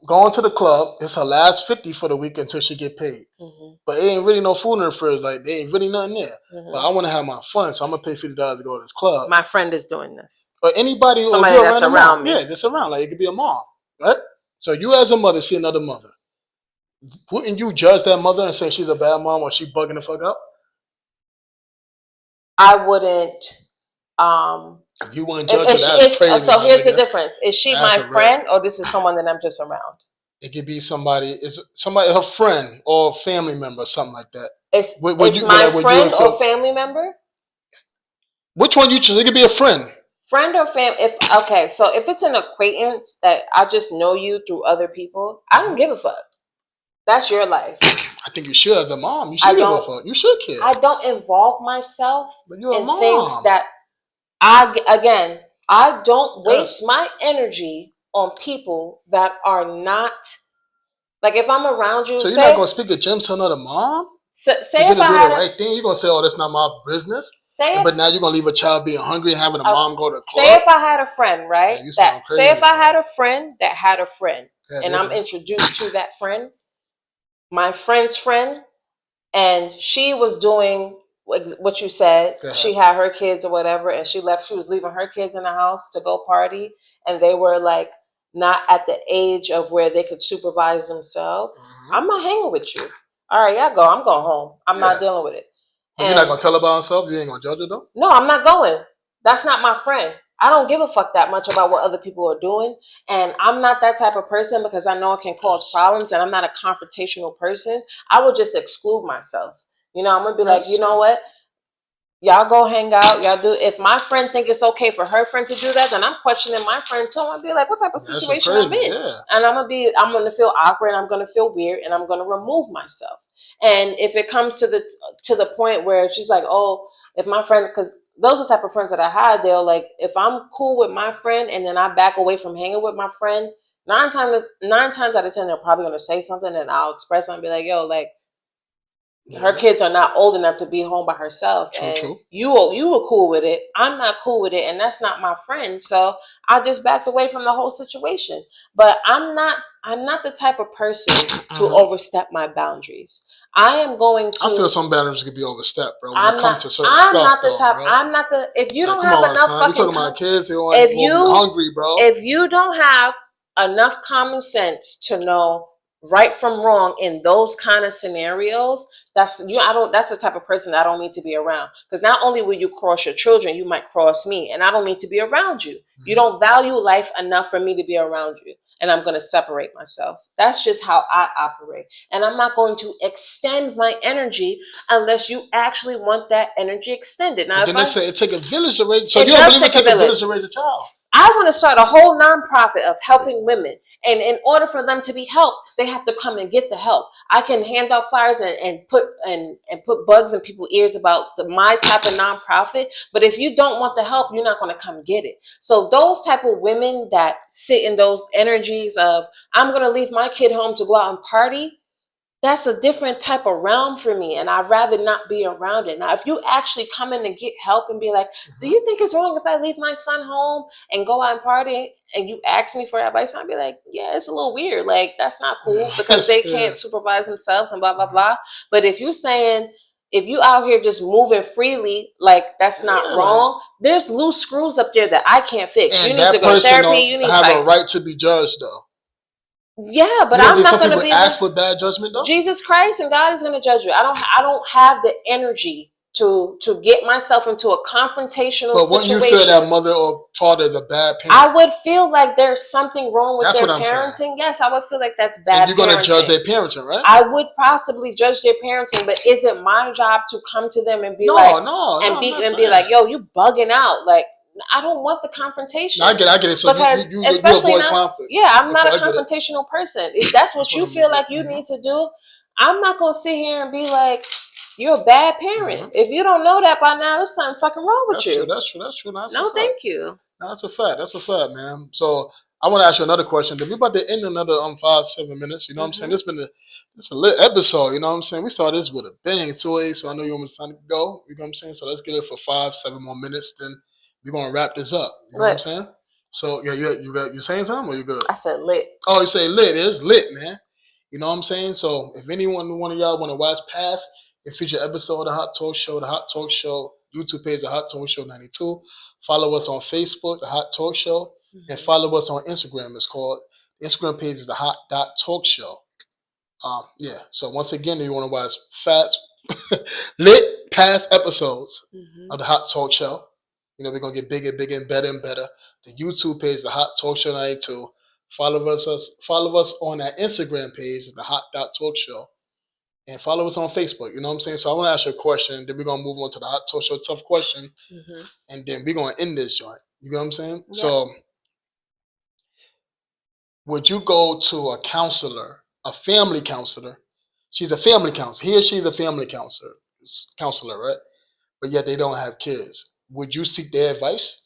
S1: going to the club, it's her last 50 for the week until she get paid. Mm-hmm. But it ain't really no food in her fridge. Like, there ain't really nothing there. Mm-hmm. But I want to have my fun, so I'm going to pay $50 to go to this club.
S2: My friend is doing this.
S1: Or anybody
S2: somebody that's around me.
S1: Yeah, just around. Like, it could be a mom, right? So you as a mother see another mother. Wouldn't you judge that mother and say she's a bad mom or she bugging the fuck out?
S2: I wouldn't.
S1: You wouldn't judge her. That's crazy.
S2: So here's the difference: is she my friend, or this is someone that I'm just around?
S1: It could be somebody. It's somebody, her friend or family member, something like that.
S2: It's my friend or family member.
S1: Which one you choose? It could be a friend.
S2: Friend or so if it's an acquaintance that I just know you through other people, I don't give a fuck. That's your life.
S1: I think you should as a mom. You should give a fuck. You should care.
S2: I don't involve myself
S1: in
S2: things that I don't waste my energy on people that are not like if I'm around you.
S1: So you're not gonna speak at gym to another mom?
S2: Say if I had the right
S1: thing, you're gonna say, "Oh, that's not my business." But now you're gonna leave a child being hungry and having a mom go to the club.
S2: Say if I had a friend, right? Say if I had a friend that had a friend, and I'm introduced to that friend. My friend's friend, and she was doing what you said. Yeah. She had her kids or whatever, and she was leaving her kids in the house to go party, and they were like not at the age of where they could supervise themselves. Mm-hmm. I'm not hanging with you. All right, y'all go. I'm going home. I'm not dealing with it.
S1: But you're not gonna tell her about herself? You ain't gonna judge her though?
S2: No, I'm not going. That's not my friend. I don't give a fuck that much about what other people are doing. And I'm not that type of person because I know it can cause problems and I'm not a confrontational person. I would just exclude myself. I'm going to be like, you know what? Y'all go hang out. Y'all do. If my friend think it's okay for her friend to do that, then I'm questioning my friend too. I'm going to be like, what type of situation I'm in? Yeah. And I'm going to feel awkward. I'm going to feel weird and I'm going to remove myself. And if it comes to the point where she's like, oh, if my friend, because those are the type of friends that I had. They're like, if I'm cool with my friend and then I back away from hanging with my friend, 9 times out of 10, they're probably going to say something and I'll express it and be like, yo, like, her kids are not old enough to be home by herself. True. You were cool with it. I'm not cool with it. And that's not my friend. So I just backed away from the whole situation. But I'm not the type of person to overstep my boundaries. I am going to.
S1: I feel some boundaries could be overstepped, bro.
S2: I'm not the. If you don't have enough fucking.
S1: You're talking about kids who are hungry, bro.
S2: If you don't have enough common sense to know right from wrong in those kind of scenarios, that's the type of person I don't need to be around. Because not only will you cross your children, you might cross me, and I don't need to be around you. Mm-hmm. You don't value life enough for me to be around you. and I'm going to separate myself. That's just how I operate. And I'm not going to extend my energy unless you actually want that energy extended. Now,
S1: then they say it takes a village to raise. So
S2: you don't believe it takes a village
S1: to raise a child?
S2: I want to start a whole nonprofit of helping women. And in order for them to be helped, they have to come and get the help. I can hand out flyers and put bugs in people's ears about my type of nonprofit. But if you don't want the help, you're not going to come get it. So those type of women that sit in those energies of, I'm going to leave my kid home to go out and party, that's a different type of realm for me, and I'd rather not be around it. Now, if you actually come in and get help and be like, do you think it's wrong if I leave my son home and go out and party, and you ask me for advice, I'd be like, yeah, it's a little weird. Like, that's not cool because they can't supervise themselves and blah, blah, blah. But if you're saying, if you out here just moving freely, like, that's not wrong, there's loose screws up there that I can't fix.
S1: And
S2: you need to go to therapy. You need to
S1: have a right to be judged, though.
S2: Yeah, but I'm not going to be
S1: ask for bad judgment though.
S2: Jesus Christ and God is going to judge you. I don't have the energy to get myself into a confrontational situation. But when you
S1: feel that mother or father is a bad parent,
S2: I would feel like there's something wrong with their parenting. Yes, I would feel like that's bad.
S1: And you're going to judge their parenting, right?
S2: I would possibly judge their parenting, but is it my job to come to them and be be like, yo, you bugging out, like. I don't want the confrontation.
S1: I get it. So
S2: because
S1: you avoid conflict.
S2: Yeah, I'm not a confrontational person. If that's what you feel like you need to do, I'm not going to sit here and be like, you're a bad parent. If you don't know that by now, there's something fucking wrong with you.
S1: That's true.
S2: No, thank you.
S1: That's a fact, man. So I want to ask you another question. We're about to end another 5-7 minutes. You know what I'm saying? It's a lit episode. You know what I'm saying? We started this with a bang, so I know you almost time to go. You know what I'm saying? So let's get it for 5-7 more minutes. Then we're gonna wrap this up. You know what I'm saying? So yeah, you saying something or you good?
S2: I said lit.
S1: Oh, you say lit. It's lit, man. You know what I'm saying? So if one of y'all want to watch past the future episode of the Hot Talk Show YouTube page, the Hot Talk Show 92. Follow us on Facebook, the Hot Talk Show, and follow us on Instagram. It's called the Instagram page is the Hot Talk Show. Yeah. So once again, if you want to watch fast, lit past episodes of the Hot Talk Show. You know, we're going to get bigger and better. The YouTube page, the Hot Talk Show 92. Follow us on our Instagram page, the Hot Talk Show. And follow us on Facebook. You know what I'm saying? So I want to ask you a question. Then we're going to move on to the Hot Talk Show tough question. And then we're going to end this joint. You know what I'm saying? Yeah. So would you go to a family counselor? She's a family counselor. She's a family counselor, right? But yet they don't have kids. Would you seek their advice?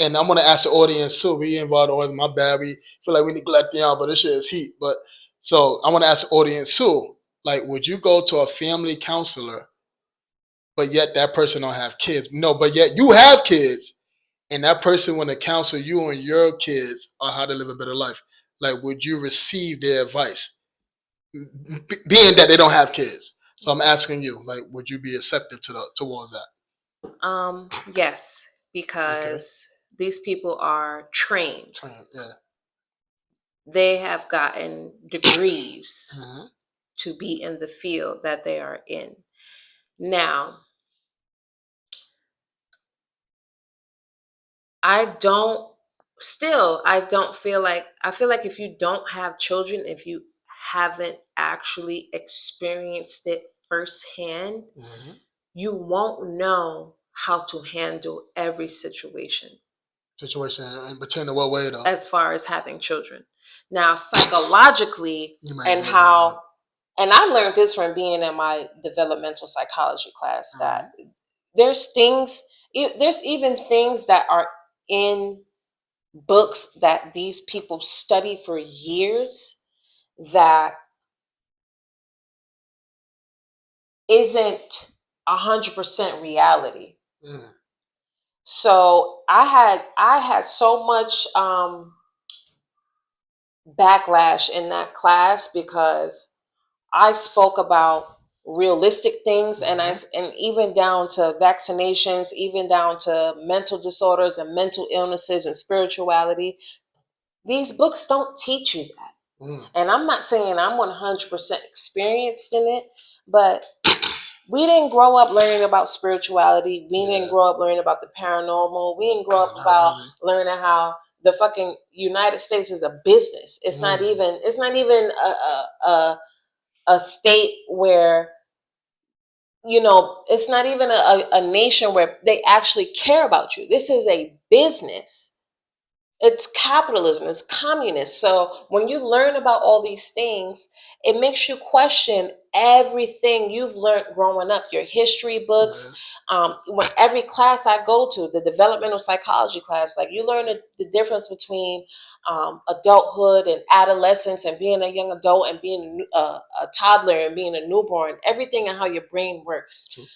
S1: And I'm going to ask the audience too. We involved the audience. My bad. We feel like we neglect y'all, but this shit is heat. But so I want to ask the audience too. Like, would you go to a family counselor, but yet that person don't have kids? No, but yet you have kids, and that person want to counsel you and your kids on how to live a better life. Like, would you receive their advice, being that they don't have kids? So I'm asking you, like, would you be receptive towards that?
S2: Yes, because these people are trained.
S1: Yeah.
S2: They have gotten degrees to be in the field that they are in. Now, I feel like if you don't have children, if you haven't actually experienced it firsthand, you won't know how to handle every situation.
S1: And between what way though?
S2: As far as having children. Now, psychologically, and I learned this from being in my developmental psychology class, that there's even things that are in books that these people study for years that isn't 100% reality. So I had so much backlash in that class because I spoke about realistic things and even down to vaccinations, even down to mental disorders and mental illnesses and spirituality. These books don't teach you that. And I'm not saying I'm 100% experienced in it, but we didn't grow up learning about spirituality. We didn't grow up learning about the paranormal. We didn't grow up learning how the fucking United States is a business. It's not even a state where, you know, it's not even a nation where they actually care about you. This is a business. It's capitalism, it's communist. So when you learn about all these things, it makes you question everything you've learned growing up, your history books. When every class I go to, the developmental psychology class, like you learn the difference between adulthood and adolescence and being a young adult and being a toddler and being a newborn, everything and how your brain works. True.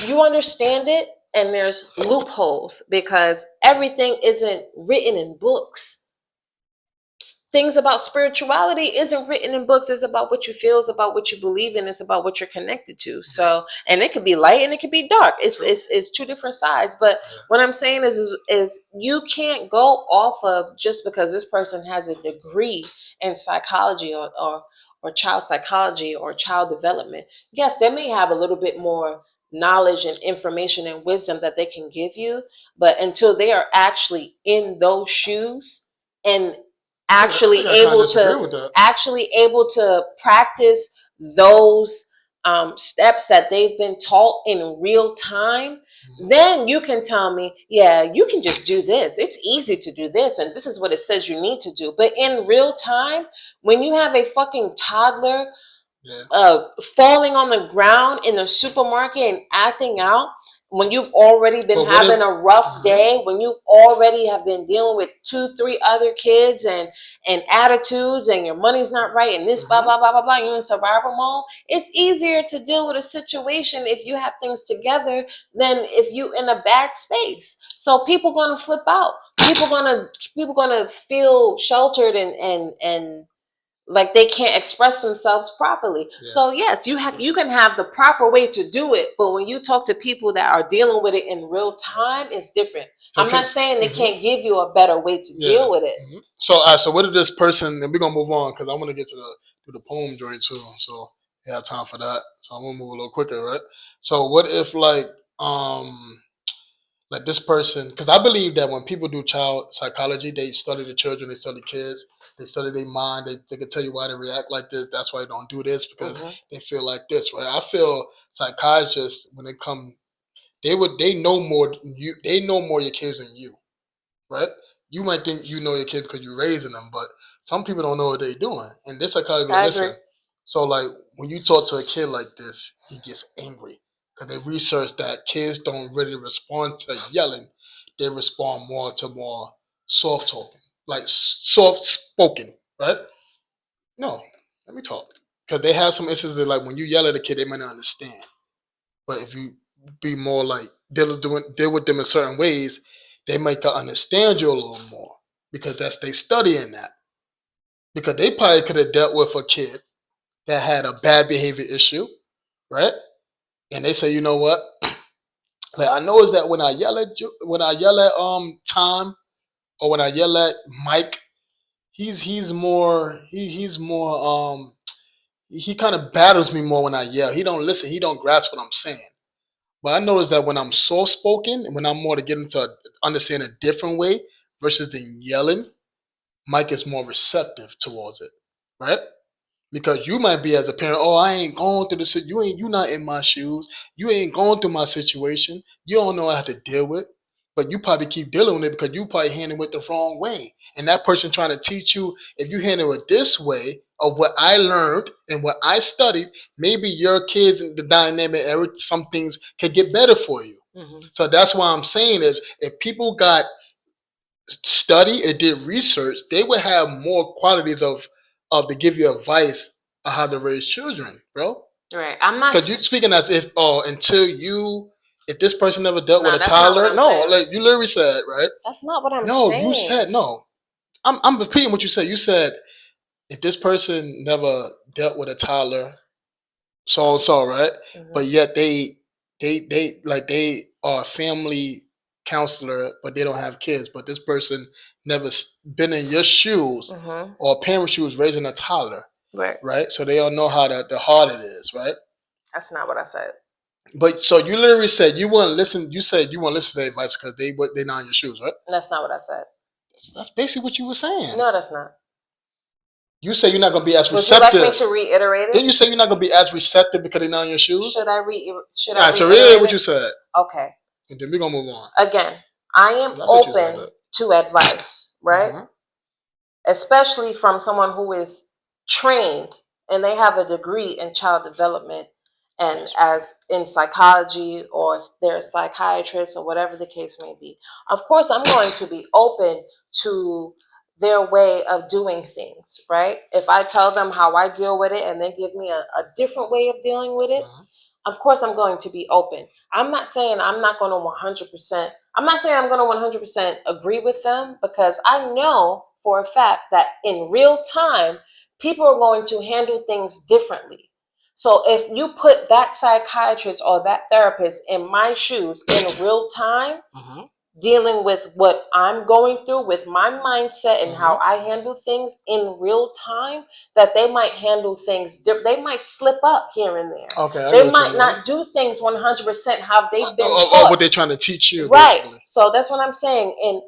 S2: You understand it, and there's loopholes because everything isn't written in books. Things about spirituality isn't written in books. It's about what you feel. It's about what you believe in. It's about what you're connected to. So, and it could be light and it could be dark. It's two different sides. But what I'm saying is you can't go off of just because this person has a degree in psychology or child psychology or child development. Yes, they may have a little bit more knowledge and information and wisdom that they can give you, but until they are actually in those shoes and actually able to practice those steps that they've been taught in real time, then you can tell me, yeah, you can just do this. It's easy to do this, and this is what it says you need to do. But in real time, when you have a fucking toddler falling on the ground in the supermarket and acting out, when you've already been having a rough day, when you've already have been dealing with 2-3 other kids and attitudes, and your money's not right, and this blah blah blah blah blah, you're in survival mode. It's easier to deal with a situation if you have things together than if you in a bad space. So people gonna flip out. People gonna feel sheltered and like they can't express themselves properly. Yeah. So yes, you can have the proper way to do it, but when you talk to people that are dealing with it in real time, it's different. So I'm not saying they can't give you a better way to deal with it.
S1: So what did this person? And we're gonna move on because I want to get to the poem joint too. So we have time for that. So I'm gonna move a little quicker, right? So what if like this person, because I believe that when people do child psychology, they study the children, they study kids, they study their mind, they can tell you why they react like this. That's why they don't do this, because they feel like this, right? I feel psychiatrists, when they come, they know more your kids than you, right? You might think you know your kid because you're raising them, but some people don't know what they're doing. And this psychologist will listen. So like when you talk to a kid like this, he gets angry. Because they research that kids don't really respond to yelling. They respond more to more soft talking, like soft spoken, right? No, let me talk. Because they have some instances that, like, when you yell at a kid, they might not understand. But if you be more like deal with them in certain ways, they might understand you a little more. Because they studying that. Because they probably could have dealt with a kid that had a bad behavior issue, right? And they say, you know what? Like I know is that when I yell at Tom, or when I yell at Mike, he's more he kind of battles me more when I yell. He don't listen. He don't grasp what I'm saying. But I notice that when I'm soft spoken and when I'm more to get into understand a different way versus the yelling, Mike is more receptive towards it, right? Because you might be as a parent, oh, I ain't going through the you not in my shoes. You ain't going through my situation. You don't know what I have to deal with. But you probably keep dealing with it because you probably handle it the wrong way. And that person trying to teach you, if you handle it this way, of what I learned and what I studied, maybe your kids in the dynamic era, some things can get better for you. So that's why I'm saying is if people got study and did research, they would have more qualities of to give you advice on how to raise children, bro.
S2: Right. I'm not
S1: because you speaking as if if this person never dealt with a toddler. No, like you literally said, right?
S2: That's not what I'm
S1: saying.
S2: No,
S1: you said no. I'm repeating what you said. You said if this person never dealt with a toddler, so and so, right? But yet they are a family counselor, but they don't have kids. But this person never been in your shoes or a parent's shoes raising a toddler, right? So they don't know how the hard it is, right?
S2: That's not what I said.
S1: But so you literally said you wouldn't listen. You said you wouldn't listen to their advice because they're not in your shoes, right?
S2: That's not what I said.
S1: That's basically what you were saying.
S2: No, that's not.
S1: You say you're not going to be as receptive.
S2: Would you like me to reiterate it?
S1: Didn't you say you're not going to be as receptive because they're not in your shoes?
S2: Should I reiterate
S1: so reiterate what you said.
S2: Okay.
S1: And then we're going to move on.
S2: Again, I am open to advice, right? Mm-hmm. Especially from someone who is trained and they have a degree in child development and as in psychology, or they're a psychiatrist, or whatever the case may be. Of course, I'm going to be open to their way of doing things, right? If I tell them how I deal with it and they give me a different way of dealing with it, of course I'm going to be open. I'm not saying I'm not going to 100%, I'm not saying I'm going to 100% agree with them, because I know for a fact that in real time, people are going to handle things differently. So if you put that psychiatrist or that therapist in my shoes in real time, dealing with what I'm going through with my mindset and how I handle things in real time, that they might handle things different. They might slip up here and there. Okay, they might not do things 100% how they've been taught.
S1: Or what they're trying to teach you.
S2: Right. Basically. So that's what I'm saying. And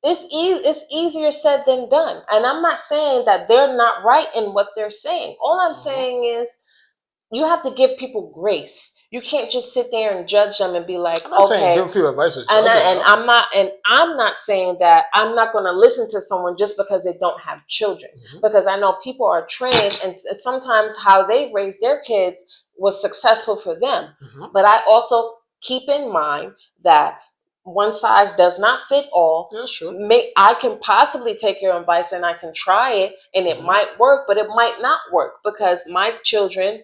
S2: it's easier said than done. And I'm not saying that they're not right in what they're saying. All I'm saying is you have to give people grace. You can't just sit there and judge them and be like, okay.
S1: Give people advice.
S2: I'm not saying that I'm not going to listen to someone just because they don't have children, because I know people are trained, and sometimes how they raise their kids was successful for them. But I also keep in mind that one size does not fit all.
S1: Yeah, sure.
S2: I can possibly take your advice and I can try it, and it might work, but it might not work, because my children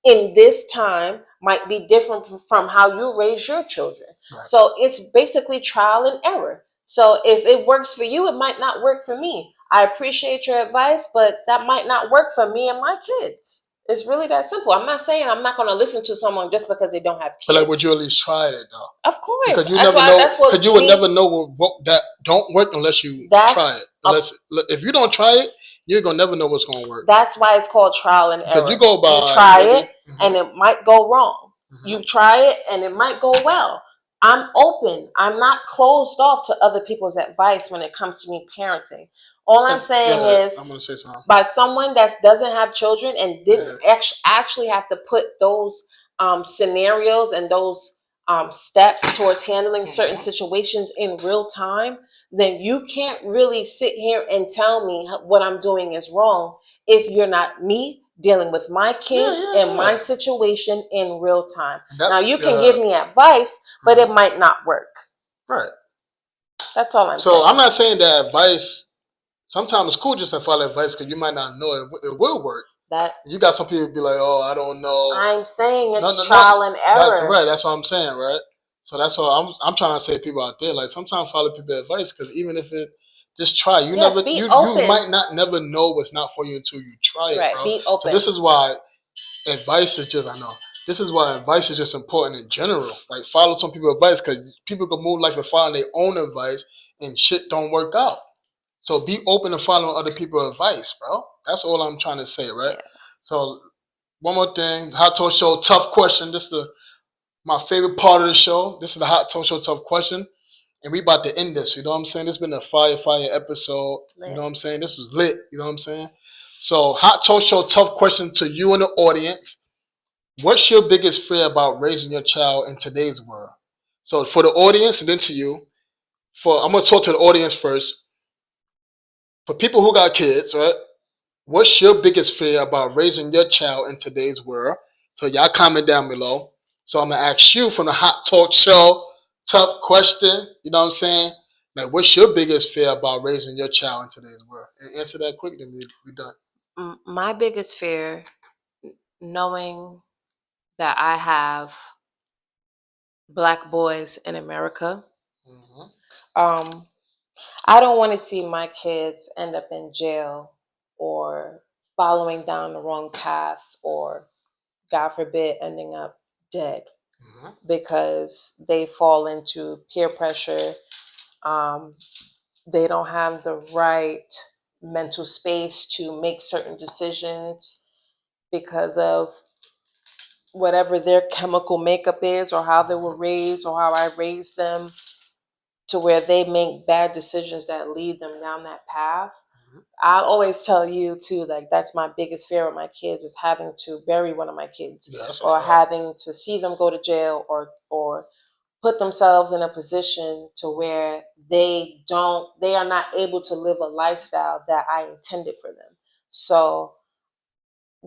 S2: in this time might be different from how you raise your children. Right. So it's basically trial and error. So if it works for you, it might not work for me. I appreciate your advice, but that might not work for me and my kids. It's really that simple. I'm not saying I'm not going to listen to someone just because they don't have kids.
S1: But like, would you at least try it though?
S2: Of course.
S1: Because you never know. Because you would never know what that don't work unless you try it. If you don't try it, you're gonna never know what's gonna work.
S2: That's why it's called trial and error.
S1: You go by,
S2: you try it and it might go wrong. You try it and it might go well. I'm open. I'm not closed off to other people's advice when it comes to me parenting. All I'm saying is,
S1: I'm gonna say something.
S2: By someone that doesn't have children and didn't actually have to put those scenarios and those steps towards handling certain situations in real time, then you can't really sit here and tell me what I'm doing is wrong if you're not me dealing with my kids and my situation in real time. Now, you can give me advice, but it might not work.
S1: Right.
S2: That's all I'm saying.
S1: So I'm not saying that advice, sometimes it's cool just to follow advice because you might not know it will work. You got some people be like, oh, I don't know.
S2: I'm saying it's trial and error.
S1: That's right. That's what I'm saying, right? So that's what I'm trying to say to people out there. Like, sometimes follow people's advice, because even if it, just try. You might not never know what's not for you until you try it, bro.
S2: Be open.
S1: So this is why advice is just important in general. Like, follow some people's advice, because people can move life and follow their own advice and shit don't work out. So be open to following other people's advice, bro. That's all I'm trying to say, right? Yeah. So one more thing, Hot Talk Show, tough question. This is my favorite part of the show. This is the Hot Talk Show, tough question. And we about to end this, you know what I'm saying? This has been a fire episode. Lit. You know what I'm saying? This was lit, you know what I'm saying? So, Hot Talk Show, tough question to you and the audience. What's your biggest fear about raising your child in today's world? So, for the audience and then to you, I'm going to talk to the audience first. For people who got kids, right? What's your biggest fear about raising your child in today's world? So, y'all comment down below. So, I'm going to ask you from the Hot Talk Show, tough question, you know what I'm saying? Like, what's your biggest fear about raising your child in today's world? And answer that quick, then we're done.
S2: My biggest fear, knowing that I have Black boys in America, I don't want to see my kids end up in jail or following down the wrong path, or, God forbid, ending up dead. Because they fall into peer pressure. They don't have the right mental space to make certain decisions because of whatever their chemical makeup is, or how they were raised, or how I raised them. to where they make bad decisions that lead them down that path. I always tell you too, like that's my biggest fear with my kids is having to bury one of my kids, or having to see them go to jail, or put themselves in a position to where they are not able to live a lifestyle that I intended for them. So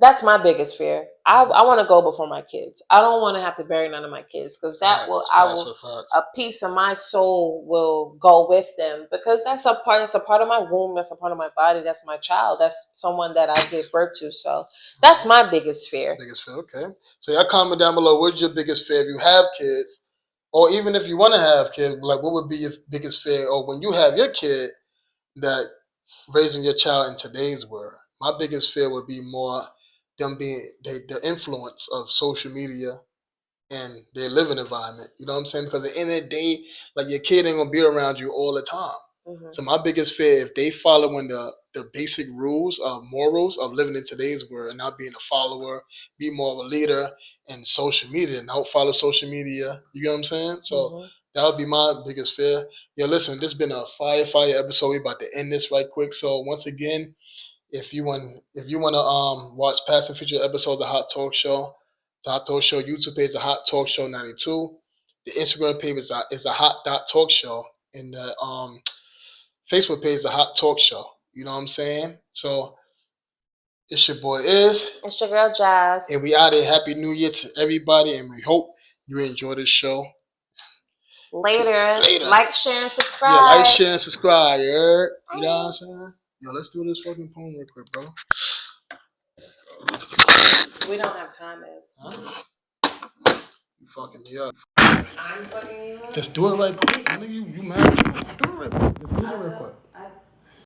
S2: that's my biggest fear. I want to go before my kids. I don't want to have to bury none of my kids, because a piece of my soul will go with them, because that's a part of my womb. That's a part of my body. That's my child. That's someone that I gave birth to. So that's my biggest fear.
S1: Okay. So y'all comment down below. What's your biggest fear if you have kids, or even if you want to have kids? Like, what would be your biggest fear, or when you have your kid, that raising your child in today's world? My biggest fear would be more them being the influence of social media and their living environment. You know what I'm saying? Because at the end of the day, like, your kid ain't gonna be around you all the time. Mm-hmm. So my biggest fear, if they following the basic rules of morals of living in today's world and not being a follower, be more of a leader in social media and don't follow social media. You know what I'm saying? So that would be my biggest fear. Yeah, listen, this has been a fire episode. We're about to end this right quick. So once again, if you want to watch past and future episodes of the Hot Talk Show, the Hot Talk Show YouTube page is the Hot Talk Show 92. The Instagram page is the Hot Talk Show, and the Facebook page is the Hot Talk Show. You know what I'm saying? So it's your boy Iz.
S2: It's your girl Jazz.
S1: And we out here. Happy New Year to everybody, and we hope you enjoy this show.
S2: Later. Like, share, and subscribe.
S1: Yeah, like, share, and subscribe. You know what I'm saying? Yo, let's do this fucking poem real quick, bro.
S2: We don't have time, Iz.
S1: Huh? You fucking me up.
S2: I'm fucking you up?
S1: Just do it right quick. I think you mad. Do it right quick. Just do it right quick.